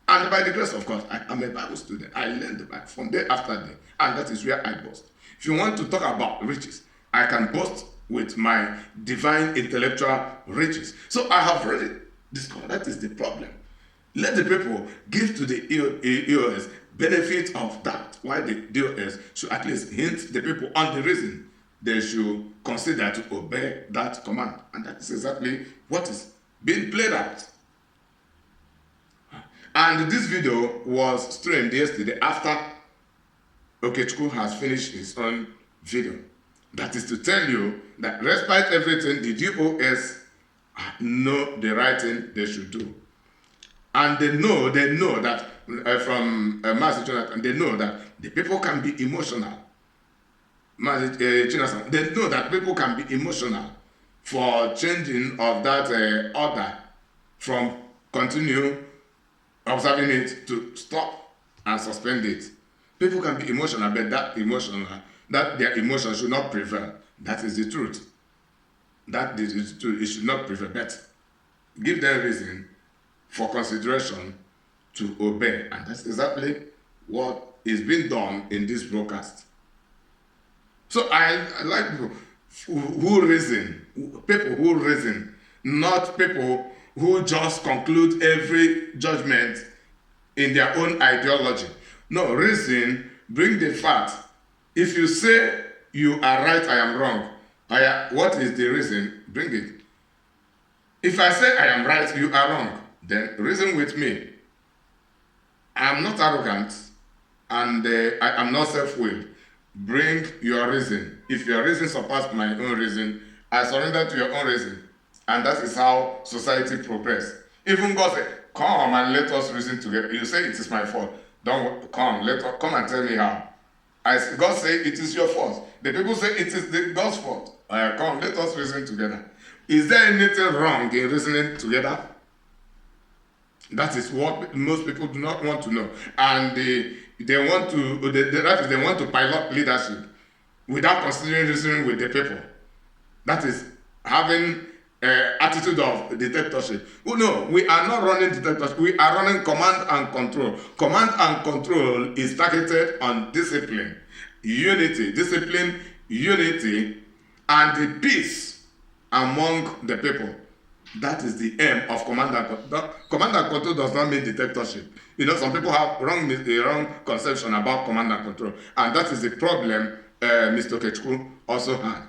And by the grace of God, I am a Bible student. I learned the Bible from day after day. And that is where I boast. If you want to talk about riches, I can boast with my divine intellectual riches. So I have already discovered that is the problem. Let the people give to the EOS benefit of that, while the DOS should at least hint the people on the reason they should consider to obey that command. And that is exactly what is being played out. And this video was streamed yesterday after Okechukwu has finished his own video. That is to tell you that despite everything, the DOS know the right thing they should do. And they know that from Master Jonathan, they know that the people can be emotional. They know that people can be emotional for changing of that order from continue observing it to stop and suspend it. People can be emotional, but that their emotion should not prevail. That is the truth. That is the truth. It should not prevail. But give them reason for consideration to obey. And that's exactly what is being done in this broadcast. So I like people who reason, not people who just conclude every judgment in their own ideology. No, reason, bring the fact. If you say you are right, I am wrong, what is the reason? Bring it. If I say I am right, you are wrong, then reason with me. I am not arrogant and I am not self-willed. Bring your reason. If your reason surpasses my own reason, I surrender to your own reason. And that is how society progresses. Even God said, come and let us reason together. You say it is my fault. Don't come and tell me how. God say it is your fault. The people say it is God's fault. Come, let us reason together. Is there anything wrong in reasoning together? That is what most people do not want to know. And they want to pilot leadership without considering reasoning with the people. That is having attitude of dictatorship. Oh no, we are not running dictatorship. We are running command and control. Command and control is targeted on discipline, unity, and the peace among the people. That is the aim of command and control. Command and control does not mean dictatorship. You know, some people have the wrong conception about command and control, and that is the problem Mr. Okechukwu also had.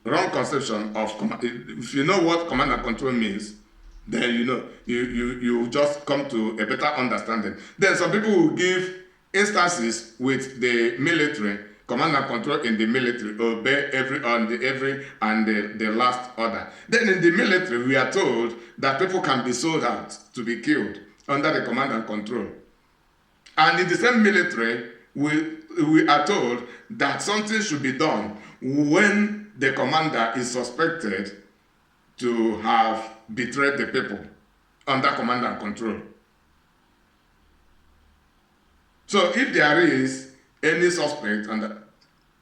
Wrong conception of command. If you know what command and control means, then you know you just come to a better understanding. Then some people will give instances with the military, command and control in the military, obey every and the last order. Then in the military, we are told that people can be sold out to be killed under the command and control. And in the same military, we are told that something should be done when the commander is suspected to have betrayed the people under command and control. So if there is any suspect, and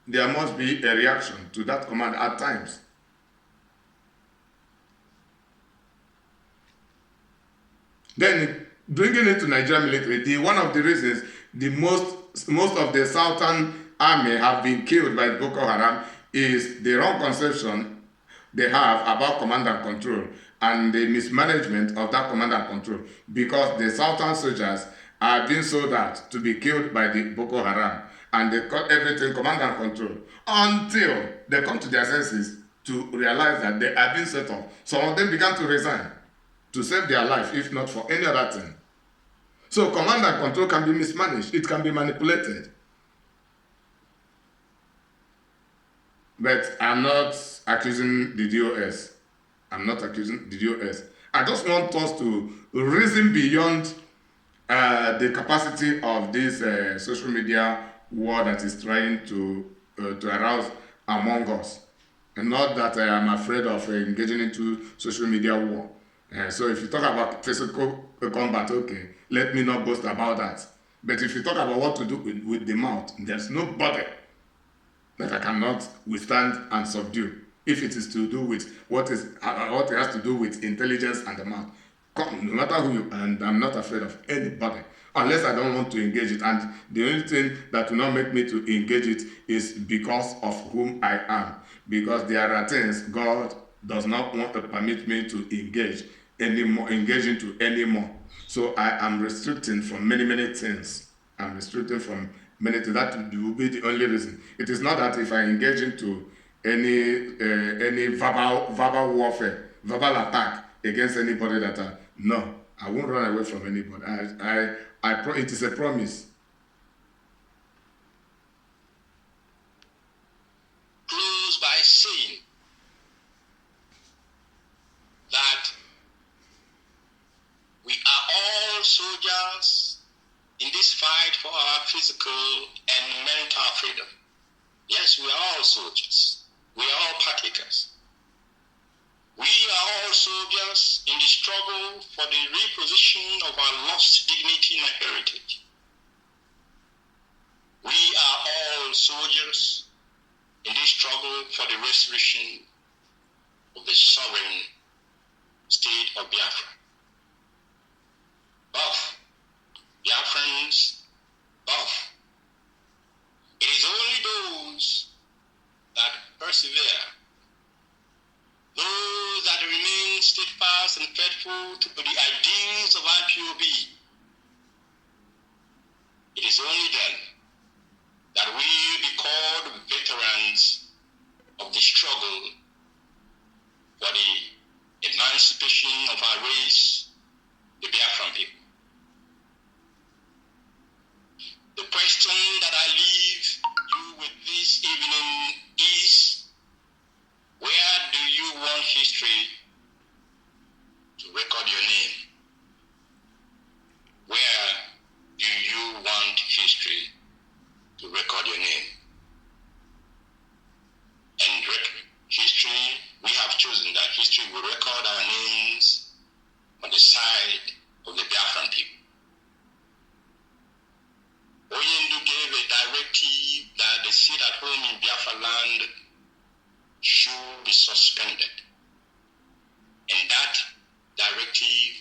there must be a reaction to that command at times. Then bringing it to Nigerian military, one of the reasons most of the Southern Army have been killed by Boko Haram is the wrong conception they have about command and control and the mismanagement of that command and control, because the Southern soldiers are being sold out to be killed by the Boko Haram, and they cut everything command and control until they come to their senses to realize that they are being set off. Some of them began to resign to save their life, if not for any other thing. So command and control can be mismanaged. It can be manipulated. But I'm not accusing the DOS. I just want us to reason beyond the capacity of this social media war that is trying to arouse among us. And not that I am afraid of engaging into social media war. So if you talk about physical combat, okay, let me not boast about that. But if you talk about what to do with the mouth, there's nobody that I cannot withstand and subdue. If it is to do with what it has to do with intelligence and the mouth, come, no matter who you are, and I'm not afraid of anybody, unless I don't want to engage it. And the only thing that will not make me to engage it is because of whom I am. Because there are things God does not want to permit me to engage into anymore. So I am restricting from many, many things. I'm restricting from many things. That will be the only reason. It is not that if I engage into any verbal warfare, verbal attack against anybody that no, I won't run away from anybody. It is a promise. Close by saying that we are all soldiers in this fight for our physical and mental freedom. Yes, we are all soldiers. We are all partakers. We are all soldiers in the struggle for the reposition of our lost dignity and heritage. We are all soldiers in this struggle for the restoration of the sovereign state of Biafra. Both Biafrans, both. It is only those that persevere, those that remain steadfast and faithful to the ideals of IPOB. It is only then that we will be called veterans of the struggle for the emancipation of our race, the Biafran people. The question that I leave you with this evening is, where do you want history to record your name? Where do you want history to record your name? And history, we have chosen that history will record our names on the side of the Biafran people. Oyendu gave a directive that the seat at home in Biafra land should be suspended. And that directive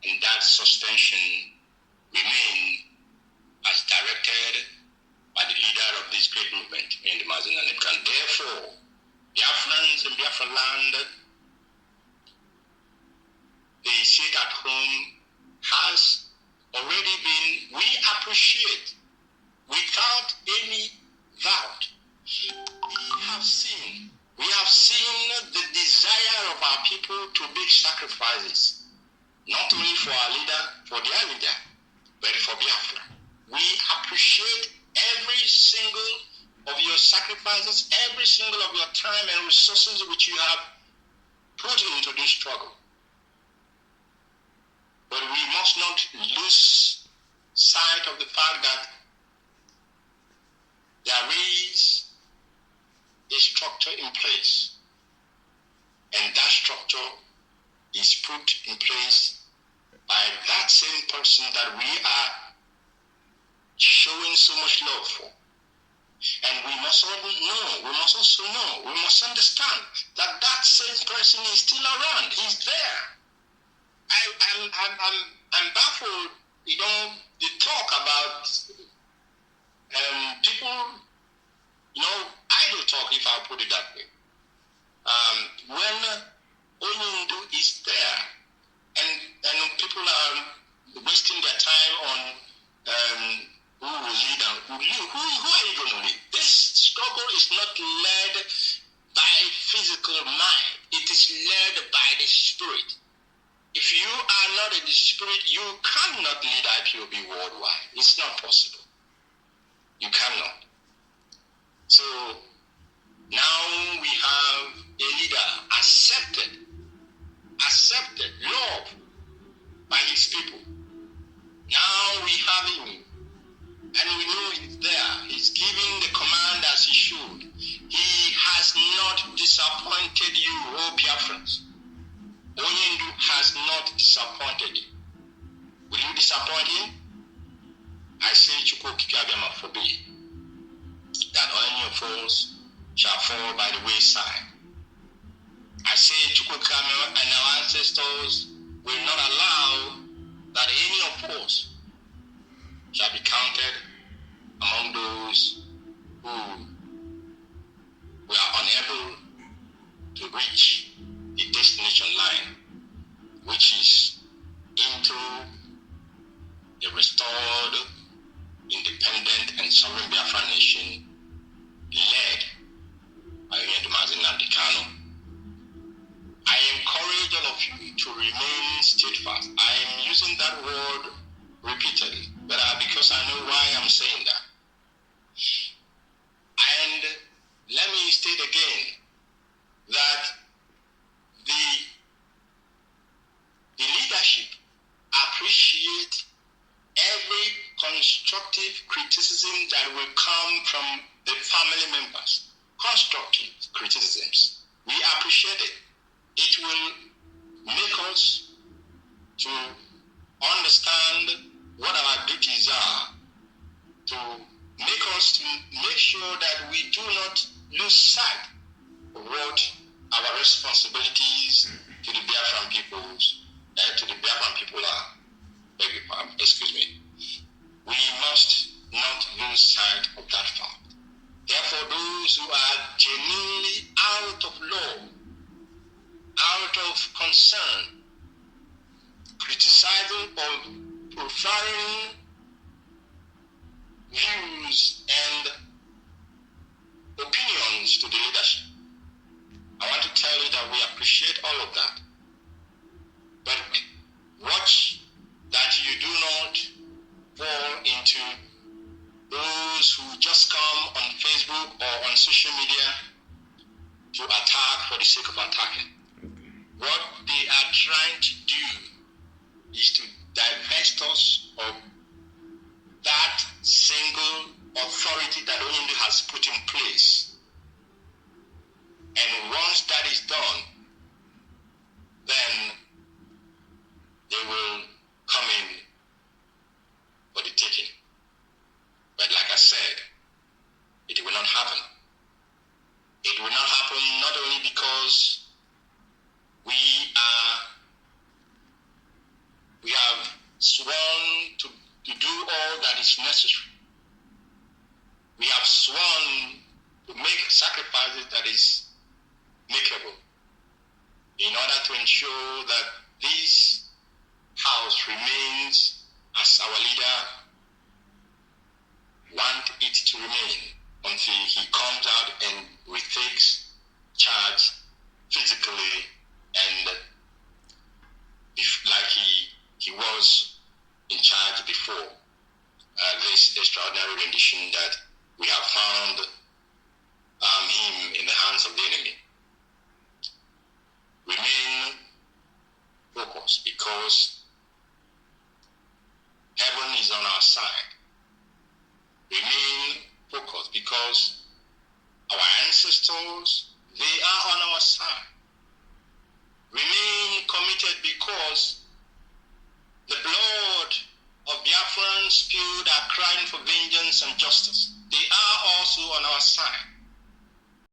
and that suspension remain as directed by the leader of this great movement in the Mazingan. And therefore, Biafrans in Biafra land, the seat at home has already been, we appreciate without any doubt. We have seen the desire of our people to make sacrifices, not only for our leader, for their leader, but for Biafra. We appreciate every single of your sacrifices, every single of your time and resources which you have put into this struggle. But we must not lose sight of the fact that there is a structure in place. And that structure is put in place by that same person that we are showing so much love for. And we must also know, we must understand that that same person is still around, he's there. I'm baffled, the talk about people, idle talk, if I put it that way. When Oyindu is there, and people are wasting their time on who will lead and who are you going to lead? This struggle is not led by physical mind, it is led by the spirit. If you are not in the spirit, you cannot lead IPOB worldwide. It's not possible. You cannot. So now we have a leader accepted, loved by his people. Now we have him, and we know he's there. He's giving the command as he should. He has not disappointed you, oh Biafrans. Oyindu has not disappointed you. Will you disappoint him? I say, Chukwu Kikabiyama forbid, that any of us shall fall by the wayside. I say, Chukwu Kikabiyama and our ancestors will not allow counted among those who were unable to reach the destination line, which is into a restored, independent, and sovereign Biafran nation led by Nnamdi Kanu. I encourage all of you to remain steadfast. I am using that word repeatedly, but because I know why I'm saying that. And let me state again that the leadership appreciate every constructive criticism that will come from the family members. Constructive criticisms. We appreciate it. It will make us to understand what our duties are, to make us to make sure that we do not lose sight of what our responsibilities to the Biafran people are. Excuse me. We must not lose sight of that fact. Therefore, those who are genuinely out of law, out of concern, criticizing or profiling views and opinions to the leadership, I want to tell you that we appreciate all of that. But watch that you do not fall into those who just come on Facebook or on social media to attack for the sake of attacking. What they are trying to do is to divest us of that single authority that Onyendu has put in place. And once that is done, then they will come in for the taking. But like I said, it will not happen. It will not happen not only because we have sworn to do all that is necessary. We have sworn to make sacrifices that is makeable in order to ensure that this house remains as our leader want it to remain until he comes out and retakes charge physically and like he was in charge before this extraordinary rendition that we have found him in the hands of the enemy. Remain focused because heaven is on our side. Remain focused because our ancestors, they are on our side. Remain committed because the blood of Biafrans spilled are crying for vengeance and justice. They are also on our side.